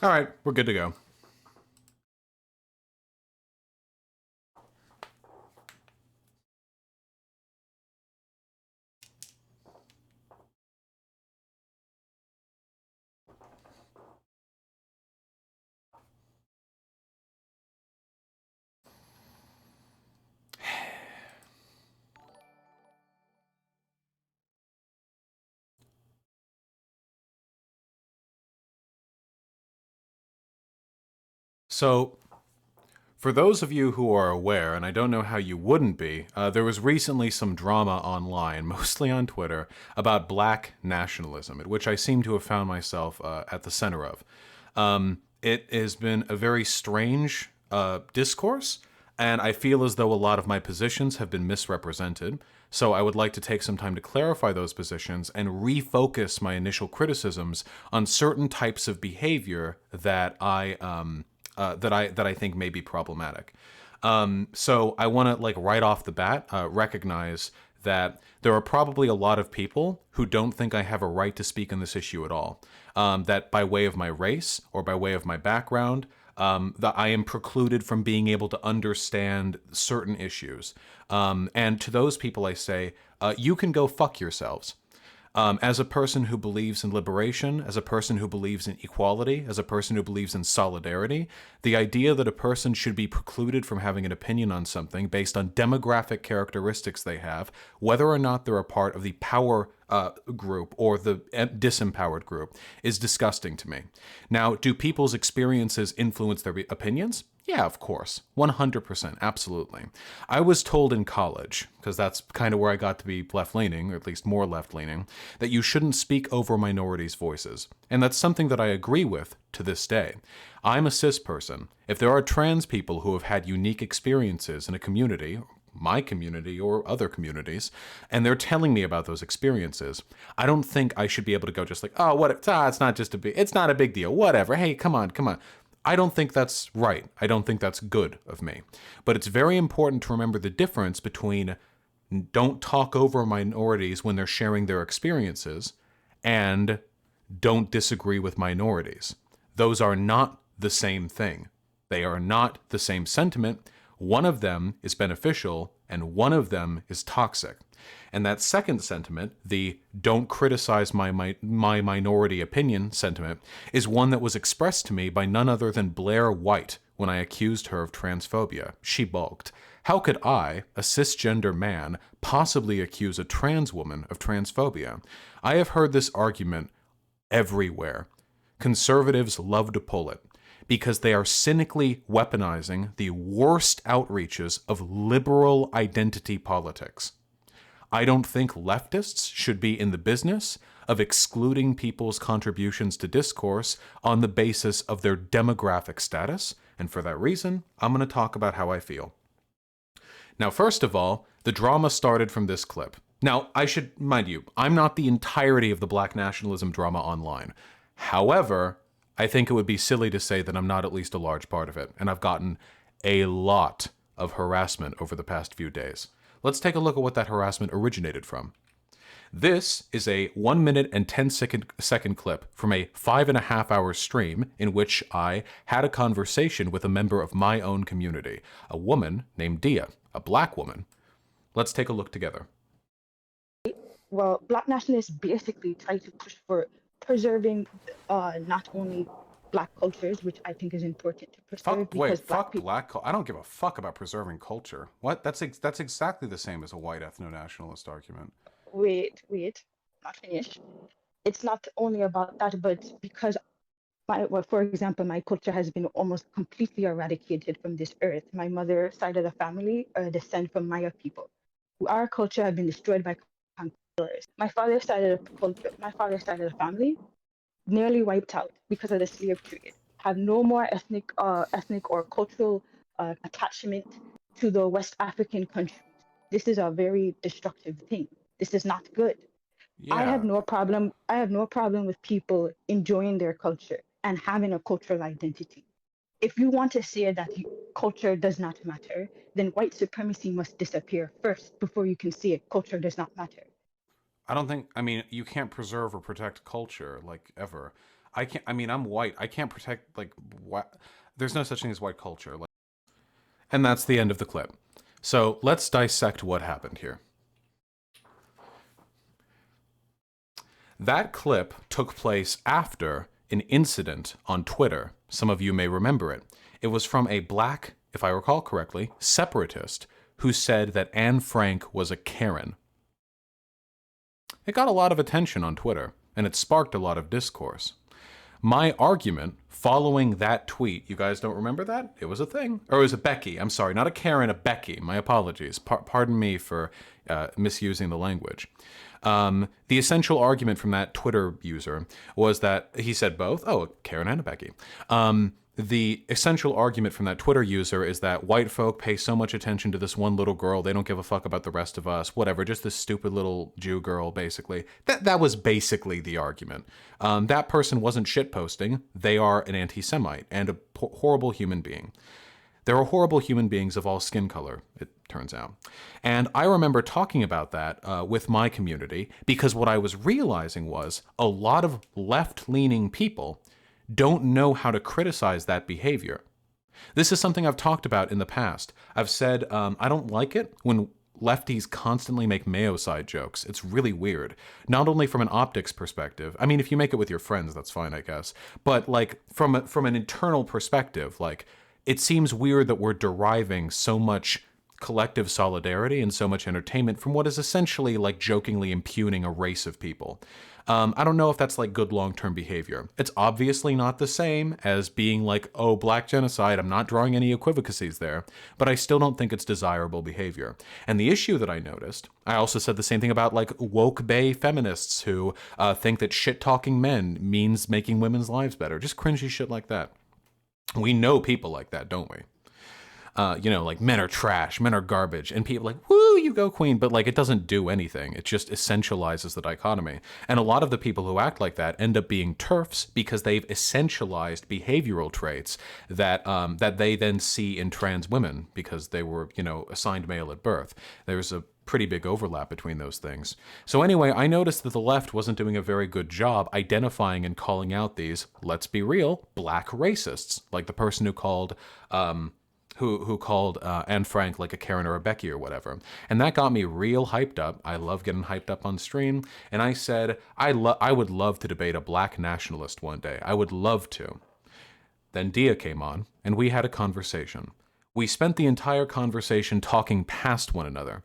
All right, we're good to go. So, for those of you who are aware, and I don't know how you wouldn't be, there was recently some drama online, mostly on Twitter, about black nationalism, at which I seem to have found myself at the center of. It has been a very strange discourse, and I feel as though a lot of my positions have been misrepresented. So I would like to take some time to clarify those positions and refocus my initial criticisms on certain types of behavior that I think may be problematic. So I want to like right off the bat recognize that there are probably a lot of people who don't think I have a right to speak on this issue at all. That by way of my race or by way of my background, that I am precluded from being able to understand certain issues. And to those people, I say, you can go fuck yourselves. As a person who believes in liberation, as a person who believes in equality, as a person who believes in solidarity, the idea that a person should be precluded from having an opinion on something based on demographic characteristics they have, whether or not they're a part of the power group or the disempowered group, is disgusting to me. Now, do people's experiences influence their opinions? Yeah, of course. 100%. Absolutely. I was told in college, because that's kind of where I got to be left leaning, or at least more left leaning, that you shouldn't speak over minorities' voices. And that's something that I agree with to this day. I'm a cis person. If there are trans people who have had unique experiences in a community, my community or other communities, and they're telling me about those experiences, I don't think I should be able to go just like, oh, what? It's not just it's not a big deal. Whatever. Hey, come on, come on. I don't think that's right. I don't think that's good of me. But it's very important to remember the difference between don't talk over minorities when they're sharing their experiences and don't disagree with minorities. Those are not the same thing. They are not the same sentiment. One of them is beneficial and one of them is toxic. And that second sentiment, the don't criticize my minority opinion sentiment, is one that was expressed to me by none other than Blair White when I accused her of transphobia. She balked. How could I, a cisgender man, possibly accuse a trans woman of transphobia? I have heard this argument everywhere. Conservatives love to pull it because they are cynically weaponizing the worst outreaches of liberal identity politics. I don't think leftists should be in the business of excluding people's contributions to discourse on the basis of their demographic status, and for that reason, I'm going to talk about how I feel. Now, first of all, the drama started from this clip. Now, I should mind you, I'm not the entirety of the black nationalism drama online. However, I think it would be silly to say that I'm not at least a large part of it, and I've gotten a lot of harassment over the past few days. Let's take a look at what that harassment originated from. This is a 1 minute and 10-second clip from a 5.5-hour stream in which I had a conversation with a member of my own community, a woman named Dia, a black woman. Let's take a look together. Well, black nationalists basically try to push for preserving not only black cultures, which I think is important to preserve because black people. I don't give a fuck about preserving culture. What? That's exactly the same as a white ethno-nationalist argument. Wait, not finished. It's not only about that, but because for example, my culture has been almost completely eradicated from this earth. My mother's side of the family descend from Maya people. Our culture has been destroyed by conquerors. My father's side of the family nearly wiped out because of the slave trade. Have no more ethnic or cultural attachment to the West African countries. This is a very destructive thing. This is not good. Yeah. I have no problem with people enjoying their culture and having a cultural identity. If you want to say that culture does not matter, then white supremacy must disappear first before you can say culture does not matter. You can't preserve or protect culture, like, ever. I'm white. I can't protect, like, what? There's no such thing as white culture. And that's the end of the clip. So let's dissect what happened here. That clip took place after an incident on Twitter. Some of you may remember it. It was from a black, if I recall correctly, separatist who said that Anne Frank was a Karen. It got a lot of attention on Twitter, and it sparked a lot of discourse. My argument following that tweet, you guys don't remember that? It was a thing. Or it was a Becky. I'm sorry, not a Karen, a Becky. My apologies. Pardon me for misusing the language. The essential argument from that Twitter user was that he said both. Oh, a Karen and a Becky. The essential argument from that Twitter user is that white folk pay so much attention to this one little girl, they don't give a fuck about the rest of us, whatever, just this stupid little Jew girl, basically. That was basically the argument. That person wasn't shitposting. They are an anti-Semite and a horrible human being. There are horrible human beings of all skin color, it turns out. And I remember talking about that with my community because what I was realizing was a lot of left-leaning people don't know how to criticize that behavior. This is something I've talked about in the past. I've said I don't like it when lefties constantly make Mayo side jokes. It's really weird. Not only from an optics perspective. I mean, if you make it with your friends, that's fine, I guess. But like from an internal perspective, like it seems weird that we're deriving so much collective solidarity and so much entertainment from what is essentially like jokingly impugning a race of people. I don't know if that's like good long-term behavior. It's obviously not the same as being like, oh, black genocide. I'm not drawing any equivocacies there, but I still don't think it's desirable behavior. And the issue that I noticed, I also said the same thing about like woke bae feminists who think that shit-talking men means making women's lives better. Just cringy shit like that. We know people like that, don't we? Like men are trash, men are garbage, and people like, woo, you go queen, but like it doesn't do anything. It just essentializes the dichotomy. And a lot of the people who act like that end up being TERFs because they've essentialized behavioral traits that that they then see in trans women because they were, assigned male at birth. There's a pretty big overlap between those things. So anyway, I noticed that the left wasn't doing a very good job identifying and calling out these, let's be real, black racists, like the person who called who called Anne Frank like a Karen or a Becky or whatever. And that got me real hyped up. I love getting hyped up on stream. And I said, I would love to debate a black nationalist one day. I would love to. Then Dia came on, and we had a conversation. We spent the entire conversation talking past one another,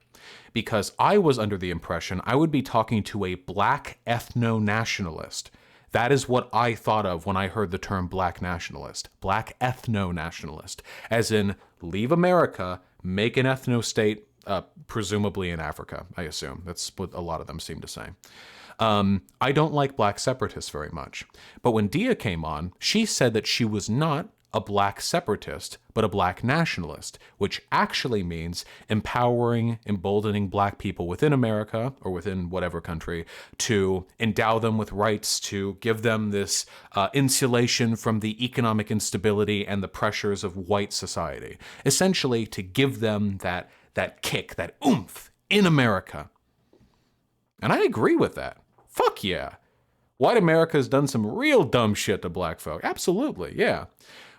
because I was under the impression I would be talking to a black ethno-nationalist. That is what I thought of when I heard the term black nationalist, black ethno-nationalist, as in leave America, make an ethno-state, presumably in Africa, I assume. That's what a lot of them seem to say. I don't like black separatists very much. But when Dia came on, she said that she was not a black separatist, but a black nationalist, which actually means empowering, emboldening black people within America or within whatever country to endow them with rights, to give them this insulation from the economic instability and the pressures of white society. Essentially, to give them that kick, that oomph in America. And I agree with that. Fuck yeah. White America has done some real dumb shit to black folk. Absolutely, yeah.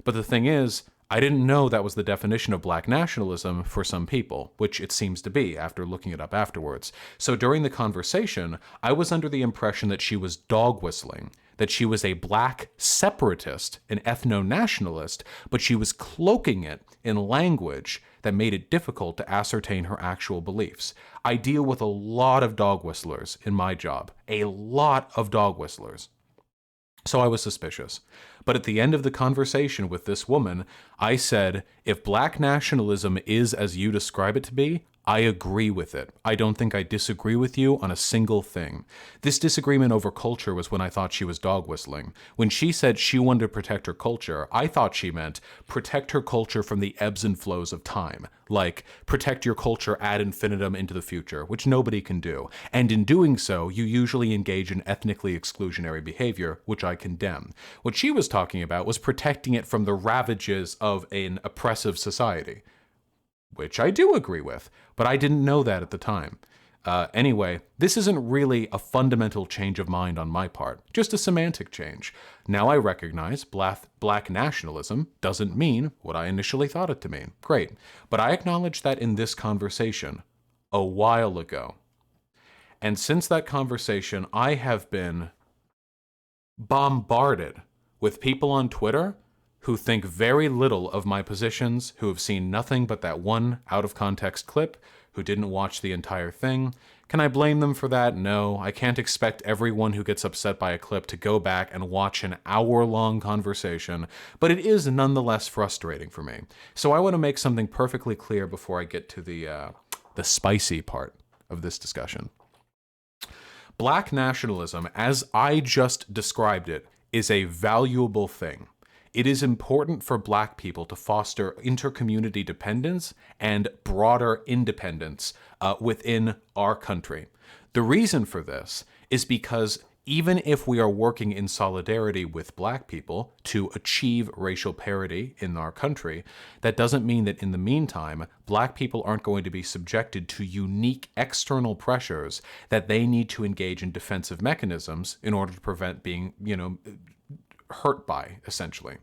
But the thing is, I didn't know that was the definition of black nationalism for some people, which it seems to be after looking it up afterwards. So during the conversation, I was under the impression that she was dog whistling, that she was a black separatist, an ethno-nationalist, but she was cloaking it in language that made it difficult to ascertain her actual beliefs. I deal with a lot of dog whistlers in my job, a lot of dog whistlers. So I was suspicious. But at the end of the conversation with this woman, I said, if black nationalism is as you describe it to be, I agree with it. I don't think I disagree with you on a single thing. This disagreement over culture was when I thought she was dog whistling. When she said she wanted to protect her culture, I thought she meant protect her culture from the ebbs and flows of time. Like, protect your culture ad infinitum into the future, which nobody can do. And in doing so, you usually engage in ethnically exclusionary behavior, which I condemn. What she was talking about was protecting it from the ravages of an oppressive society, which I do agree with, but I didn't know that at the time. Anyway, this isn't really a fundamental change of mind on my part, just a semantic change. Now I recognize black nationalism doesn't mean what I initially thought it to mean. Great. But I acknowledge that in this conversation a while ago. And since that conversation, I have been bombarded with people on Twitter who think very little of my positions, who have seen nothing but that one out-of-context clip, who didn't watch the entire thing. Can I blame them for that? No. I can't expect everyone who gets upset by a clip to go back and watch an hour-long conversation, but it is nonetheless frustrating for me. So I want to make something perfectly clear before I get to the spicy part of this discussion. Black nationalism, as I just described it, is a valuable thing. It is important for black people to foster inter-community dependence and broader independence within our country. The reason for this is because even if we are working in solidarity with black people to achieve racial parity in our country, that doesn't mean that in the meantime, black people aren't going to be subjected to unique external pressures that they need to engage in defensive mechanisms in order to prevent being, hurt by, essentially.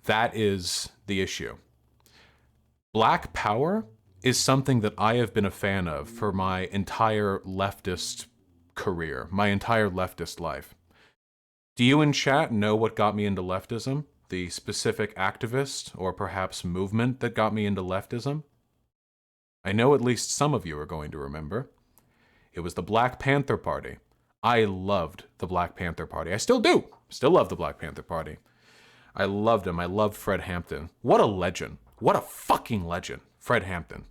That is the issue. Black power is something that I have been a fan of for my entire leftist career, my entire leftist life. Do you in chat know what got me into leftism? The specific activist or perhaps movement that got me into leftism? I know at least some of you are going to remember. It was the Black Panther Party. I loved the Black Panther Party. I still do. Still love the Black Panther Party. I loved him. I loved Fred Hampton. What a legend. What a fucking legend. Fred Hampton.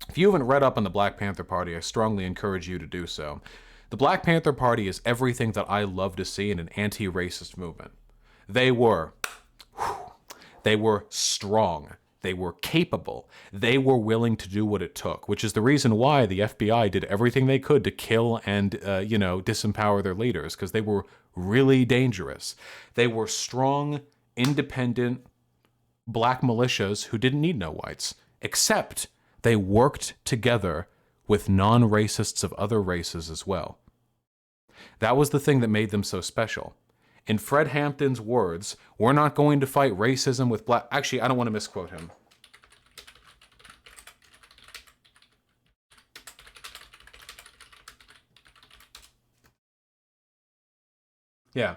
If you haven't read up on the Black Panther Party, I strongly encourage you to do so. The Black Panther Party is everything that I love to see in an anti-racist movement. They were strong. They were capable. They were willing to do what it took, which is the reason why the FBI did everything they could to kill and, disempower their leaders, because they were really dangerous. They were strong, independent black militias who didn't need no whites, except they worked together with non-racists of other races as well. That was the thing that made them so special. In Fred Hampton's words, we're not going to fight racism with black... Actually, I don't want to misquote him. Yeah.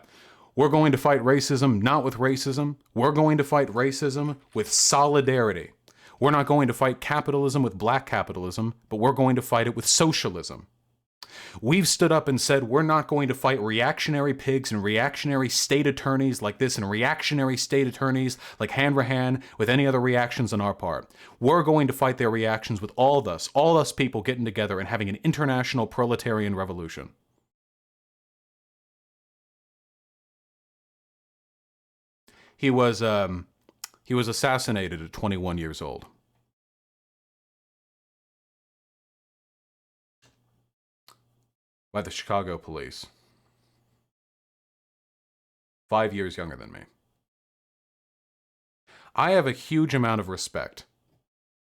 We're going to fight racism not with racism. We're going to fight racism with solidarity. We're not going to fight capitalism with black capitalism, but we're going to fight it with socialism. We've stood up and said we're not going to fight reactionary pigs and reactionary state attorneys like this and reactionary state attorneys like Hanrahan with any other reactions on our part. We're going to fight their reactions with all us people getting together and having an international proletarian revolution. He was assassinated at 21 years old. By the Chicago police. 5 years younger than me. I have a huge amount of respect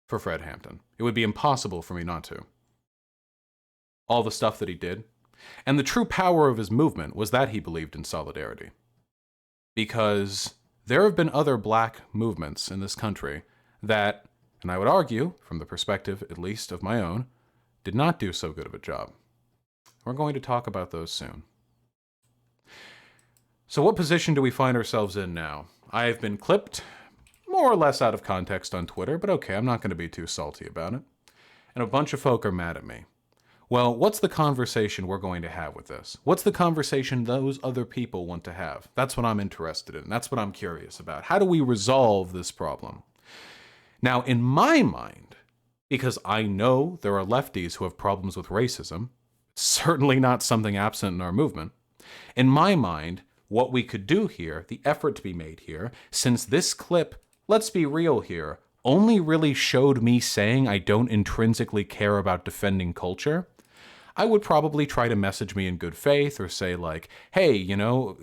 for Fred Hampton. It would be impossible for me not to. All the stuff that he did. And the true power of his movement was that he believed in solidarity. Because there have been other black movements in this country that, and I would argue, from the perspective at least of my own, did not do so good of a job. We're going to talk about those soon. So what position do we find ourselves in now? I have been clipped, more or less out of context on Twitter, but okay, I'm not going to be too salty about it. And a bunch of folk are mad at me. Well, what's the conversation we're going to have with this? What's the conversation those other people want to have? That's what I'm interested in. That's what I'm curious about. How do we resolve this problem? Now, in my mind, because I know there are lefties who have problems with racism, certainly not something absent in our movement. In my mind, what we could do here, the effort to be made here, since this clip, let's be real here, only really showed me saying I don't intrinsically care about defending culture, I would probably try to message me in good faith or say like, hey, you know,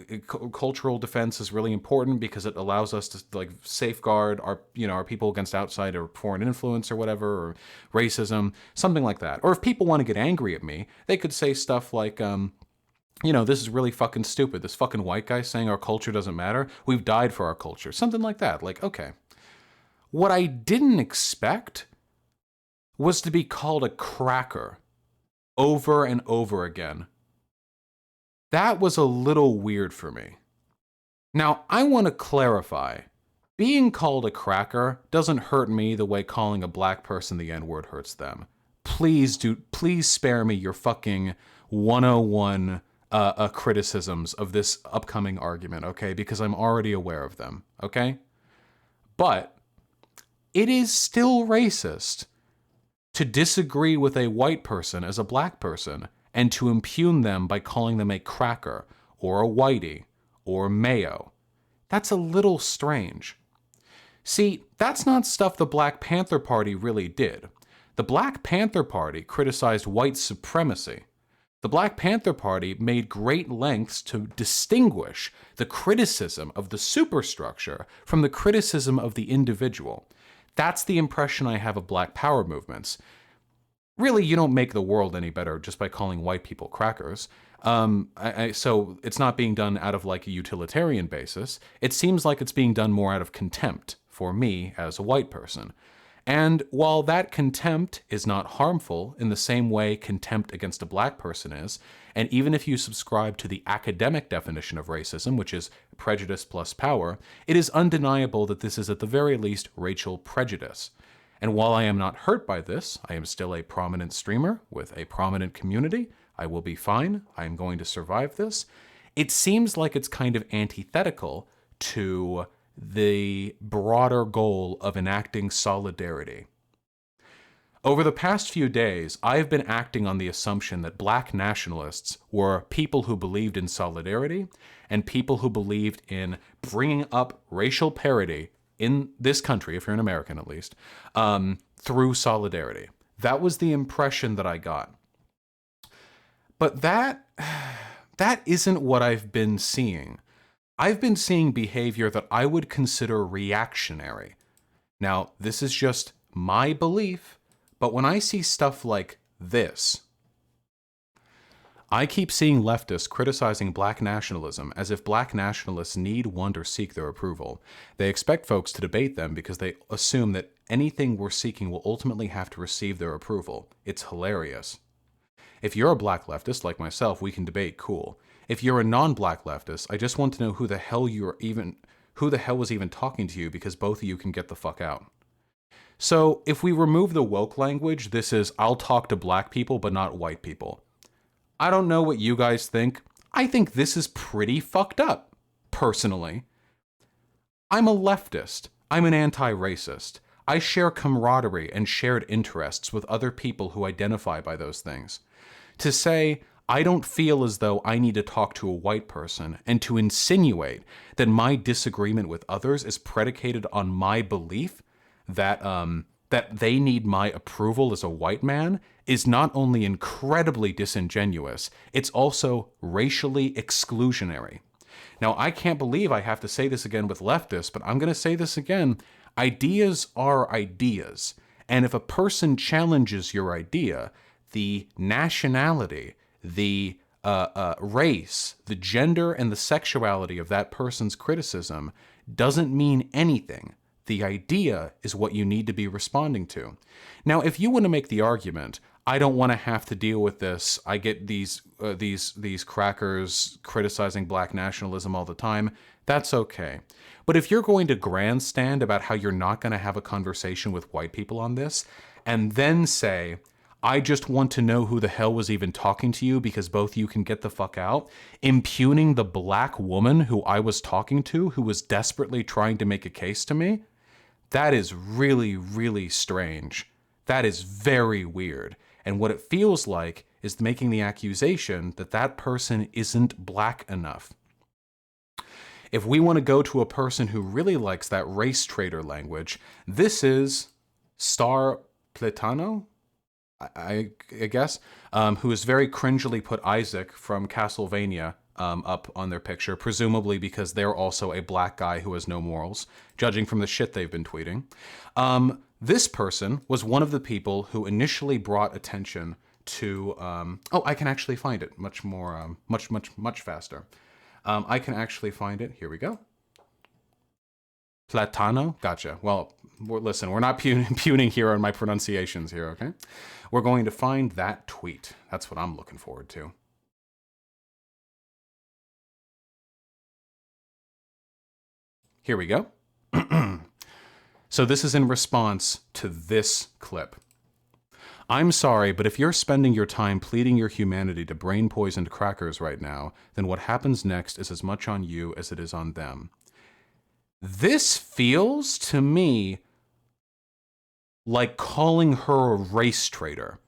cultural defense is really important because it allows us to like safeguard our, you know, our people against outside or foreign influence or whatever, or racism, something like that. Or if people want to get angry at me, they could say stuff like, you know, this is really fucking stupid. This fucking white guy saying our culture doesn't matter. We've died for our culture. Something like that. Like, okay. What I didn't expect was to be called a cracker over and over again. That was a little weird for me. Now, I want to clarify. Being called a cracker doesn't hurt me the way calling a black person the N-word hurts them. Please spare me your fucking 101 criticisms of this upcoming argument, okay? Because I'm already aware of them, okay? But it is still racist to disagree with a white person as a black person and to impugn them by calling them a cracker or a whitey or mayo. That's a little strange. See, that's not stuff the Black Panther Party really did. The Black Panther Party criticized white supremacy. The Black Panther Party made great lengths to distinguish the criticism of the superstructure from the criticism of the individual. That's the impression I have of black power movements. Really, you don't make the world any better just by calling white people crackers. So it's not being done out of like a utilitarian basis. It seems like it's being done more out of contempt for me as a white person. And while that contempt is not harmful in the same way contempt against a black person is, and even if you subscribe to the academic definition of racism, which is prejudice plus power, it is undeniable that this is at the very least racial prejudice. And while I am not hurt by this, I am still a prominent streamer with a prominent community. I will be fine. I am going to survive this. It seems like it's kind of antithetical to the broader goal of enacting solidarity. Over the past few days, I've been acting on the assumption that black nationalists were people who believed in solidarity and people who believed in bringing up racial parity in this country, if you're an American at least, through solidarity. That was the impression that I got. But that isn't what I've been seeing. I've been seeing behavior that I would consider reactionary. Now, this is just my belief, but when I see stuff like this, I keep seeing leftists criticizing black nationalism as if black nationalists need, want, or seek their approval. They expect folks to debate them because they assume that anything we're seeking will ultimately have to receive their approval. It's hilarious. If you're a black leftist like myself, we can debate, cool. If you're a non-black leftist, I just want to know who the hell was even talking to you, because both of you can get the fuck out. So if we remove the woke language, this is I'll talk to black people but not white people. I don't know what you guys think. I think this is pretty fucked up, personally. I'm a leftist. I'm an anti-racist. I share camaraderie and shared interests with other people who identify by those things. To say, I don't feel as though I need to talk to a white person, and to insinuate that my disagreement with others is predicated on my belief that that they need my approval as a white man, is not only incredibly disingenuous, it's also racially exclusionary. Now, I can't believe I have to say this again with leftists, but I'm going to say this again. Ideas are ideas. And if a person challenges your idea, the nationality, the race, the gender, and the sexuality of that person's criticism doesn't mean anything. The idea is what you need to be responding to. Now, if you want to make the argument, I don't want to have to deal with this. I get these crackers criticizing black nationalism all the time. That's okay. But if you're going to grandstand about how you're not going to have a conversation with white people on this, and then say, I just want to know who the hell was even talking to you because both you can get the fuck out, impugning the black woman who I was talking to, who was desperately trying to make a case to me, that is really, really strange. That is very weird. And what it feels like is making the accusation that that person isn't black enough. If we want to go to a person who really likes that race traitor language, this is Star Platano, I guess, who has very cringily put Isaac from Castlevania up on their picture, presumably because they're also a black guy who has no morals, judging from the shit they've been tweeting. This person was one of the people who initially brought attention to, I can actually find it much faster. I can actually find it. Here we go. Platano? Gotcha. Well, listen, we're not pugning here on my pronunciations here, okay? We're going to find that tweet. That's what I'm looking forward to. Here we go. So this is in response to this clip. I'm sorry, but if you're spending your time pleading your humanity to brain-poisoned crackers right now, then what happens next is as much on you as it is on them. This feels to me like calling her a race traitor.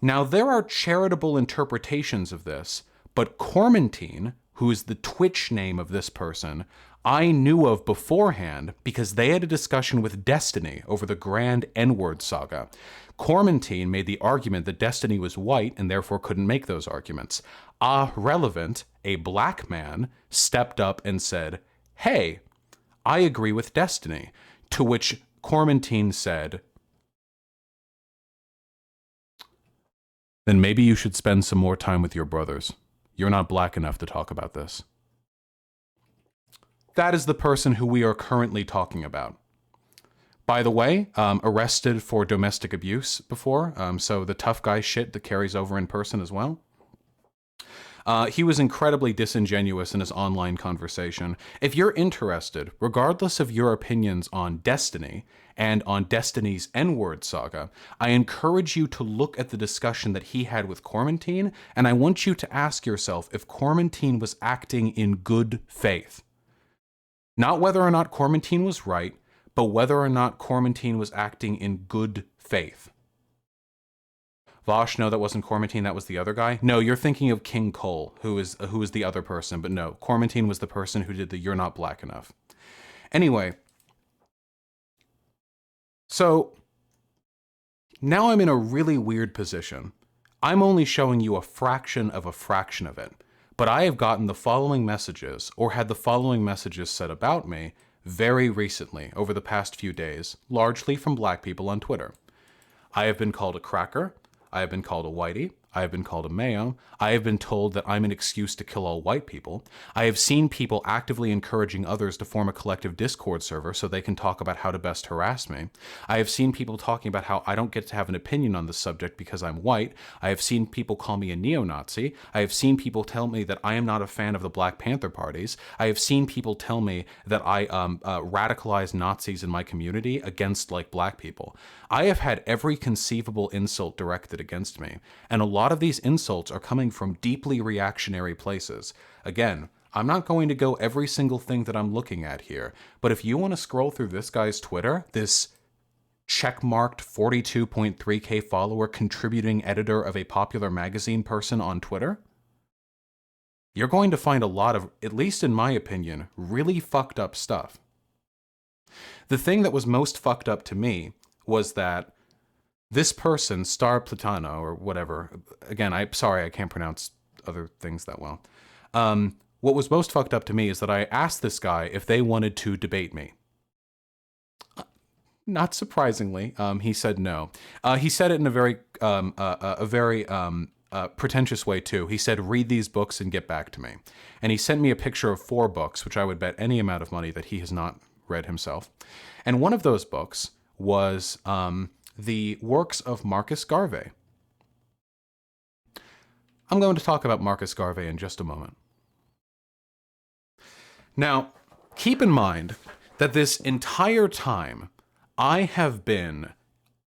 Now, there are charitable interpretations of this, but Cormentine, who is the Twitch name of this person, I knew of beforehand because they had a discussion with Destiny over the Grand N-word saga. Cormentine made the argument that Destiny was white and therefore couldn't make those arguments. Relevant, a black man, stepped up and said, hey, I agree with Destiny, to which Cormentine said, then maybe you should spend some more time with your brothers. You're not black enough to talk about this. That is the person who we are currently talking about. By the way, arrested for domestic abuse before, so the tough guy shit that carries over in person as well. He was incredibly disingenuous in his online conversation. If you're interested, regardless of your opinions on Destiny and on Destiny's N-word saga, I encourage you to look at the discussion that he had with Cormentine, and I want you to ask yourself if Cormentine was acting in good faith. Not whether or not Cormentine was right, but whether or not Cormentine was acting in good faith. Vosh, no, that wasn't Cormentine, that was the other guy. No, you're thinking of King Cole, who is the other person, but no, Cormentine was the person who did the "you're not black enough." Anyway, so now I'm in a really weird position. I'm only showing you a fraction of it, but I have gotten the following messages, or had the following messages said about me very recently, over the past few days, largely from black people on Twitter. I have been called a cracker. I have been called a whitey. I have been called a mayo. I have been told that I'm an excuse to kill all white people. I have seen people actively encouraging others to form a collective Discord server so they can talk about how to best harass me. I have seen people talking about how I don't get to have an opinion on this subject because I'm white. I have seen people call me a neo-Nazi. I have seen people tell me that I am not a fan of the Black Panther parties. I have seen people tell me that I radicalize Nazis in my community against, like, black people. I have had every conceivable insult directed against me, and a lot lot of these insults are coming from deeply reactionary places. Again, I'm not going to go every single thing that I'm looking at here, but if you want to scroll through this guy's Twitter, this checkmarked 42.3K follower contributing editor of a popular magazine person on Twitter, you're going to find a lot of, at least in my opinion, really fucked up stuff. The thing that was most fucked up to me was that this person, Star Platano or whatever, again, I'm sorry, I can't pronounce other things that well. What was most fucked up to me is that I asked this guy if they wanted to debate me. Not surprisingly, he said no. He said it in a very pretentious way too. He said, "Read these books and get back to me." And he sent me a picture of 4 books, which I would bet any amount of money that he has not read himself. And one of those books was the works of Marcus Garvey. I'm going to talk about Marcus Garvey in just a moment. Now, keep in mind that this entire time I have been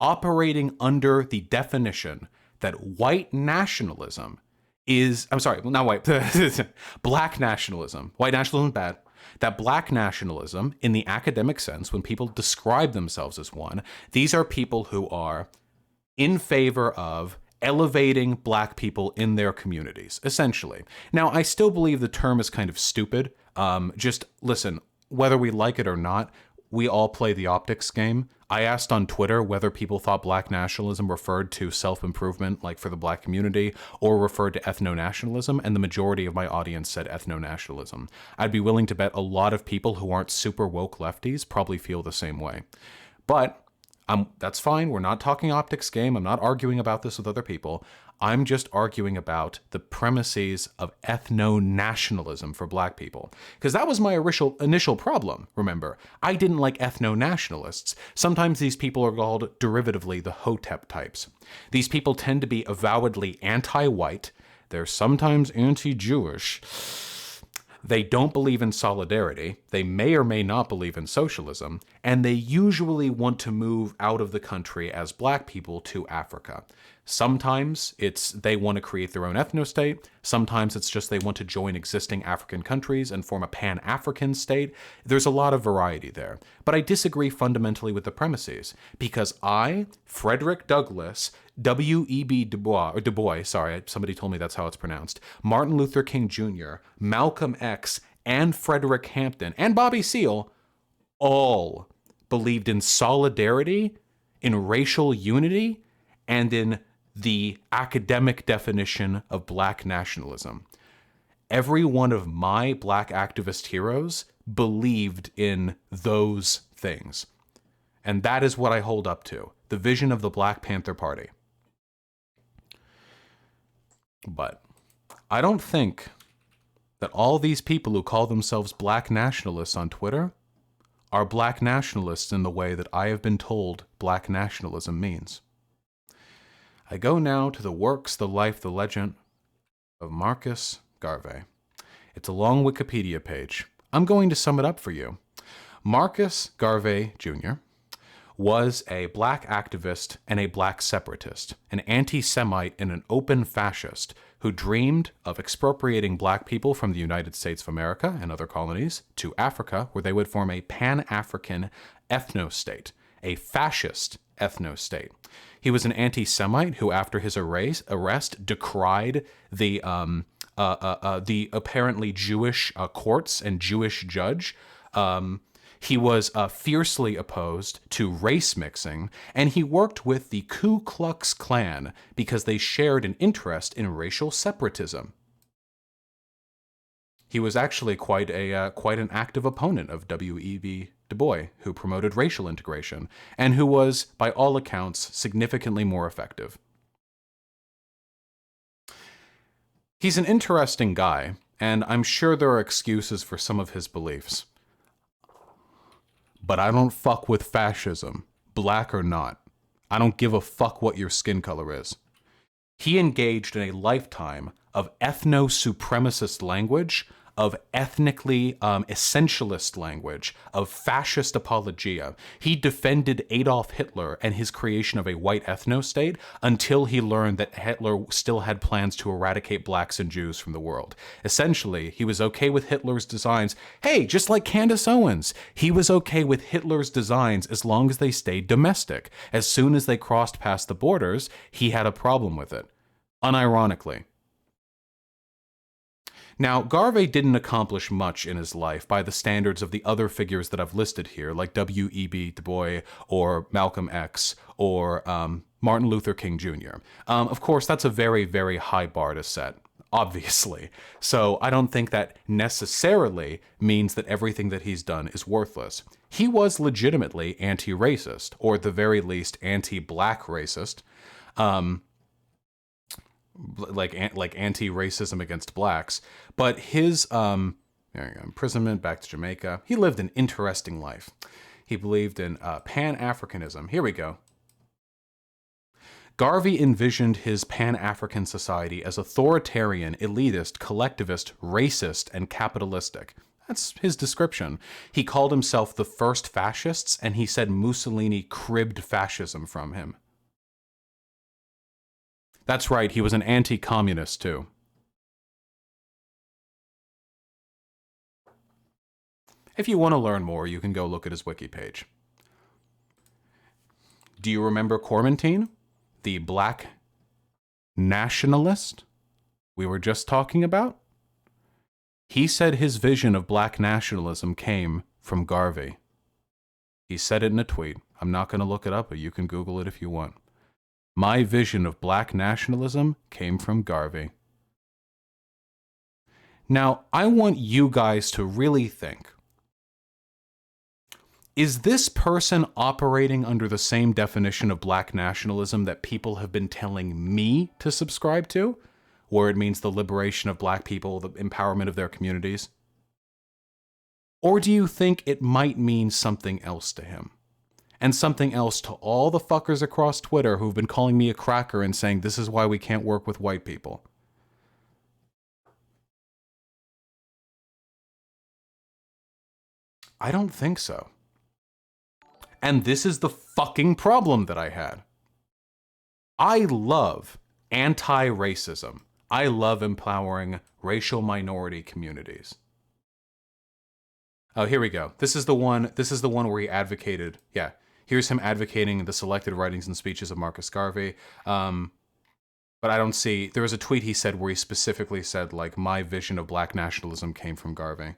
operating under the definition that white nationalism is, I'm sorry, not white, black nationalism. White nationalism is bad. That black nationalism, in the academic sense, when people describe themselves as one, these are people who are in favor of elevating black people in their communities, essentially. Now, I still believe the term is kind of stupid. Just listen, whether we like it or not, we all play the optics game. I asked on Twitter whether people thought black nationalism referred to self-improvement, like for the black community, or referred to ethno-nationalism, and the majority of my audience said ethno-nationalism. I'd be willing to bet a lot of people who aren't super woke lefties probably feel the same way. But that's fine. We're not talking optics game. I'm not arguing about this with other people. I'm just arguing about the premises of ethno-nationalism for black people. Because that was my initial problem, remember. I didn't like ethno-nationalists. Sometimes these people are called derivatively the Hotep types. These people tend to be avowedly anti-white. They're sometimes anti-Jewish. They don't believe in solidarity, they may or may not believe in socialism, and they usually want to move out of the country as black people to Africa. Sometimes it's they want to create their own ethno-state, sometimes it's just they want to join existing African countries and form a pan-African state. There's a lot of variety there. But I disagree fundamentally with the premises, because I, Frederick Douglass, W.E.B. Du Bois, sorry, somebody told me that's how it's pronounced, Martin Luther King Jr., Malcolm X, and Frederick Hampton, and Bobby Seale, all believed in solidarity, in racial unity, and in the academic definition of black nationalism. Every one of my black activist heroes believed in those things. And that is what I hold up to, the vision of the Black Panther Party. But I don't think that all these people who call themselves black nationalists on Twitter are black nationalists in the way that I have been told black nationalism means. I go now to the works, the life, the legend of Marcus Garvey. It's a long Wikipedia page. I'm going to sum it up for you. Marcus Garvey Jr. was a black activist and a black separatist, an anti-Semite and an open fascist who dreamed of expropriating black people from the United States of America and other colonies to Africa, where they would form a pan-African ethno-state, a fascist ethno-state. He was an anti-Semite who, after his arrest, decried the apparently Jewish courts and Jewish judge. He was fiercely opposed to race mixing, and he worked with the Ku Klux Klan because they shared an interest in racial separatism. He was actually quite an active opponent of W.E.B. Du Bois, who promoted racial integration, and who was, by all accounts, significantly more effective. He's an interesting guy, and I'm sure there are excuses for some of his beliefs. But I don't fuck with fascism, black or not. I don't give a fuck what your skin color is. He engaged in a lifetime of ethno-supremacist language of ethnically essentialist language, of fascist apologia. He defended Adolf Hitler and his creation of a white ethno-state until he learned that Hitler still had plans to eradicate blacks and Jews from the world. Essentially, he was okay with Hitler's designs. Hey, just like Candace Owens, he was okay with Hitler's designs as long as they stayed domestic. As soon as they crossed past the borders, he had a problem with it. Unironically. Now, Garvey didn't accomplish much in his life by the standards of the other figures that I've listed here, like W.E.B. Du Bois or Malcolm X or Martin Luther King Jr. Of course, that's a very, very high bar to set, obviously. So I don't think that necessarily means that everything that he's done is worthless. He was legitimately anti-racist, or at the very least anti-black racist. Like anti-racism against blacks, but his there you go, imprisonment, back to Jamaica. He lived an interesting life. He believed in Pan-Africanism. Here we go. Garvey envisioned his Pan-African society as authoritarian, elitist, collectivist, racist, and capitalistic. That's his description. He called himself the first fascists, and he said Mussolini cribbed fascism from him. That's right, he was an anti-communist too. If you want to learn more, you can go look at his wiki page. Do you remember Cormentine, the black nationalist we were just talking about? He said his vision of black nationalism came from Garvey. He said it in a tweet. I'm not going to look it up, but you can Google it if you want. My vision of black nationalism came from Garvey. Now, I want you guys to really think. Is this person operating under the same definition of black nationalism that people have been telling me to subscribe to? Where it means the liberation of black people, the empowerment of their communities? Or do you think it might mean something else to him? And something else to all the fuckers across Twitter who've been calling me a cracker and saying this is why we can't work with white people? I don't think so. And this is the fucking problem that I had. I love anti-racism. I love empowering racial minority communities. Oh, here we go. This is the one where he advocated, yeah. Here's him advocating the selected writings and speeches of Marcus Garvey. But I don't see, there was a tweet he said where he specifically said, like, my vision of black nationalism came from Garvey.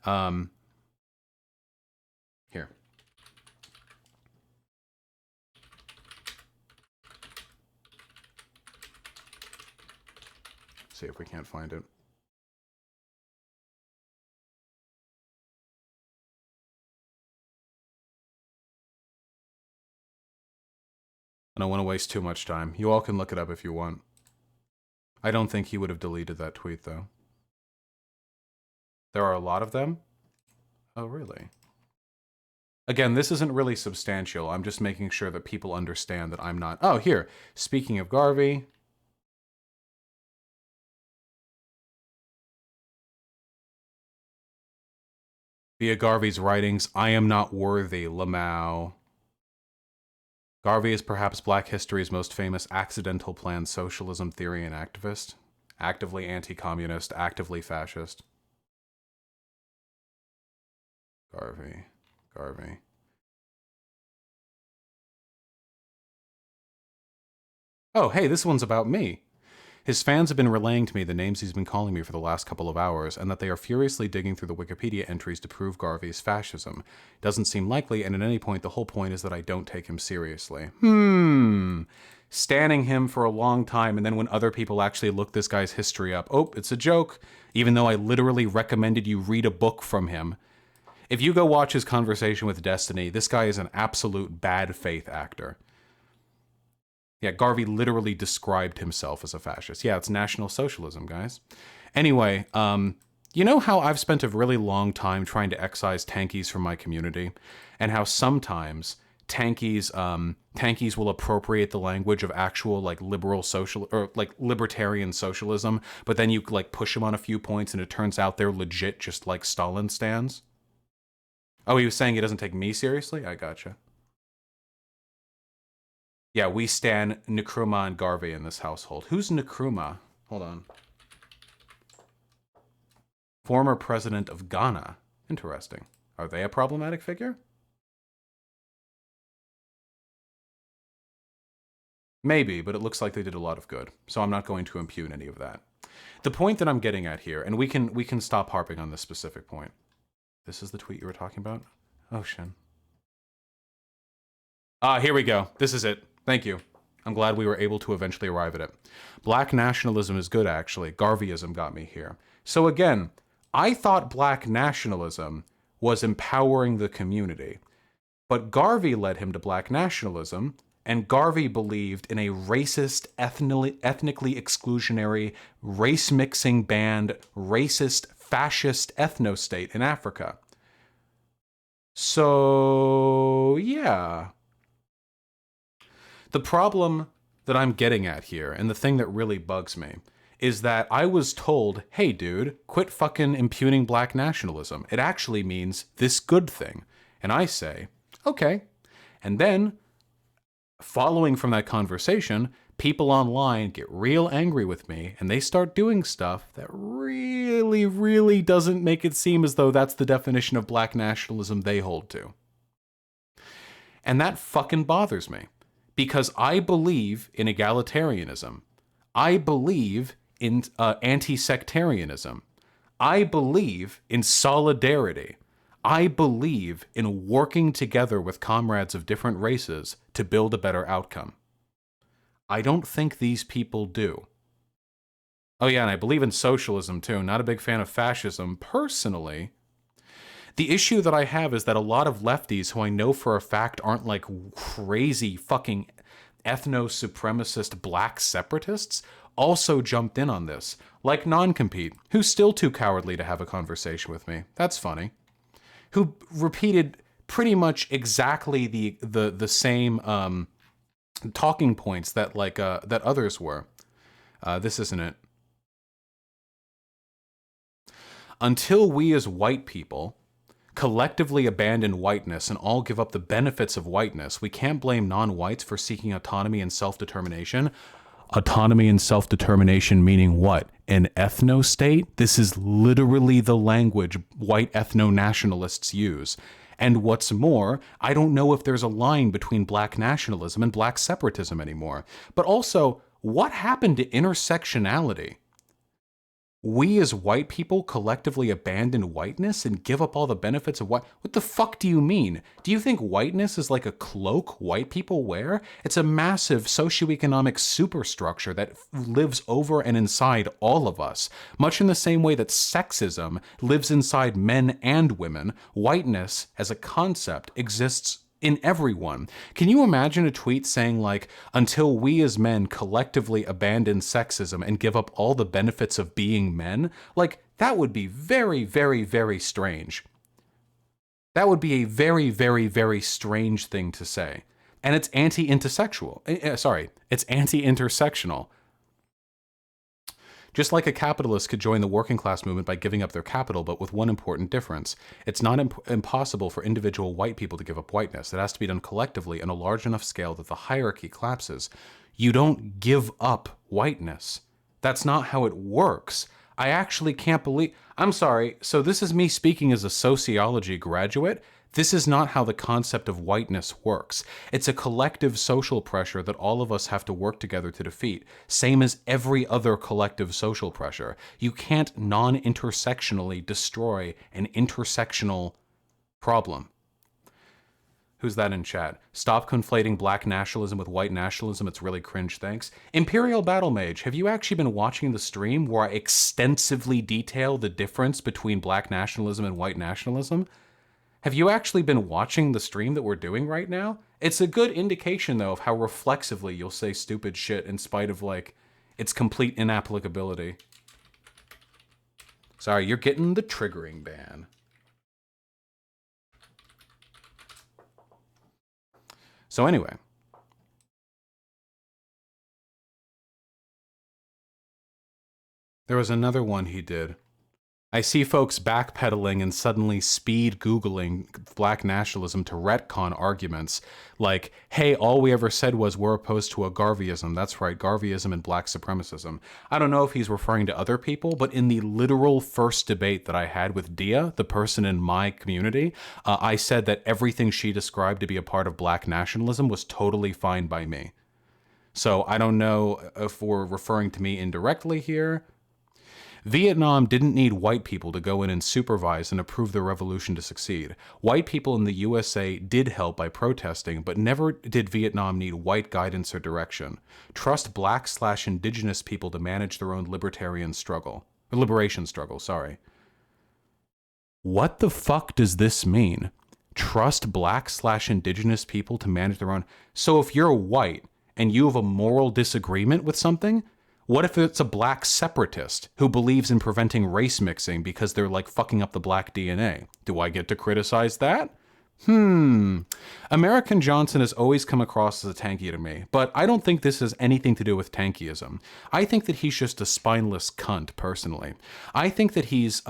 Here. See if we can't find it. I don't want to waste too much time. You all can look it up if you want. I don't think he would have deleted that tweet, though. There are a lot of them? Oh, really? Again, this isn't really substantial. I'm just making sure that people understand that I'm not... Oh, here. Speaking of Garvey... Via Garvey's writings, I am not worthy, Lamau. Garvey is perhaps black history's most famous accidental plan socialism theory and activist. Actively anti-communist, actively fascist. Garvey. Oh, hey, this one's about me. His fans have been relaying to me the names he's been calling me for the last couple of hours, and that they are furiously digging through the Wikipedia entries to prove Garvey's fascism. Doesn't seem likely, and at any point, the whole point is that I don't take him seriously. Standing him for a long time, and then when other people actually look this guy's history up, oh, it's a joke, even though I literally recommended you read a book from him. If you go watch his conversation with Destiny, this guy is an absolute bad faith actor. Yeah, Garvey literally described himself as a fascist. Yeah, it's National Socialism, guys. Anyway, you know how I've spent a really long time trying to excise tankies from my community? And how sometimes tankies will appropriate the language of actual like liberal social or like libertarian socialism, but then you like push them on a few points and it turns out they're legit just like Stalin stands. Oh, he was saying he doesn't take me seriously? I gotcha. Yeah, we stand Nkrumah and Garvey in this household. Who's Nkrumah? Hold on. Former president of Ghana. Interesting. Are they a problematic figure? Maybe, but it looks like they did a lot of good, so I'm not going to impugn any of that. The point that I'm getting at here, and we can stop harping on this specific point. This is the tweet you were talking about? Oh, Shin. Ah, here we go. This is it. Thank you. I'm glad we were able to eventually arrive at it. Black nationalism is good, actually. Garveyism got me here. So again, I thought black nationalism was empowering the community. But Garvey led him to black nationalism, and Garvey believed in a racist, ethnically exclusionary, race-mixing banned, racist, fascist ethno-state in Africa. So, yeah. The problem that I'm getting at here, and the thing that really bugs me, is that I was told, hey dude, quit fucking impugning black nationalism. It actually means this good thing. And I say, okay. And then, following from that conversation, people online get real angry with me and they start doing stuff that really, really doesn't make it seem as though that's the definition of black nationalism they hold to. And that fucking bothers me. Because I believe in egalitarianism. I believe in anti-sectarianism. I believe in solidarity. I believe in working together with comrades of different races to build a better outcome. I don't think these people do. Oh yeah, and I believe in socialism too. Not a big fan of fascism personally. The issue that I have is that a lot of lefties who I know for a fact aren't like crazy fucking ethno-supremacist black separatists also jumped in on this. Like Non-Compete, who's still too cowardly to have a conversation with me. That's funny. Who repeated pretty much exactly the same talking points that like that others were. This isn't it. Until we as white people collectively abandon whiteness and all give up the benefits of whiteness, we can't blame non-whites for seeking autonomy and self-determination. Autonomy and self-determination meaning what? An ethno-state? This is literally the language white ethno-nationalists use. And what's more, I don't know if there's a line between black nationalism and black separatism anymore. But also, what happened to intersectionality? We as white people collectively abandon whiteness and give up all the benefits of what the fuck do you mean? Do you think whiteness is like a cloak white people wear? It's a massive socioeconomic superstructure that lives over and inside all of us. Much in the same way that sexism lives inside men and women, whiteness as a concept exists in everyone. Can you imagine a tweet saying like, until we as men collectively abandon sexism and give up all the benefits of being men? Like, that would be very, very, very strange. That would be a very, very, very strange thing to say. And it's anti-intersectional. Sorry, it's anti-intersectional. Just like a capitalist could join the working class movement by giving up their capital, but with one important difference. It's not impossible for individual white people to give up whiteness. It has to be done collectively in a large enough scale that the hierarchy collapses. You don't give up whiteness. That's not how it works. I actually can't believe... I'm sorry, so this is me speaking as a sociology graduate. This is not how the concept of whiteness works. It's a collective social pressure that all of us have to work together to defeat, same as every other collective social pressure. You can't non-intersectionally destroy an intersectional problem. Who's that in chat? Stop conflating black nationalism with white nationalism. It's really cringe, thanks. Imperial Battle Mage, have you actually been watching the stream where I extensively detail the difference between black nationalism and white nationalism? Have you actually been watching the stream that we're doing right now? It's a good indication, though, of how reflexively you'll say stupid shit in spite of, like, its complete inapplicability. Sorry, you're getting the triggering ban. So anyway. There was another one he did. I see folks backpedaling and suddenly speed Googling black nationalism to retcon arguments like, hey, all we ever said was we're opposed to a Garveyism. That's right, Garveyism and black supremacism. I don't know if he's referring to other people, but in the literal first debate that I had with Dia, the person in my community, I said that everything she described to be a part of black nationalism was totally fine by me. So I don't know if we're referring to me indirectly here. Vietnam didn't need white people to go in and supervise and approve the revolution to succeed. White people in the USA did help by protesting, but never did Vietnam need white guidance or direction. Trust black/indigenous people to manage their own liberation struggle. What the fuck does this mean? Trust black/indigenous people to manage their own. So if you're white and you have a moral disagreement with something, what if it's a black separatist who believes in preventing race mixing because they're like fucking up the black DNA? Do I get to criticize that? American Johnson has always come across as a tanky to me, but I don't think this has anything to do with tankyism. I think that he's just a spineless cunt, personally. I think that he's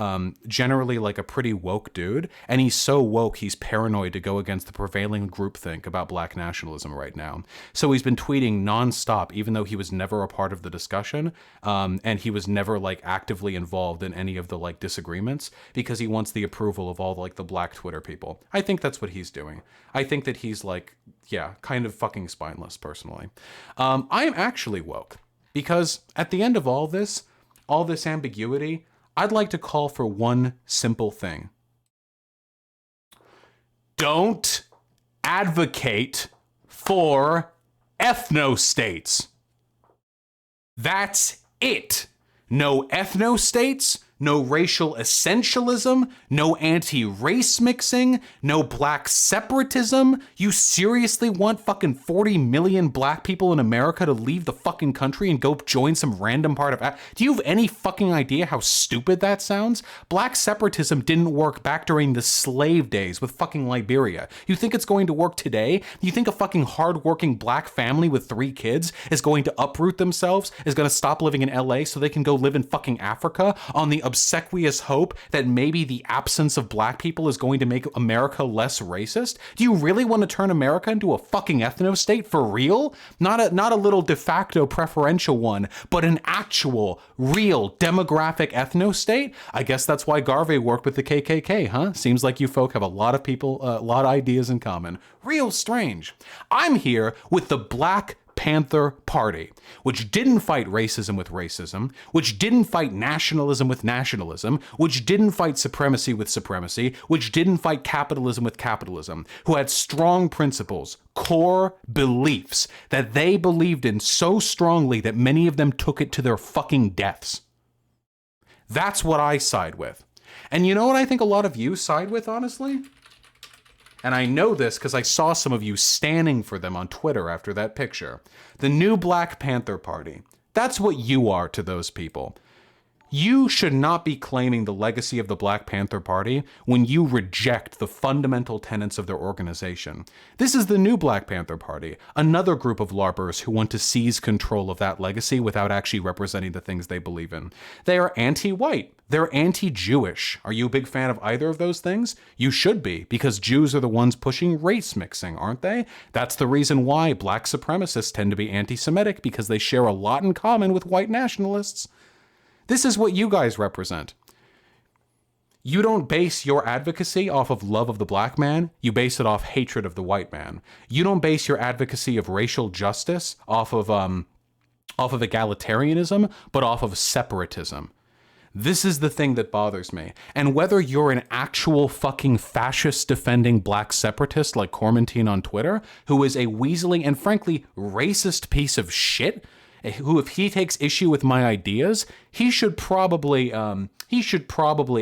generally like a pretty woke dude, and he's so woke he's paranoid to go against the prevailing groupthink about black nationalism right now. So he's been tweeting nonstop, even though he was never a part of the discussion, and he was never like actively involved in any of the like disagreements, because he wants the approval of all like the black Twitter people. I think that's what he's doing. I think that he's like, yeah, kind of fucking spineless, personally. I am actually woke, because at the end of all this ambiguity, I'd like to call for one simple thing. Don't advocate for ethno-states. That's it. No ethno-states, no racial essentialism, no anti-race mixing, no black separatism. You seriously want fucking 40 million black people in America to leave the fucking country and go join some random part of... Do you have any fucking idea how stupid that sounds? Black separatism didn't work back during the slave days with fucking Liberia. You think it's going to work today? You think a fucking hardworking black family with 3 kids is going to uproot themselves, is going to stop living in LA so they can go live in fucking Africa on the obsequious hope that maybe the absence of black people is going to make America less racist? Do you really want to turn America into a fucking ethno-state for real? Not a little de facto preferential one, but an actual, real demographic ethno-state? I guess that's why Garvey worked with the KKK, huh? Seems like you folk have a lot of ideas in common. Real strange. I'm here with the Black Panther Party, which didn't fight racism with racism, which didn't fight nationalism with nationalism, which didn't fight supremacy with supremacy, which didn't fight capitalism with capitalism, who had strong principles, core beliefs that they believed in so strongly that many of them took it to their fucking deaths. That's what I side with. And you know what I think a lot of you side with, honestly? And I know this because I saw some of you standing for them on Twitter after that picture. The new Black Panther Party. That's what you are to those people. You should not be claiming the legacy of the Black Panther Party when you reject the fundamental tenets of their organization. This is the new Black Panther Party, another group of LARPers who want to seize control of that legacy without actually representing the things they believe in. They are anti-white. They're anti-Jewish. Are you a big fan of either of those things? You should be, because Jews are the ones pushing race mixing, aren't they? That's the reason why black supremacists tend to be anti-Semitic, because they share a lot in common with white nationalists. This is what you guys represent. You don't base your advocacy off of love of the black man. You base it off hatred of the white man. You don't base your advocacy of racial justice off of egalitarianism, but off of separatism. This is the thing that bothers me. And whether you're an actual fucking fascist defending black separatist like Cormentine on Twitter, who is a weaselly and frankly racist piece of shit, who, if he takes issue with my ideas, he should probably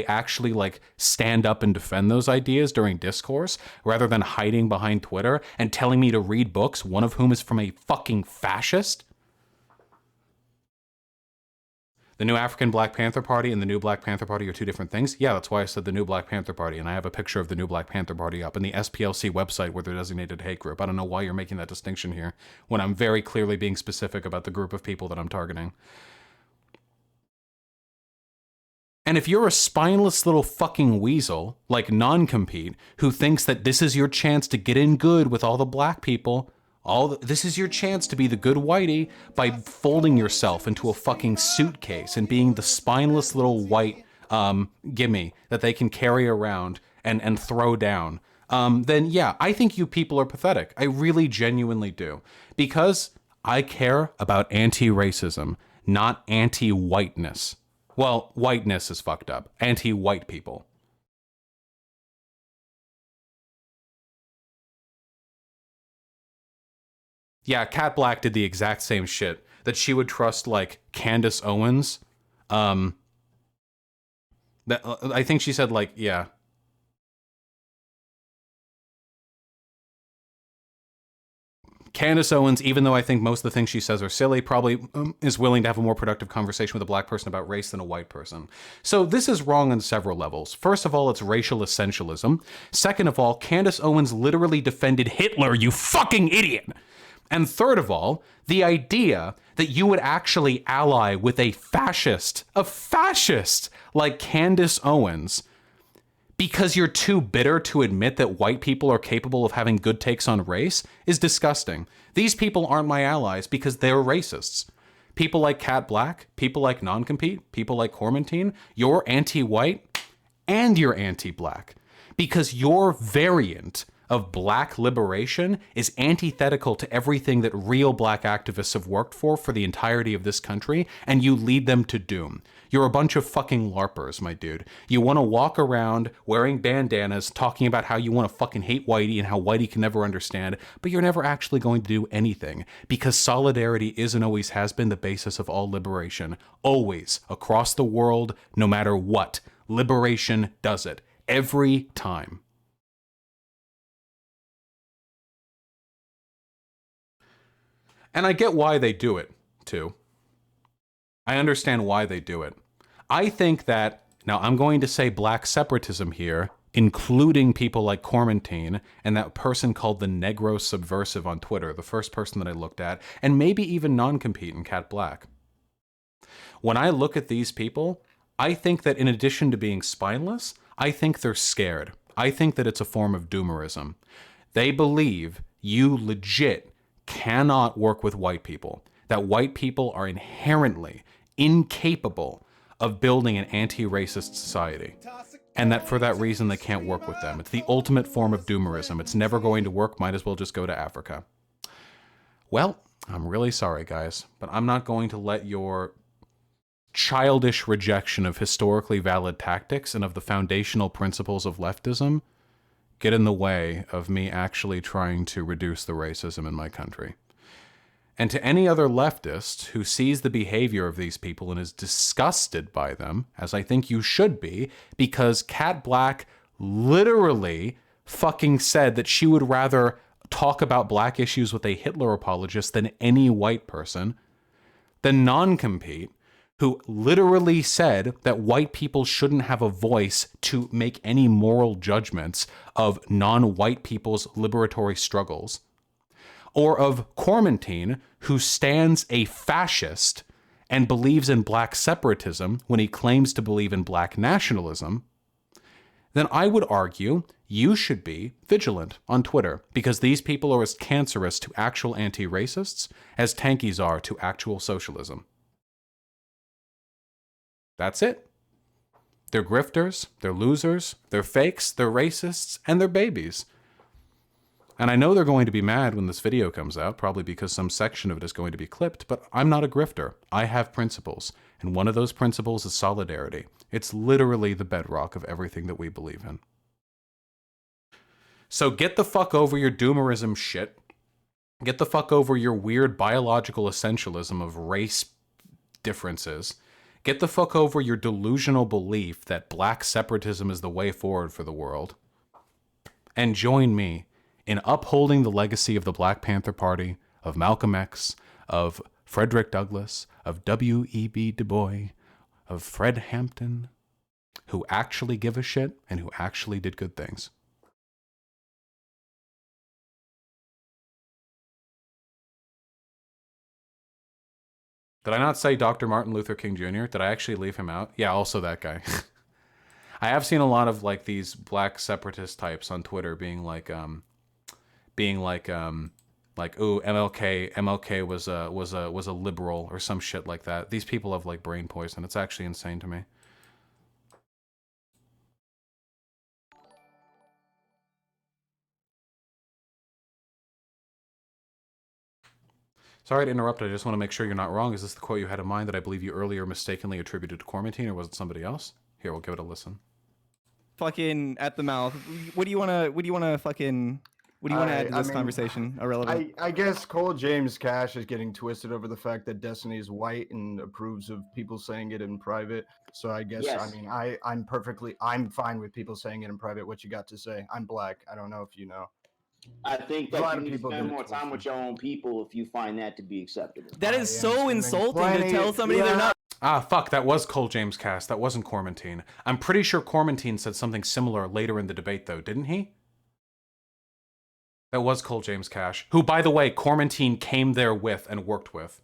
actually like stand up and defend those ideas during discourse rather than hiding behind Twitter and telling me to read books, one of whom is from a fucking fascist. The new African Black Panther Party and the new Black Panther Party are two different things. Yeah, that's why I said the new Black Panther Party, and I have a picture of the new Black Panther Party up in the SPLC website where they're designated hate group. I don't know why you're making that distinction here when I'm very clearly being specific about the group of people that I'm targeting. And if you're a spineless little fucking weasel like Non-Compete who thinks that this is your chance to get in good with all the black people, this is your chance to be the good whitey by folding yourself into a fucking suitcase and being the spineless little white gimme that they can carry around and throw down, then yeah, I think you people are pathetic. I really genuinely do. Because I care about anti-racism, not anti-whiteness. Well, whiteness is fucked up. Anti-white people. Yeah, Kat Black did the exact same shit. That she would trust, like, Candace Owens. That I think she said, like, yeah. Candace Owens, even though I think most of the things she says are silly, probably is willing to have a more productive conversation with a black person about race than a white person. So this is wrong on several levels. First of all, it's racial essentialism. Second of all, Candace Owens literally defended Hitler, you fucking idiot. And third of all, the idea that you would actually ally with a fascist like Candace Owens because you're too bitter to admit that white people are capable of having good takes on race is disgusting. These people aren't my allies because they're racists. People like Kat Black, people like Non-Compete, people like Cormentine, you're anti-white and you're anti-black because your variant of black liberation is antithetical to everything that real black activists have worked for the entirety of this country, and you lead them to doom. You're a bunch of fucking LARPers, my dude. You want to walk around wearing bandanas, talking about how you want to fucking hate Whitey and how Whitey can never understand, but you're never actually going to do anything, because solidarity is and always has been the basis of all liberation. Always, across the world, no matter what. Liberation does it. Every time. And I get why they do it, too. I understand why they do it. I think that, now I'm going to say black separatism here, including people like Cormentine and that person called the Negro Subversive on Twitter, the first person that I looked at, and maybe even Non-Compete and Kat Black. When I look at these people, I think that in addition to being spineless, I think they're scared. I think that it's a form of doomerism. They believe you legit cannot work with white people, that white people are inherently incapable of building an anti-racist society, and that for that reason they can't work with them. It's the ultimate form of doomerism. It's never going to work. Might as well just go to Africa. Well, I'm really sorry, guys, but I'm not going to let your childish rejection of historically valid tactics and of the foundational principles of leftism get in the way of me actually trying to reduce the racism in my country. And to any other leftist who sees the behavior of these people and is disgusted by them, as I think you should be, because Kat Black literally fucking said that she would rather talk about black issues with a Hitler apologist than any white person, then Non-Compete, who literally said that white people shouldn't have a voice to make any moral judgments of non-white people's liberatory struggles, or of Cormentine, who stands a fascist and believes in black separatism when he claims to believe in black nationalism, then I would argue you should be vigilant on Twitter, because these people are as cancerous to actual anti-racists as tankies are to actual socialism. That's it. They're grifters, they're losers, they're fakes, they're racists, and they're babies. And I know they're going to be mad when this video comes out, probably because some section of it is going to be clipped, but I'm not a grifter. I have principles, and one of those principles is solidarity. It's literally the bedrock of everything that we believe in. So get the fuck over your doomerism shit. Get the fuck over your weird biological essentialism of race differences. Get the fuck over your delusional belief that black separatism is the way forward for the world. And join me in upholding the legacy of the Black Panther Party, of Malcolm X, of Frederick Douglass, of W.E.B. Du Bois, of Fred Hampton who actually give a shit and who actually did good things. Did I not say Dr. Martin Luther King Jr.? Did I actually leave him out? Yeah, also that guy. I have seen a lot of like these black separatist types on Twitter being like, ooh, MLK was a liberal or some shit like that. These people have like brain poison. It's actually insane to me. Sorry to interrupt. I just want to make sure you're not wrong. Is this the quote you had in mind that I believe you earlier mistakenly attributed to Quarantine, or was it somebody else? Here, we'll give it a listen. Fucking at the mouth. What do you wanna fucking? What do you want to add to this conversation? Irrelevant. I guess Cole James Cash is getting twisted over the fact that Destiny is white and approves of people saying it in private. So I guess I'm fine with people saying it in private. What you got to say? I'm black. I don't know if you know. I think A lot that you of need to people spend get it more time with your own people if you find that to be acceptable. That is so insulting to tell somebody they're not. Ah, fuck, that was Cole James Cast. That wasn't Quarantine. I'm pretty sure Quarantine said something similar later in the debate, though, didn't he? That was Cole James Cash, who, by the way, Quarantine came there with and worked with.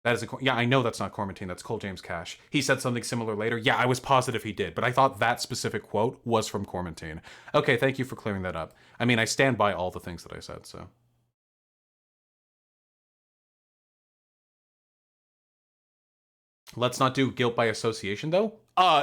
That is yeah, I know that's not Quarantine, that's Cole James Cash. He said something similar later. Yeah, I was positive he did, but I thought that specific quote was from Quarantine. Okay, thank you for clearing that up. I mean, I stand by all the things that I said, so. Let's not do guilt by association, though.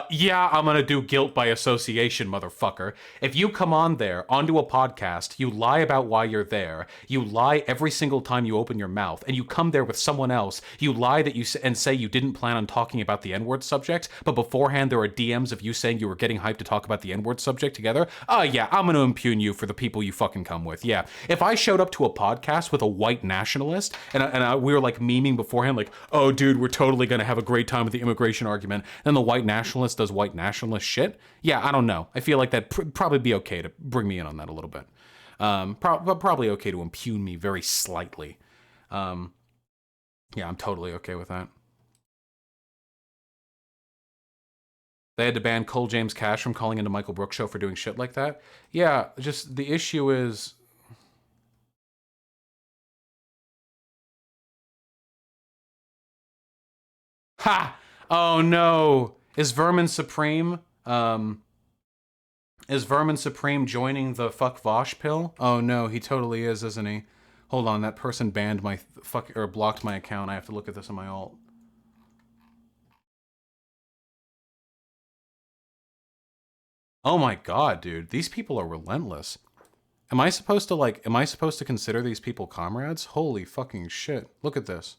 Yeah, I'm gonna do guilt by association, motherfucker. If you come on there, onto a podcast, you lie about why you're there, you lie every single time you open your mouth, and you come there with someone else, you lie that and say you didn't plan on talking about the N-word subject, but beforehand there are DMs of you saying you were getting hyped to talk about the N-word subject together, yeah, I'm gonna impugn you for the people you fucking come with, yeah. If I showed up to a podcast with a white nationalist, and we were like memeing beforehand, like, oh dude, we're totally gonna have a great time with the immigration argument, then the white nationalist does white nationalist shit, yeah, I don't know. I feel like that'd probably be okay to bring me in on that a little bit. Probably okay to impugn me very slightly. Yeah, I'm totally okay with that. They had to ban Cole James Cash from calling into Michael Brooks' show for doing shit like that. Yeah, just the issue is... Ha! Oh no! Is Vermin Supreme joining the fuck Vosh pill? Oh no, he totally is, isn't he? Hold on, that person banned my or blocked my account. I have to look at this in my alt. Oh my god, dude. These people are relentless. Am I supposed to consider these people comrades? Holy fucking shit. Look at this.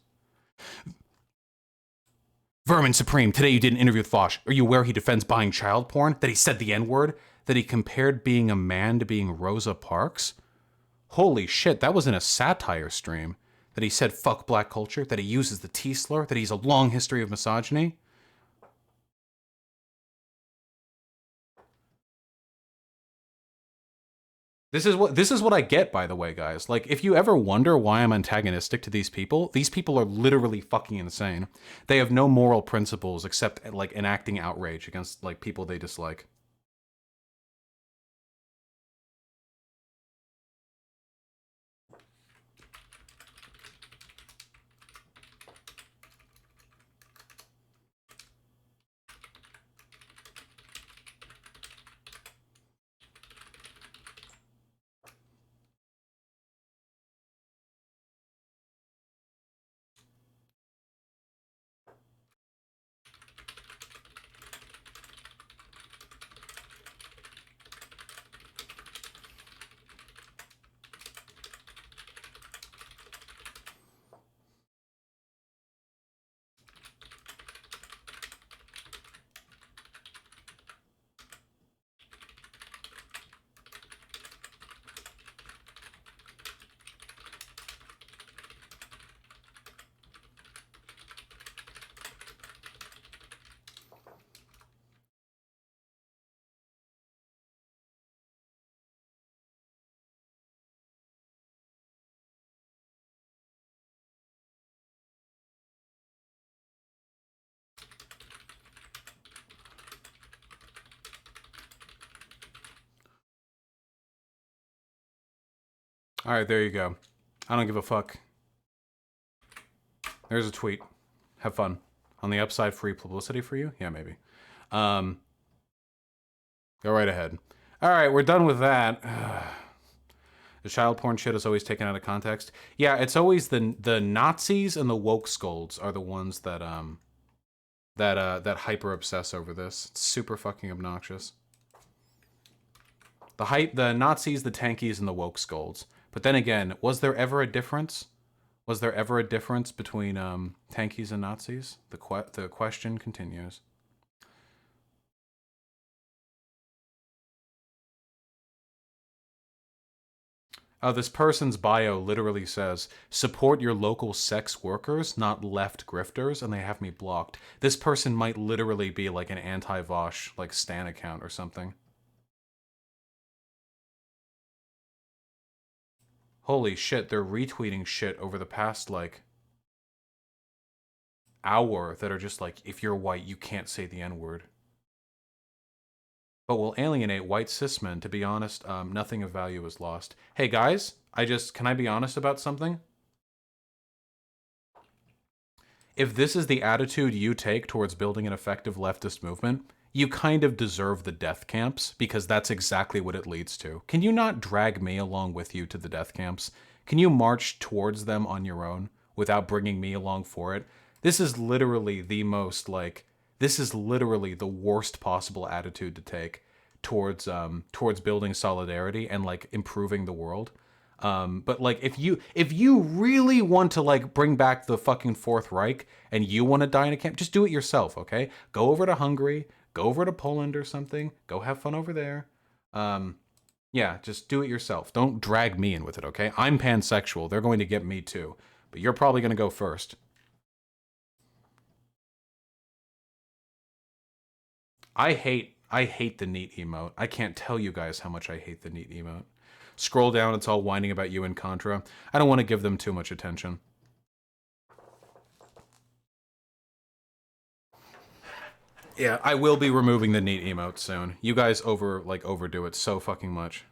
Vermin Supreme, today you did an interview with Vosh. Are you aware he defends buying child porn? That he said the N-word? That he compared being a man to being Rosa Parks? Holy shit, that was in a satire stream. That he said fuck black culture? That he uses the T-slur? That he's a long history of misogyny? This is what I get, by the way, guys. Like, if you ever wonder why I'm antagonistic to these people are literally fucking insane. They have no moral principles except, like, enacting outrage against, like, people they dislike. All right, there you go. I don't give a fuck. There's a tweet. Have fun. On the upside, free publicity for you? Yeah, maybe. Go right ahead. All right, we're done with that. The child porn shit is always taken out of context. Yeah, it's always the Nazis and the woke scolds are the ones that that hyper obsess over this. It's super fucking obnoxious. The Nazis, the tankies, and the woke scolds. But then again, was there ever a difference? Was there ever a difference between tankies and Nazis? The question continues. This person's bio literally says, support your local sex workers, not left grifters, and they have me blocked. This person might literally be like an anti-Vosh, like Stan account or something. Holy shit, they're retweeting shit over the past, like, hour that are just like, if you're white, you can't say the N-word. But will alienate white cis men. To be honest, nothing of value is lost. Hey guys, can I be honest about something? If this is the attitude you take towards building an effective leftist movement, you kind of deserve the death camps, because that's exactly what it leads to. Can you not drag me along with you to the death camps? Can you march towards them on your own without bringing me along for it? This is literally the most, like, this is literally the worst possible attitude to take towards building solidarity and, like, improving the world. But like, if you really want to, like, bring back the fucking Fourth Reich and you want to die in a camp, just do it yourself, okay? Go over to Hungary, go over to Poland or something, go have fun over there. Yeah, just do it yourself. Don't drag me in with it, okay? I'm pansexual. They're going to get me too, but you're probably going to go first. I hate the neat emote. I can't tell you guys how much I hate the neat emote. Scroll down, it's all whining about you and Contra. I don't want to give them too much attention. Yeah, I will be removing the neat emote soon. You guys overdo it so fucking much.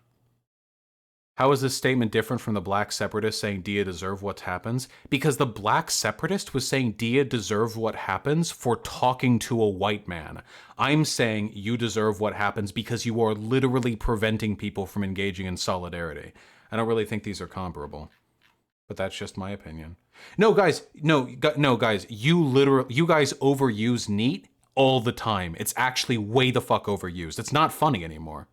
How is this statement different from the black separatist saying Dia deserve what happens? Because the black separatist was saying Dia deserve what happens for talking to a white man. I'm saying you deserve what happens because you are literally preventing people from engaging in solidarity. I don't really think these are comparable, but that's just my opinion. No, guys, no, guys, you guys overuse NEAT all the time. It's actually way the fuck overused. It's not funny anymore.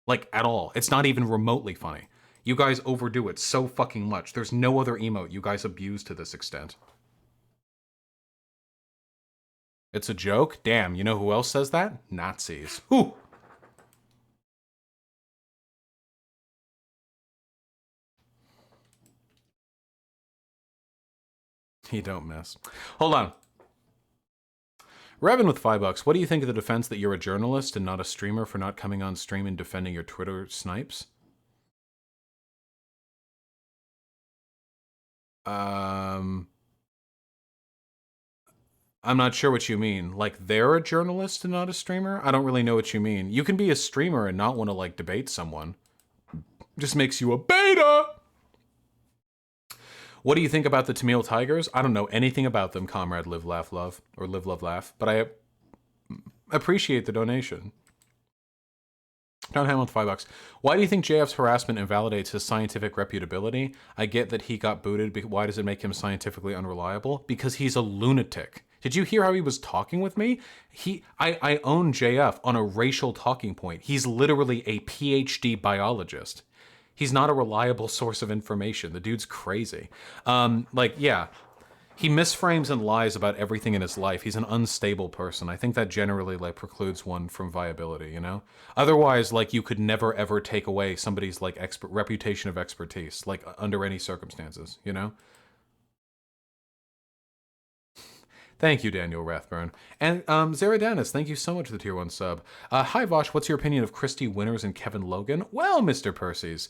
Like, at all. It's not even remotely funny. You guys overdo it so fucking much. There's no other emote you guys abuse to this extent. It's a joke? Damn, you know who else says that? Nazis. Whew! You don't miss. Hold on. Revan with $5. What do you think of the defense that you're a journalist and not a streamer for not coming on stream and defending your Twitter snipes? I'm not sure what you mean. Like, they're a journalist and not a streamer? I don't really know what you mean. You can be a streamer and not want to, like, debate someone. Just makes you a beta! What do you think about the Tamil Tigers? I don't know anything about them, comrade Live Laugh Love, or Live Love Laugh, but I appreciate the donation. John Hamlin, $5. Why do you think JF's harassment invalidates his scientific reputability? I get that he got booted, but why does it make him scientifically unreliable? Because he's a lunatic. Did you hear how he was talking with me? I own JF on a racial talking point. He's literally a PhD biologist. He's not a reliable source of information. The dude's crazy. Like, yeah. He misframes and lies about everything in his life. He's an unstable person. I think that generally, like, precludes one from viability, you know? Otherwise, like, you could never ever take away somebody's, like, reputation of expertise, like, under any circumstances, you know? Thank you, Daniel Rathburn. And Zeradanis, thank you so much for the tier 1 sub. Hi, Vosh, what's your opinion of Christy Winters and Kevin Logan? Well, Mr. Percy's,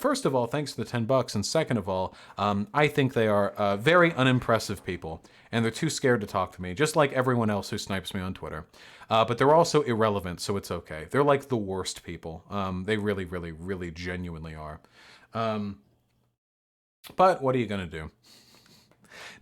first of all, thanks for the $10, and second of all, I think they are very unimpressive people, and they're too scared to talk to me, just like everyone else who snipes me on Twitter. But they're also irrelevant, so it's okay. They're like the worst people. They really, really, really genuinely are. But what are you going to do?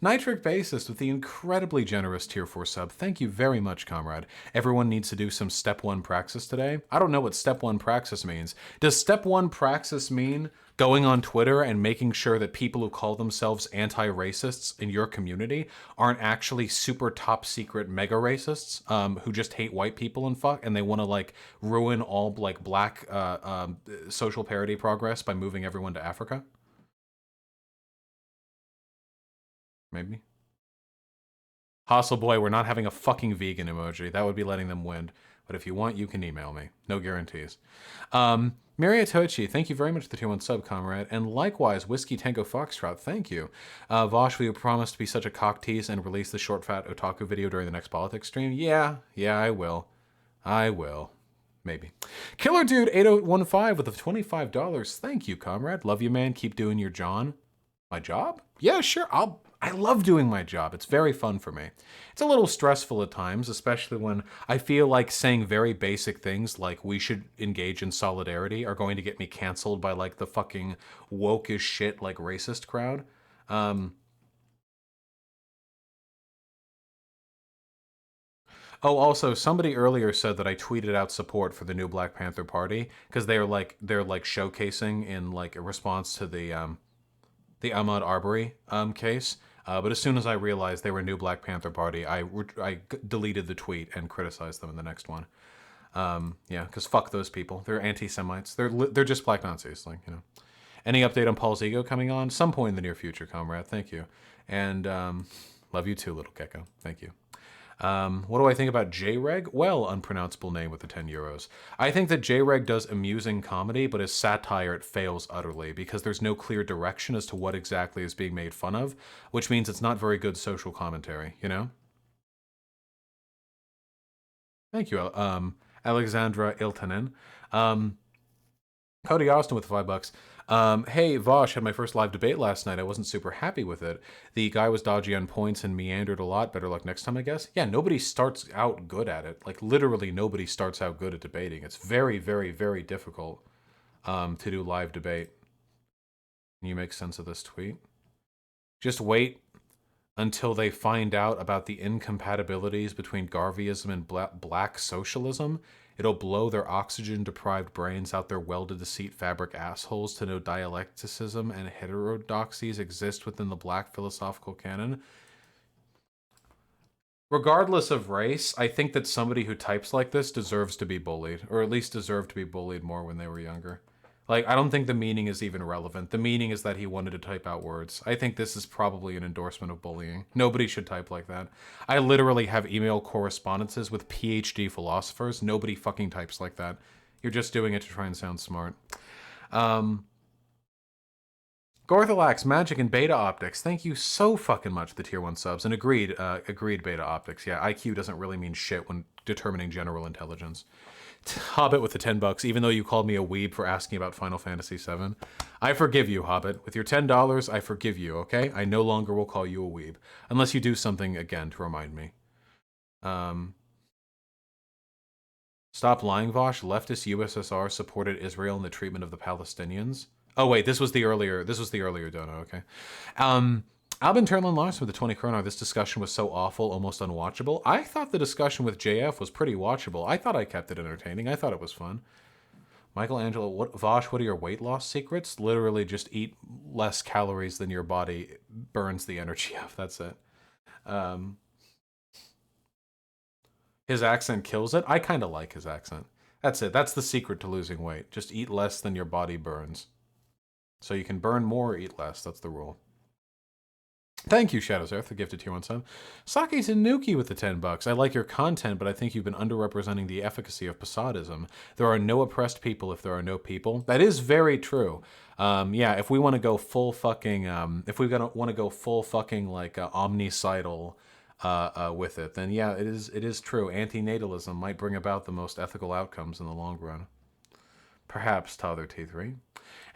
Nitric Bassist with the incredibly generous Tier 4 sub. Thank you very much, comrade. Everyone needs to do some Step 1 praxis today. I don't know what Step 1 praxis means. Does Step 1 praxis mean going on Twitter and making sure that people who call themselves anti-racists in your community aren't actually super top secret mega racists who just hate white people and fuck, and they want to like ruin all like black social parity progress by moving everyone to Africa? Maybe. Hostel boy, we're not having a fucking vegan emoji. That would be letting them win. But if you want, you can email me. No guarantees. Maria Tochi, thank you very much for the tier 1 sub, comrade. And likewise, Whiskey Tango Foxtrot, thank you. Vosh, will you promise to be such a cock tease and release the short fat otaku video during the next politics stream? Yeah, I will. I will. Maybe. Killer Dude 8015 with the $25. Thank you, comrade. Love you, man. Keep doing your John. My job? Yeah, sure. I love doing my job. It's very fun for me. It's a little stressful at times, especially when I feel like saying very basic things like we should engage in solidarity are going to get me canceled by like the fucking woke as shit like racist crowd. Oh, also, somebody earlier said that I tweeted out support for the new Black Panther Party because they're like showcasing in like a response to the Ahmaud Arbery case. But as soon as I realized they were new Black Panther Party, I deleted the tweet and criticized them in the next one. Yeah, because fuck those people. They're anti-Semites. They're just black Nazis. Like, you know. Any update on Paul's ego coming on? Some point in the near future, comrade. Thank you. And love you too, little gecko. Thank you. What do I think about J-Reg? Well, unpronounceable name with the 10 euros. I think that J-Reg does amusing comedy, but as satire it fails utterly because there's no clear direction as to what exactly is being made fun of, which means it's not very good social commentary, you know? Thank you, Alexandra Iltanen. Cody Austin with $5. Hey, Vosh, had my first live debate last night. I wasn't super happy with it. The guy was dodgy on points and meandered a lot. Better luck next time, I guess. Yeah, nobody starts out good at it. Like, literally nobody starts out good at debating. It's very, very, very difficult to do live debate. Can you make sense of this tweet? Just wait until they find out about the incompatibilities between Garveyism and black socialism. It'll blow their oxygen-deprived brains out their welded-to-seat fabric assholes to know dialecticism and heterodoxies exist within the black philosophical canon. Regardless of race, I think that somebody who types like this deserves to be bullied, or at least deserved to be bullied more when they were younger. Like, I don't think the meaning is even relevant. The meaning is that he wanted to type out words. I think this is probably an endorsement of bullying. Nobody should type like that. I literally have email correspondences with PhD philosophers. Nobody fucking types like that. You're just doing it to try and sound smart. Gorthalax, Magic, and Beta Optics. Thank you so fucking much for the tier 1 subs. And agreed Beta Optics. Yeah, IQ doesn't really mean shit when determining general intelligence. Hobbit with the $10, even though you called me a weeb for asking about Final Fantasy VII. I forgive you, Hobbit. With your $10, I forgive you, okay? I no longer will call you a weeb. Unless you do something again to remind me. Stop lying, Vosh. Leftist USSR supported Israel in the treatment of the Palestinians. Oh, wait, this was the earlier dono, okay. Albin Turnlin Larson with the 20 kroner. This discussion was so awful, almost unwatchable. I thought the discussion with JF was pretty watchable. I thought I kept it entertaining. I thought it was fun. Michelangelo, Vosh, what are your weight loss secrets? Literally just eat less calories than your body burns the energy of. That's it. His accent kills it. I kind of like his accent. That's it. That's the secret to losing weight. Just eat less than your body burns. So you can burn more or eat less. That's the rule. Thank you, Shadows Earth, the gifted tier 1 sub. Sake Tanuki with the $10. I like your content, but I think you've been underrepresenting the efficacy of Passadism. There are no oppressed people if there are no people. That is very true. Yeah, if we want to go full fucking, like omnicidal with it, then yeah, it is true. Antinatalism might bring about the most ethical outcomes in the long run. Perhaps, Tother T3.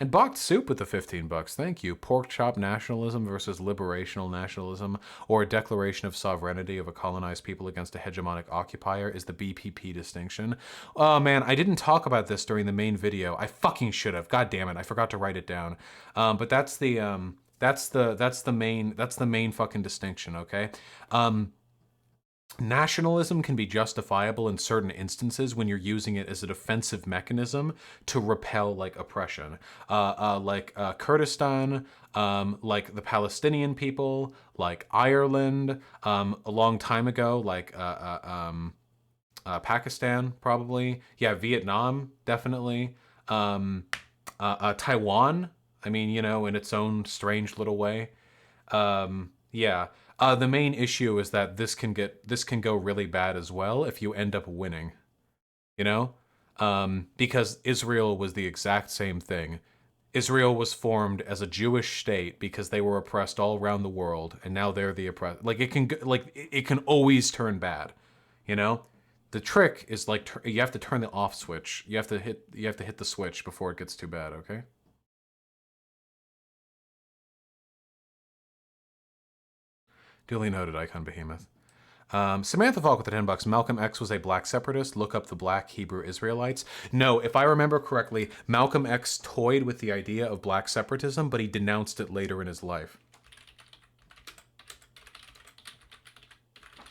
And Baked Soup with the $15. Thank you. Pork chop nationalism versus liberational nationalism, or a declaration of sovereignty of a colonized people against a hegemonic occupier is the BPP distinction. Oh man, I didn't talk about this during the main video. I fucking should have. God damn it, I forgot to write it down. But that's the That's the main fucking distinction, okay? Nationalism can be justifiable in certain instances when you're using it as a defensive mechanism to repel like oppression, like Kurdistan, like the Palestinian people, like Ireland, a long time ago, like Pakistan, probably, yeah, Vietnam, definitely, Taiwan. I mean, you know, in its own strange little way. Yeah. The main issue is that this can go really bad as well if you end up winning. You know, because Israel was the exact same thing. Israel was formed as a Jewish state because they were oppressed all around the world, and now they're the oppressed. Like it can always turn bad. You know, the trick is like you have to turn the off switch. You have to hit the switch before it gets too bad. Okay. Duly noted, Icon Behemoth. Samantha Falk with the $10. Malcolm X was a black separatist. Look up the black Hebrew Israelites. No, if I remember correctly, Malcolm X toyed with the idea of black separatism, but he denounced it later in his life.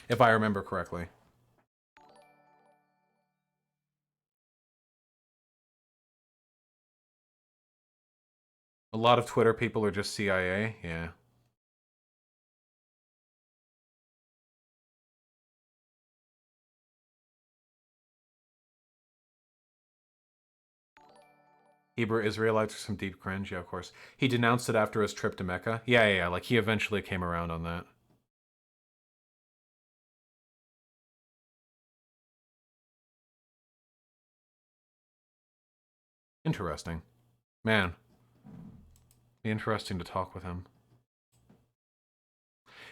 If I remember correctly. A lot of Twitter people are just CIA. Yeah. Hebrew Israelites are some deep cringe. Yeah, of course. He denounced it after his trip to Mecca. Yeah. Like, he eventually came around on that. Interesting. Man. Be interesting to talk with him.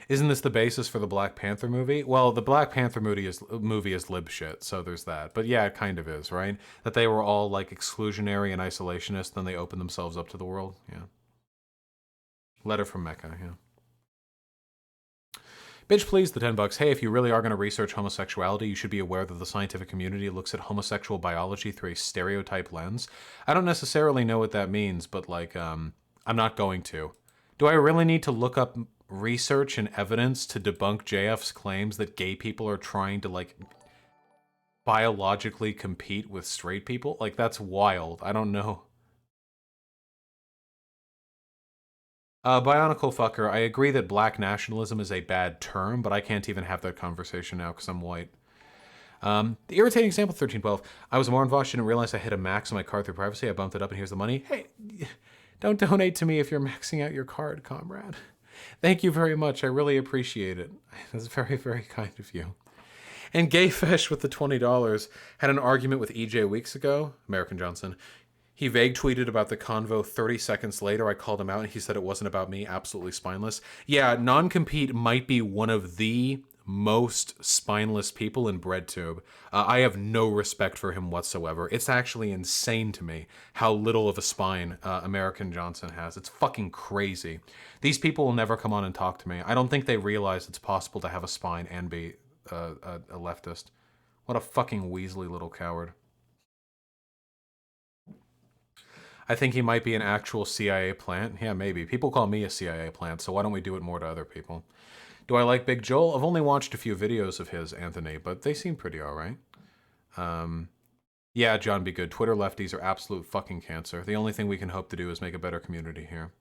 Isn't this the basis for the Black Panther movie? Well, the Black Panther movie is lib shit, so there's that. But yeah, it kind of is, right? That they were all like exclusionary and isolationist, then they opened themselves up to the world. Yeah. Letter from Mecca, yeah. Bitch, please, the $10. Hey, if you really are going to research homosexuality, you should be aware that the scientific community looks at homosexual biology through a stereotype lens. I don't necessarily know what that means, but like, I'm not going to. Do I really need to look up research and evidence to debunk JF's claims that gay people are trying to like biologically compete with straight people? Like, that's wild. I don't know. Bionicle fucker, I agree that black nationalism is a bad term, but I can't even have that conversation now because I'm white. The irritating example, 1312. I was a Moranvosh, didn't realize I hit a max on my card through privacy. I bumped it up and here's the money. Hey, don't donate to me if you're maxing out your card, comrade. Thank you very much. I really appreciate it. That's very, very kind of you. And Gayfish with the $20 had an argument with EJ weeks ago, American Johnson. He vague tweeted about the convo 30 seconds later. I called him out and he said it wasn't about me. Absolutely spineless. Yeah, non-compete might be one of the most spineless people in BreadTube. I have no respect for him whatsoever. It's actually insane to me how little of a spine American Johnson has. It's fucking crazy. These people will never come on and talk to me. I don't think they realize it's possible to have a spine and be a leftist. What a fucking Weasley little coward. I think he might be an actual CIA plant. Yeah, maybe. People call me a CIA plant, so why don't we do it more to other people? Do I like Big Joel? I've only watched a few videos of his, Anthony, but they seem pretty alright. Yeah, John, be good. Twitter lefties are absolute fucking cancer. The only thing we can hope to do is make a better community here.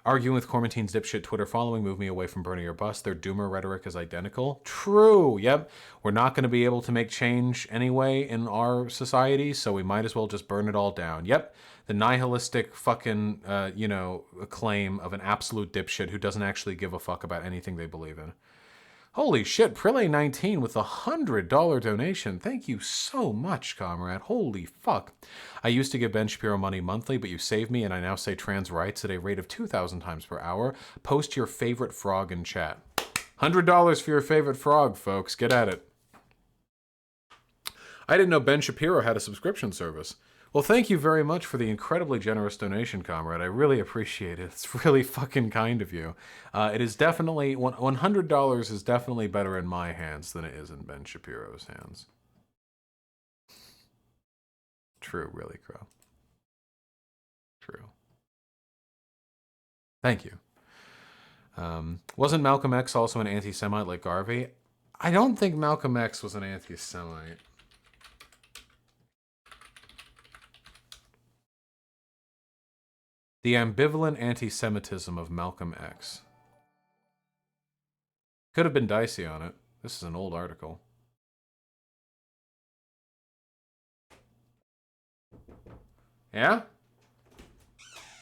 Arguing with Cormantine's dipshit Twitter following moved me away from Bernie or Bust. Their doomer rhetoric is identical. True, yep. We're not going to be able to make change anyway in our society, so we might as well just burn it all down. Yep. The nihilistic fucking, claim of an absolute dipshit who doesn't actually give a fuck about anything they believe in. Holy shit, Prele19 with a $100 donation. Thank you so much, comrade. Holy fuck. I used to give Ben Shapiro money monthly, but you saved me, and I now say trans rights at a rate of 2,000 times per hour. Post your favorite frog in chat. $100 for your favorite frog, folks. Get at it. I didn't know Ben Shapiro had a subscription service. Well, thank you very much for the incredibly generous donation, comrade. I really appreciate it. It's really fucking kind of you. It is definitely, $100 is definitely better in my hands than it is in Ben Shapiro's hands. True, really, Crow. True. Thank you. Wasn't Malcolm X also an anti-Semite like Garvey? I don't think Malcolm X was an anti-Semite. The ambivalent anti-Semitism of Malcolm X. Could have been dicey on it. This is an old article. Yeah?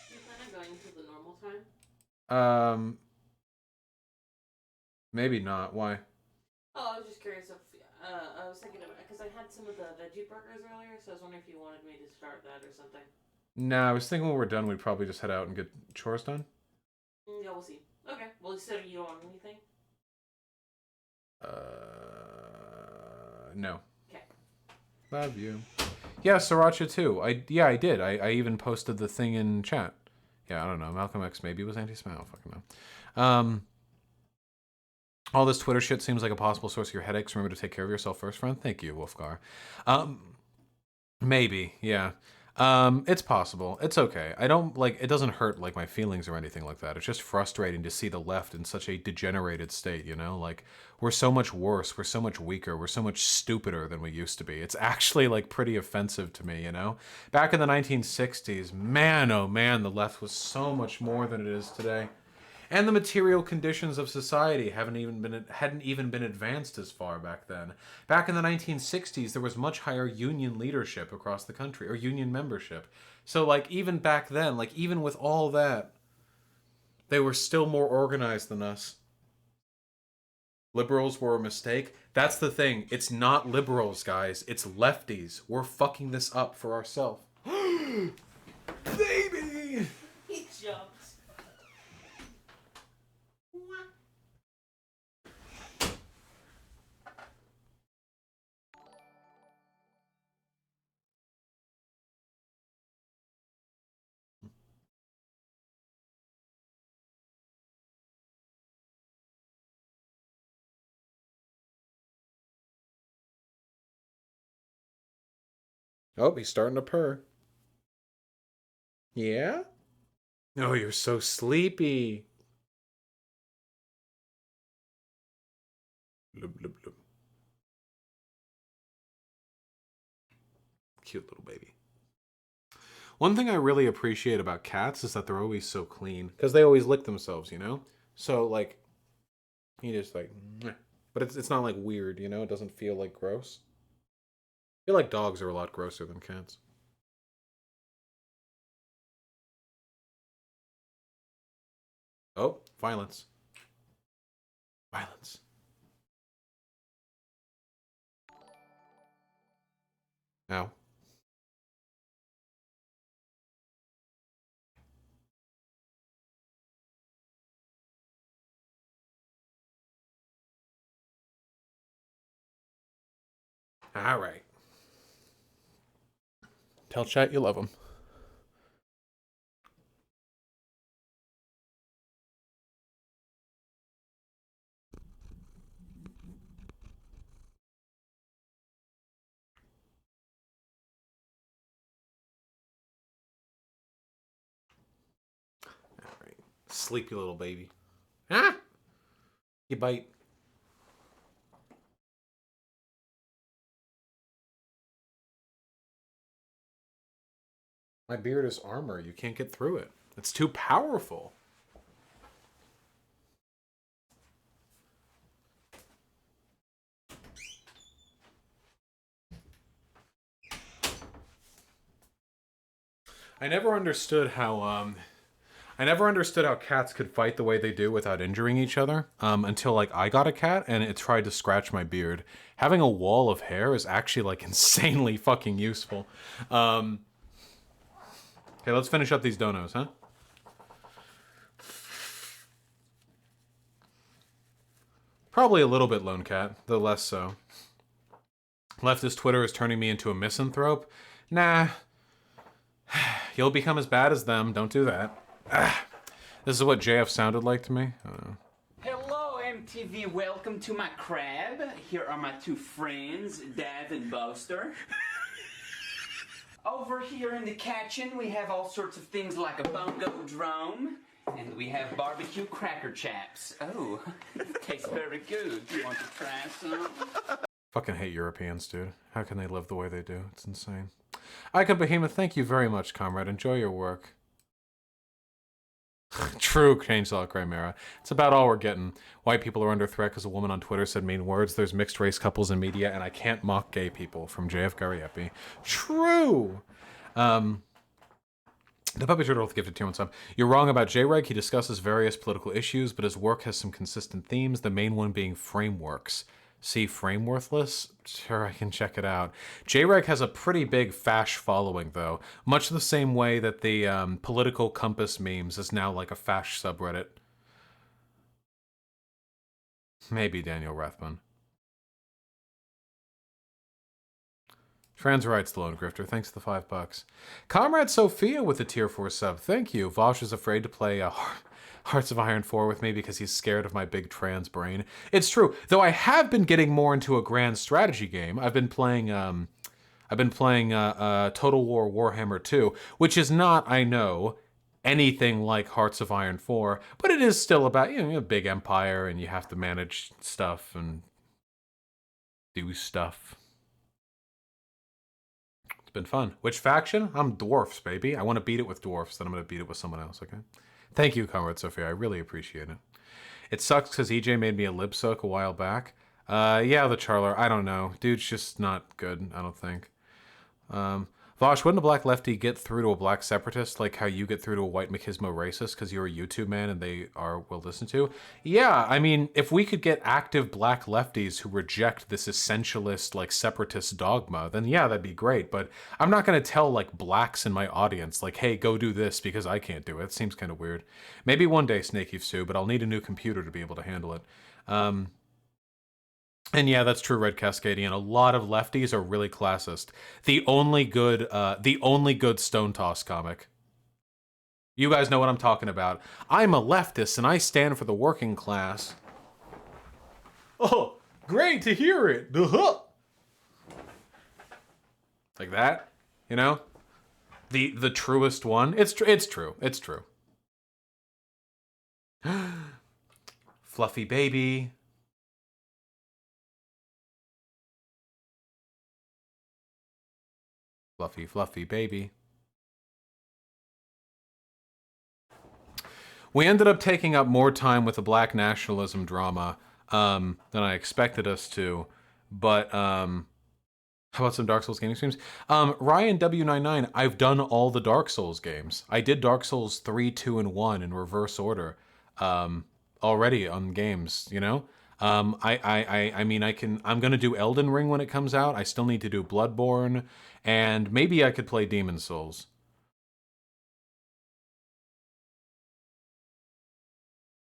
You plan on going to the normal time? Maybe not. Why? Oh, I was just curious if I was thinking about because I had some of the veggie burgers earlier, so I was wondering if you wanted me to start that or something. Nah, I was thinking when we're done, we'd probably just head out and get chores done. Yeah, we'll see. Okay. Well, you said you don't want anything. No. Okay. Love you. Yeah, Sriracha too. I did. I even posted the thing in chat. Yeah, I don't know. Malcolm X maybe was anti-Semite. I don't fucking know. All this Twitter shit seems like a possible source of your headaches. Remember to take care of yourself first, friend. Thank you, Wolfgar. Maybe, yeah. It's possible. It's okay. I don't, like, it doesn't hurt, like, my feelings or anything like that. It's just frustrating to see the left in such a degenerated state, you know? Like, we're so much worse, we're so much weaker, we're so much stupider than we used to be. It's actually, like, pretty offensive to me, you know? Back in the 1960s, man, oh man, the left was so much more than it is today. And the material conditions of society hadn't even been advanced as far back then. Back in the 1960s, there was much higher union leadership across the country, or union membership. So, like, even back then, like, even with all that, they were still more organized than us. Liberals were a mistake. That's the thing. It's not liberals, guys. It's lefties. We're fucking this up for ourselves. Baby! He jumped. Oh, he's starting to purr. Yeah? Oh, you're so sleepy. Blub, blub, blub. Cute little baby. One thing I really appreciate about cats is that they're always so clean. Because they always lick themselves, you know? So, like, you just, like... Mwah. But it's not, like, weird, you know? It doesn't feel, like, gross. I feel like dogs are a lot grosser than cats. Oh, violence. Violence. Ow. All right. Tell chat you love them. All right. Sleepy little baby. Ah! You bite. My beard is armor. You can't get through it. It's too powerful. I never understood how cats could fight the way they do without injuring each other until like I got a cat and it tried to scratch my beard. Having a wall of hair is actually like insanely fucking useful. Okay, let's finish up these donos, huh? Probably a little bit lone cat, though less so. Leftist Twitter is turning me into a misanthrope. Nah. You'll become as bad as them. Don't do that. This is what JF sounded like to me. Hello, MTV. Welcome to my crab. Here are my two friends, Dav and Boaster. Over here in the kitchen, we have all sorts of things like a bongo drum And we have barbecue cracker chaps. Oh, tastes very good. You want to try some? Fucking hate Europeans, dude. How can they live the way they do? It's insane. Icon Behemoth, thank you very much, comrade. Enjoy your work. True, Chainsaw Chimera. It's about all we're getting. White people are under threat because a woman on Twitter said mean words. There's mixed race couples in media, and I can't mock gay people. From JF Gariepi. True! The Puppy Turtle with gifted 2 months up. You're wrong about J-Reg. He discusses various political issues, but his work has some consistent themes, the main one being frameworks. See Frameworthless? Sure, I can check it out. J-Reg has a pretty big fash following, though. Much the same way that the political compass memes is now like a fash subreddit. Maybe Daniel Rathbun. Trans Rights, the Lone Grifter. Thanks for the $5. Comrade Sophia with the tier 4 sub. Thank you. Vosh is afraid to play Hearts of Iron 4 with me because he's scared of my big trans brain. It's true. Though I have been getting more into a grand strategy game. I've been playing Total War Warhammer 2, which is not, I know, anything like Hearts of Iron 4, but it is still about, you know, a big empire and you have to manage stuff and do stuff. It's been fun. Which faction? I'm dwarfs, baby. I want to beat it with dwarfs, then I'm going to beat it with someone else, okay? Thank you, Comrade Sophia. I really appreciate it. It sucks because EJ made me a libsoak a while back. Yeah, the Charler. I don't know. Dude's just not good, I don't think. Vosh, wouldn't a black lefty get through to a black separatist like how you get through to a white machismo racist because you're a YouTube man and they are well listened to? Yeah, I mean, if we could get active black lefties who reject this essentialist, like, separatist dogma, then yeah, that'd be great. But I'm not going to tell, like, blacks in my audience, like, hey, go do this because I can't do it. It seems kind of weird. Maybe one day, Snakey Sue, but I'll need a new computer to be able to handle it. And yeah, that's true, Red Cascadian. A lot of lefties are really classist. The only good Stone Toss comic. You guys know what I'm talking about. I'm a leftist and I stand for the working class. Oh, great to hear it. Like that, you know? The truest one. It's true. It's true. Fluffy baby. Fluffy, fluffy baby. We ended up taking up more time with the black nationalism drama than I expected us to. But how about some Dark Souls gaming streams? Ryan W99, I've done all the Dark Souls games. I did Dark Souls 3, 2, and 1 in reverse order already on games, you know? I mean, I'm gonna do Elden Ring when it comes out. I still need to do Bloodborne, and maybe I could play Demon Souls.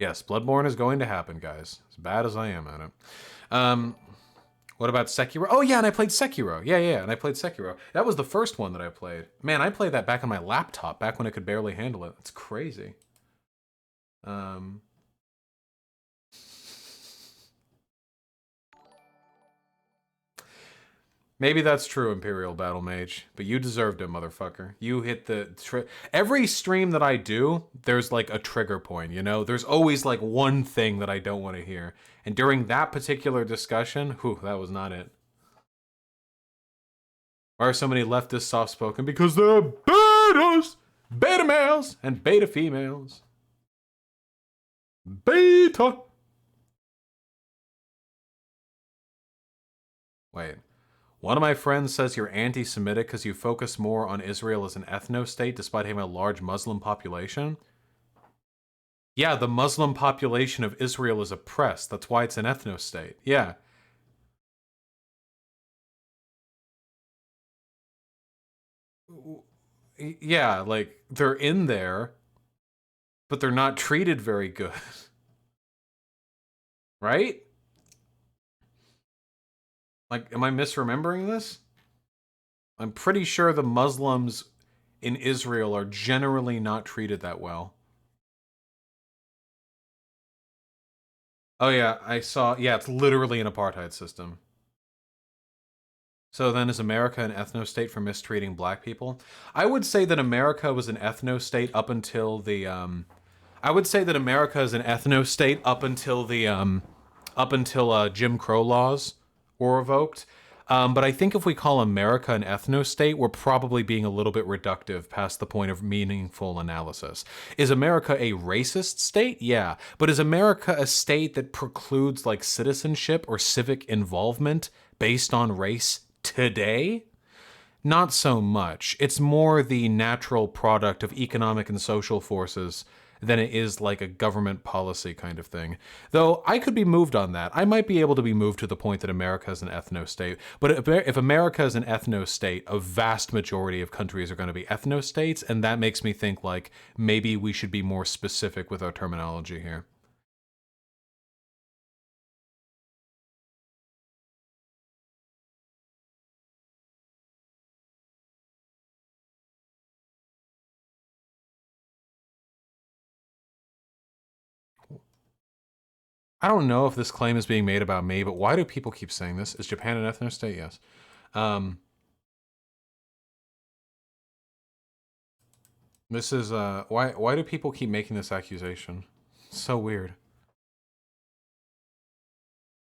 Yes, Bloodborne is going to happen, guys. As bad as I am at it. What about Sekiro? Oh yeah, and I played Sekiro. Yeah, and I played Sekiro. That was the first one that I played. Man, I played that back on my laptop, back when I could barely handle it. It's crazy. Maybe that's true, Imperial Battle Mage, but you deserved it, motherfucker. You hit the... Every stream that I do, there's like a trigger point, you know? There's always like one thing that I don't want to hear. And during that particular discussion, whew, that was not it. Why are so many leftists soft-spoken? Because they're betas! Beta males and beta females. Beta! Wait. One of my friends says you're anti-Semitic because you focus more on Israel as an ethno-state despite having a large Muslim population. Yeah, the Muslim population of Israel is oppressed. That's why it's an ethno-state. Yeah. Yeah, like, they're in there, but they're not treated very good. Right? Like, am I misremembering this? I'm pretty sure the Muslims in Israel are generally not treated that well. Oh yeah, I saw, yeah, it's literally an apartheid system. So then is America an ethno-state for mistreating black people? I would say that America was an ethno-state up until the I would say that America is an ethno state up until Jim Crow laws were revoked. But I think if we call America an ethno state, we're probably being a little bit reductive past the point of meaningful analysis. Is America a racist state? Yeah. But is America a state that precludes like citizenship or civic involvement based on race today? Not so much. It's more the natural product of economic and social forces than it is like a government policy kind of thing. Though I could be moved on that. I might be able to be moved to the point that America is an ethno state. But if America is an ethno state, a vast majority of countries are going to be ethno states, and that makes me think like maybe we should be more specific with our terminology here. I don't know if this claim is being made about me, but why do people keep saying this? Is Japan an ethno state? Yes. This is why do people keep making this accusation? So weird.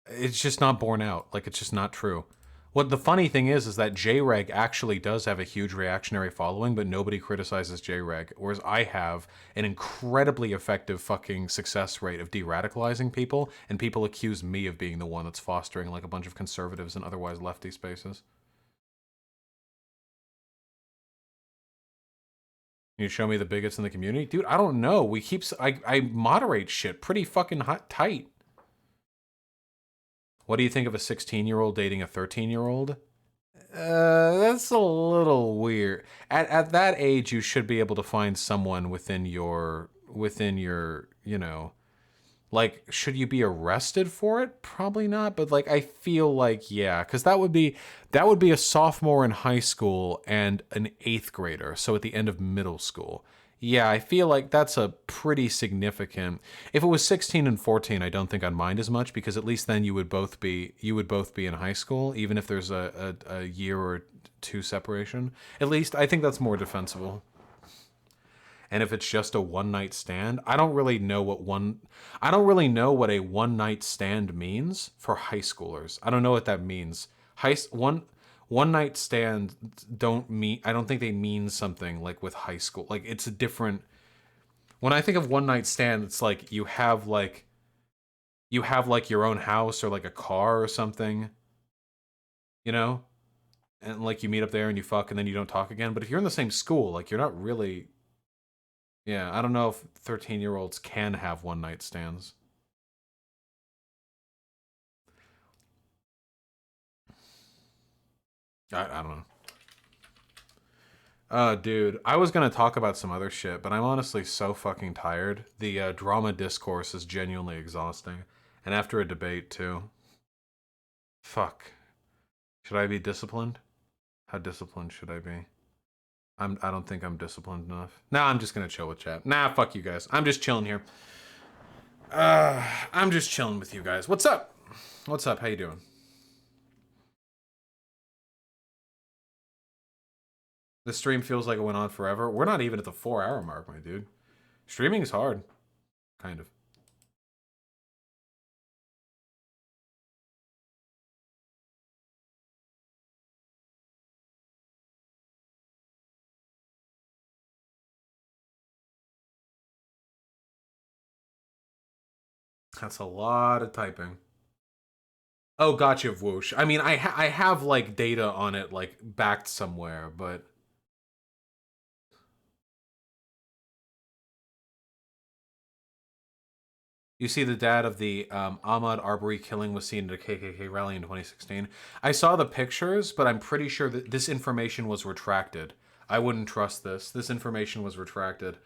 It's just not borne out. Like it's just not true. What the funny thing is that JREG actually does have a huge reactionary following, but nobody criticizes JREG, whereas I have an incredibly effective fucking success rate of de-radicalizing people, and people accuse me of being the one that's fostering like a bunch of conservatives and otherwise lefty spaces. Can you show me the bigots in the community? Dude, I don't know. I moderate shit pretty fucking tight. What do you think of a 16-year-old dating a 13-year-old? That's a little weird. At that age, you should be able to find someone within your, you know, like, should you be arrested for it? Probably not, but like, I feel like, yeah, because that would be a sophomore in high school and an 8th grader, so at the end of middle school. Yeah, I feel like that's a pretty significant. If it was 16 and 14, I don't think I'd mind as much because at least then you would both be in high school, even if there's a year or two separation. At least I think that's more defensible. And if it's just a one night stand, I don't really know what a one night stand means for high schoolers. I don't know what that means. One night stand I don't think they mean something like with high school. Like it's a different. When I think of one night stand, it's like you have like your own house or like a car or something, you know? And like you meet up there and you fuck and then you don't talk again. But if you're in the same school, like you're not really. Yeah, I don't know if 13-year-olds can have one night stands. I don't know. Dude, I was gonna talk about some other shit, but I'm honestly so fucking tired. The drama discourse is genuinely exhausting. And after a debate, too. Fuck. Should I be disciplined? How disciplined should I be? I don't think I'm disciplined enough. Nah, I'm just gonna chill with chat. Nah, fuck you guys. I'm just chilling here. I'm just chilling with you guys. What's up? What's up? How you doing? The stream feels like it went on forever. We're not even at the 4-hour mark, my dude. Streaming is hard. Kind of. That's a lot of typing. Oh, gotcha, whoosh. I mean, I have like data on it, like backed somewhere, but you see, the dad of the Ahmaud Arbery killing was seen at a KKK rally in 2016. I saw the pictures, but I'm pretty sure that this information was retracted. I wouldn't trust this. This information was retracted.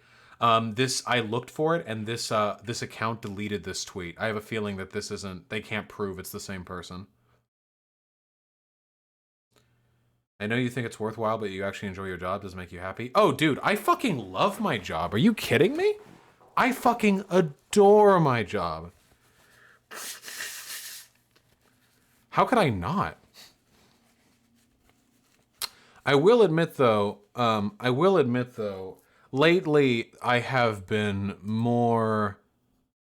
I looked for it, and this account deleted this tweet. I have a feeling that this isn't. They can't prove it's the same person. I know you think it's worthwhile, but you actually enjoy your job. Does it make you happy? Oh, dude, I fucking love my job. Are you kidding me? I fucking adore my job. How could I not? I will admit though, lately I have been more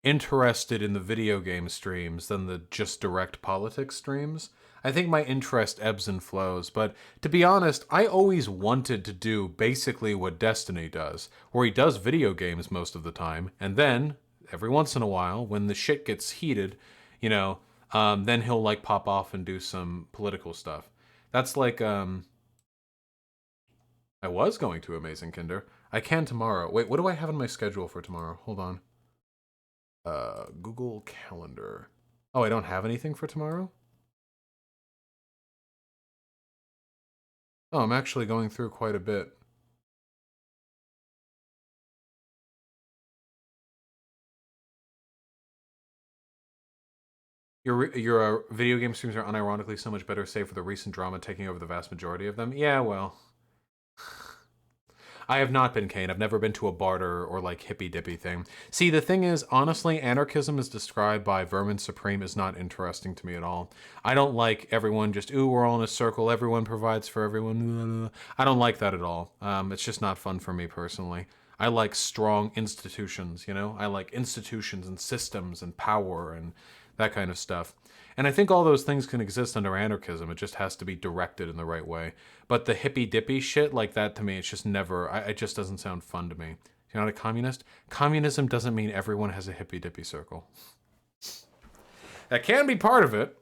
interested in the video game streams than the just direct politics streams. I think my interest ebbs and flows, but to be honest, I always wanted to do basically what Destiny does, where he does video games most of the time, and then, every once in a while, when the shit gets heated, you know, then he'll like pop off and do some political stuff. That's like, I was going to Amazing Kinder. I can tomorrow. Wait, what do I have in my schedule for tomorrow? Hold on. Google Calendar. Oh, I don't have anything for tomorrow? Oh, I'm actually going through quite a bit. Your video game streams are unironically so much better, save for the recent drama taking over the vast majority of them. Yeah, well, I have not been Kane. I've never been to a barter or like hippy dippy thing. See, the thing is, honestly, anarchism as described by Vermin Supreme is not interesting to me at all. I don't like everyone just, ooh, we're all in a circle, everyone provides for everyone. I don't like that at all. It's just not fun for me personally. I like strong institutions, you know? I like institutions and systems and power and that kind of stuff. And I think all those things can exist under anarchism. It just has to be directed in the right way. But the hippy dippy shit like that to me, it's just never, it just doesn't sound fun to me. You're not a communist? Communism doesn't mean everyone has a hippy dippy circle. That can be part of it.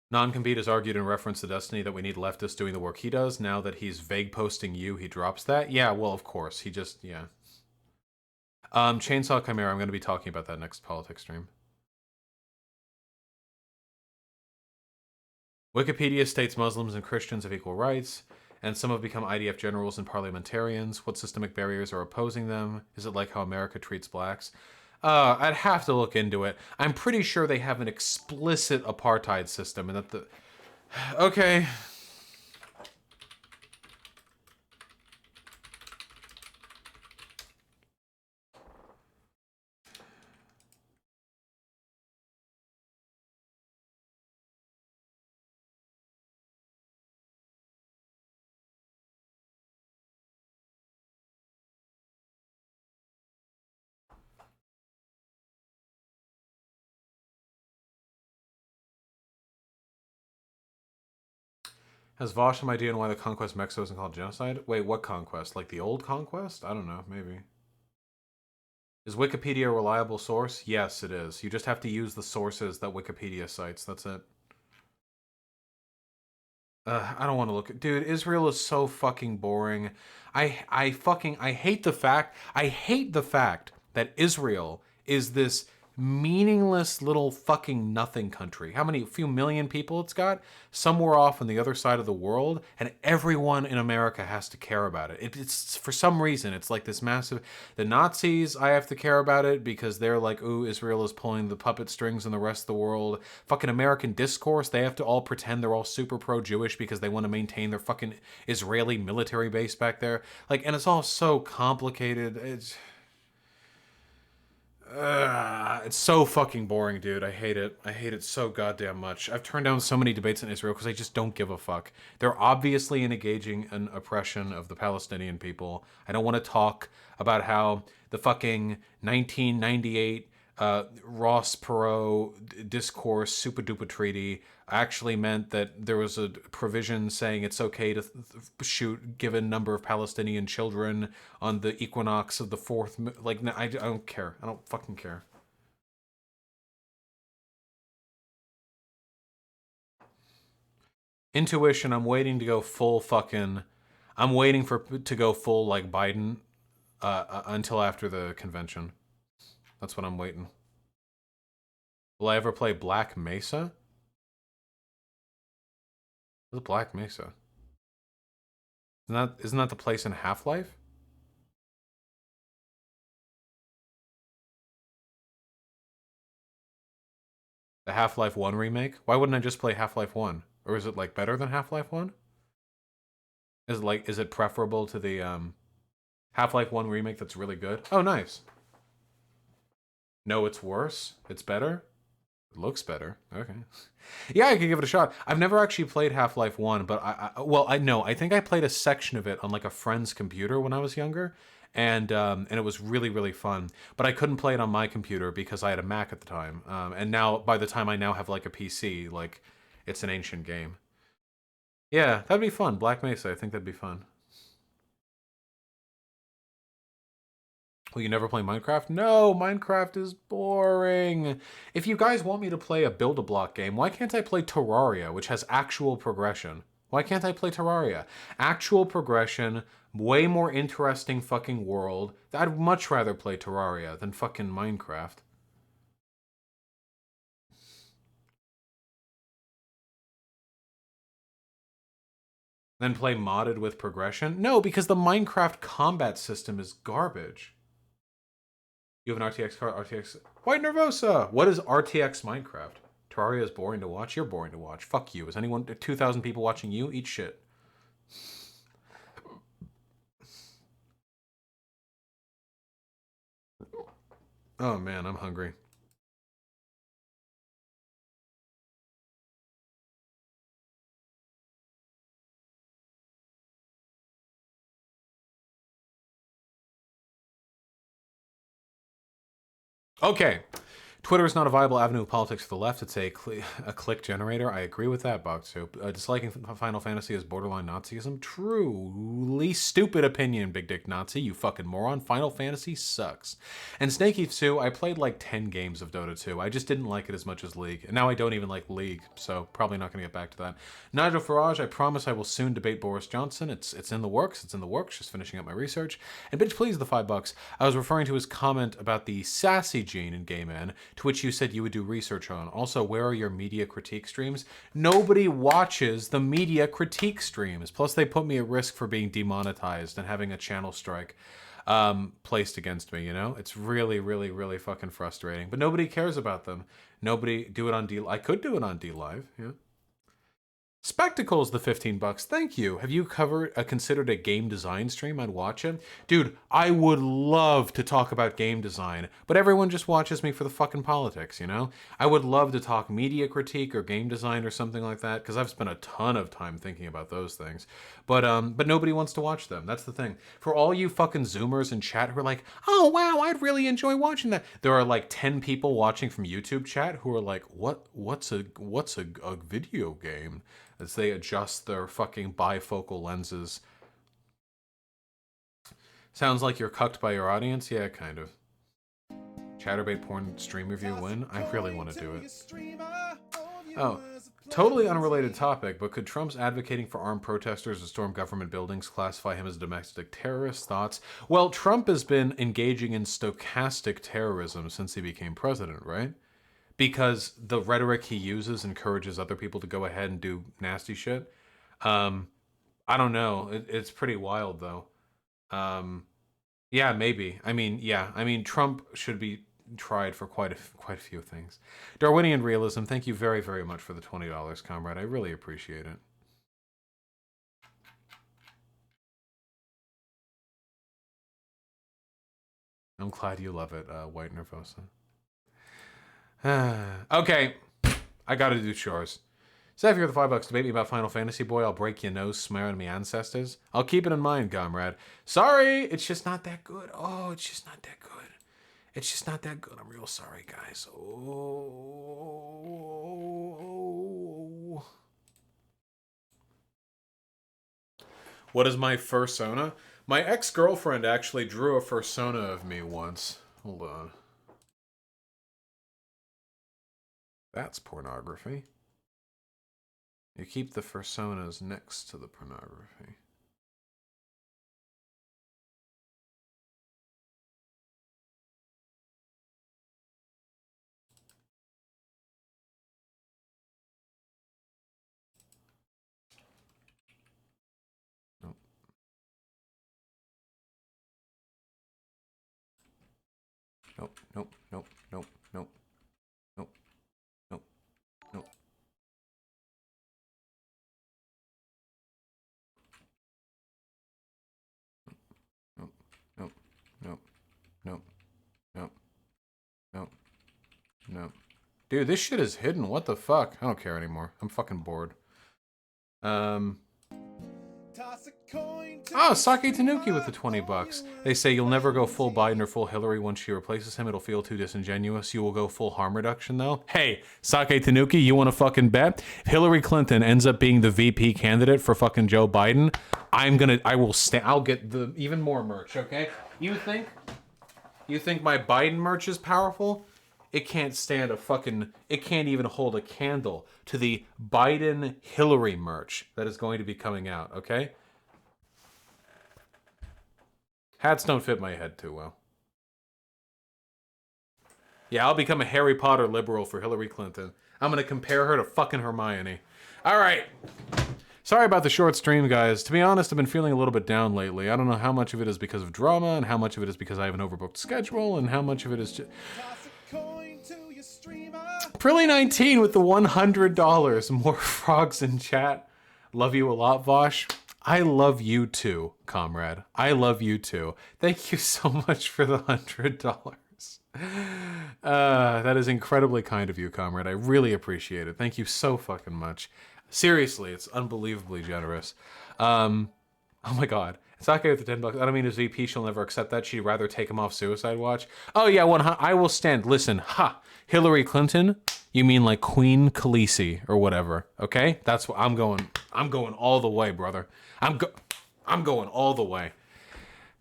Non-compete has argued in reference to Destiny that we need leftists doing the work he does. Now that he's vague posting you, he drops that. Yeah, well, of course. He just, yeah. Chainsaw Chimera, I'm going to be talking about that next politics stream. Wikipedia states Muslims and Christians have equal rights, and some have become IDF generals and parliamentarians. What systemic barriers are opposing them? Is it like how America treats blacks? I'd have to look into it. I'm pretty sure they have an explicit apartheid system, and that the... Okay. Has Vosh some idea on why the conquest of Mexico isn't called genocide? Wait, what conquest? Like the old conquest? I don't know, maybe. Is Wikipedia a reliable source? Yes, it is. You just have to use the sources that Wikipedia cites. That's it. I don't want to look at... Dude, Israel is so fucking boring. I hate the fact that Israel is this meaningless little fucking nothing country. How many, few million people it's got? Somewhere off on the other side of the world, and everyone in America has to care about it. It's for some reason, it's like this massive... The Nazis, I have to care about it because they're like, ooh, Israel is pulling the puppet strings in the rest of the world. Fucking American discourse, they have to all pretend they're all super pro-Jewish because they want to maintain their fucking Israeli military base back there. Like, and it's all so complicated. It's so fucking boring, dude. I hate it. I hate it so goddamn much. I've turned down so many debates in Israel because I just don't give a fuck. They're obviously engaging in oppression of the Palestinian people. I don't want to talk about how the fucking 1998 Ross Perot discourse super duper treaty actually meant that there was a provision saying it's okay to shoot given number of Palestinian children on the equinox of the fourth. Like, no, I don't care. I don't fucking care. Intuition, I'm waiting to go full fucking... I'm waiting for to go full like Biden until after the convention. That's what I'm waiting. Will I ever play Black Mesa? What's Black Mesa? Isn't that the place in Half-Life? The Half-Life 1 remake? Why wouldn't I just play Half-Life 1? Or is it like better than Half-Life 1? Is it preferable to the Half-Life 1 remake that's really good? Oh, nice. No, it's worse? It's better? It looks better. Okay. Yeah, I could give it a shot. I've never actually played Half-Life 1, but I know. I think I played a section of it on like a friend's computer when I was younger, and it was really, really fun. But I couldn't play it on my computer because I had a Mac at the time. And now, by the time I now have like a PC, like it's an ancient game. Yeah, that'd be fun. Black Mesa, I think that'd be fun. Will you never play Minecraft? No, Minecraft is boring. If you guys want me to play a Build-A-Block game, why can't I play Terraria, which has actual progression? Why can't I play Terraria? Actual progression, way more interesting fucking world. I'd much rather play Terraria than fucking Minecraft. Then play modded with progression? No, because the Minecraft combat system is garbage. You have an RTX card? RTX... White Nervosa! What is RTX Minecraft? Terraria is boring to watch? You're boring to watch. Fuck you. Is anyone... 2,000 people watching you? Eat shit. Oh man, I'm hungry. Okay. Twitter is not a viable avenue of politics for the left. It's a click generator. I agree with that, Box Soup. Disliking Final Fantasy is borderline Nazism. Truly stupid opinion, Big Dick Nazi. You fucking moron. Final Fantasy sucks. And Snakey 2, I played like 10 games of Dota 2. I just didn't like it as much as League. And now I don't even like League, so probably not going to get back to that. Nigel Farage, I promise I will soon debate Boris Johnson. It's in the works. It's in the works. Just finishing up my research. And bitch, please, the $5. I was referring to his comment about the sassy gene in Gay Men, to which you said you would do research on. Also, where are your media critique streams? Nobody watches the media critique streams. Plus, they put me at risk for being demonetized and having a channel strike placed against me, you know? It's really, really, really fucking frustrating. But nobody cares about them. Nobody do it on D... I could do it on D Live, yeah. Spectacles, the $15. Thank you. Have you considered a game design stream? I'd watch it. Dude, I would love to talk about game design, but everyone just watches me for the fucking politics, you know? I would love to talk media critique or game design or something like that, because I've spent a ton of time thinking about those things. But nobody wants to watch them. That's the thing. For all you fucking Zoomers in chat who are like, oh wow, I'd really enjoy watching that. There are like 10 people watching from YouTube chat who are like, what's a video game? As they adjust their fucking bifocal lenses. Sounds like you're cucked by your audience? Yeah, kind of. Chatterbait porn stream review win? I really want to do it. Oh, totally unrelated topic, but could Trump's advocating for armed protesters to storm government buildings classify him as a domestic terrorist? Thoughts? Well, Trump has been engaging in stochastic terrorism since he became president, right? Because the rhetoric he uses encourages other people to go ahead and do nasty shit. I don't know. It's pretty wild, though. Yeah, maybe. I mean, Trump should be tried for quite a few things. Darwinian realism. Thank you very, very much for the $20, comrade. I really appreciate it. I'm glad you love it, White Nervosa. Okay, I gotta do chores. So if you're the $5, debate me about Final Fantasy, boy, I'll break your nose, swear on me ancestors. I'll keep it in mind, comrade. Sorry, it's just not that good. Oh, it's just not that good. It's just not that good. I'm real sorry, guys. Oh. What is my fursona? My ex-girlfriend actually drew a fursona of me once. Hold on. That's pornography. You keep the fursonas next to the pornography. Nope. Nope, nope, nope, nope, nope, nope, nope, nope. Nope, nope, nope, nope, nope, nope, nope. Dude, this shit is hidden. What the fuck? I don't care anymore. I'm fucking bored. Oh, Sake Tanuki with the 20 bucks. They say you'll never go full Biden or full Hillary once she replaces him. It'll feel too disingenuous. You will go full harm reduction, though. Hey, Sake Tanuki, you want to fucking bet? If Hillary Clinton ends up being the VP candidate for fucking Joe Biden, I'll get the even more merch, okay? You think my Biden merch is powerful? It can't stand it can't even hold a candle to the Biden Hillary merch that is going to be coming out, okay? Hats don't fit my head too well. Yeah, I'll become a Harry Potter liberal for Hillary Clinton. I'm gonna compare her to fucking Hermione. All right. Sorry about the short stream, guys. To be honest, I've been feeling a little bit down lately. I don't know how much of it is because of drama, and how much of it is because I have an overbooked schedule, and how much of it is just... Prilly19 with the $100. More frogs in chat. Love you a lot, Vosh. I love you too, comrade. I love you too. Thank you so much for the $100. That is incredibly kind of you, comrade. I really appreciate it. Thank you so fucking much. Seriously, it's unbelievably generous. Oh my god. It's okay with the $10. I don't mean as VP, she'll never accept that. She'd rather take him off suicide watch. Oh yeah, I will stand. Listen, Hillary Clinton, you mean like Queen Khaleesi or whatever, okay? That's what I'm going all the way, brother. I'm going all the way.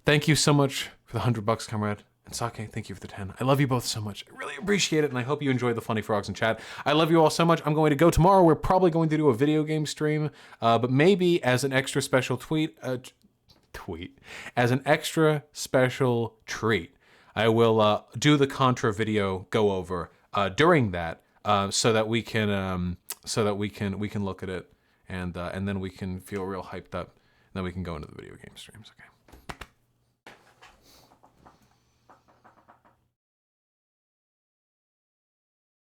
Thank you so much for the $100, comrade. And Sake, thank you for the 10. I love you both so much. I really appreciate it, and I hope you enjoyed the funny frogs in chat. I love you all so much. I'm going to go tomorrow. We're probably going to do a video game stream, but maybe as an extra special as an extra special treat, I will do the Contra video go over during that, so that we can look at it, and then we can feel real hyped up, and then we can go into the video game streams. Okay.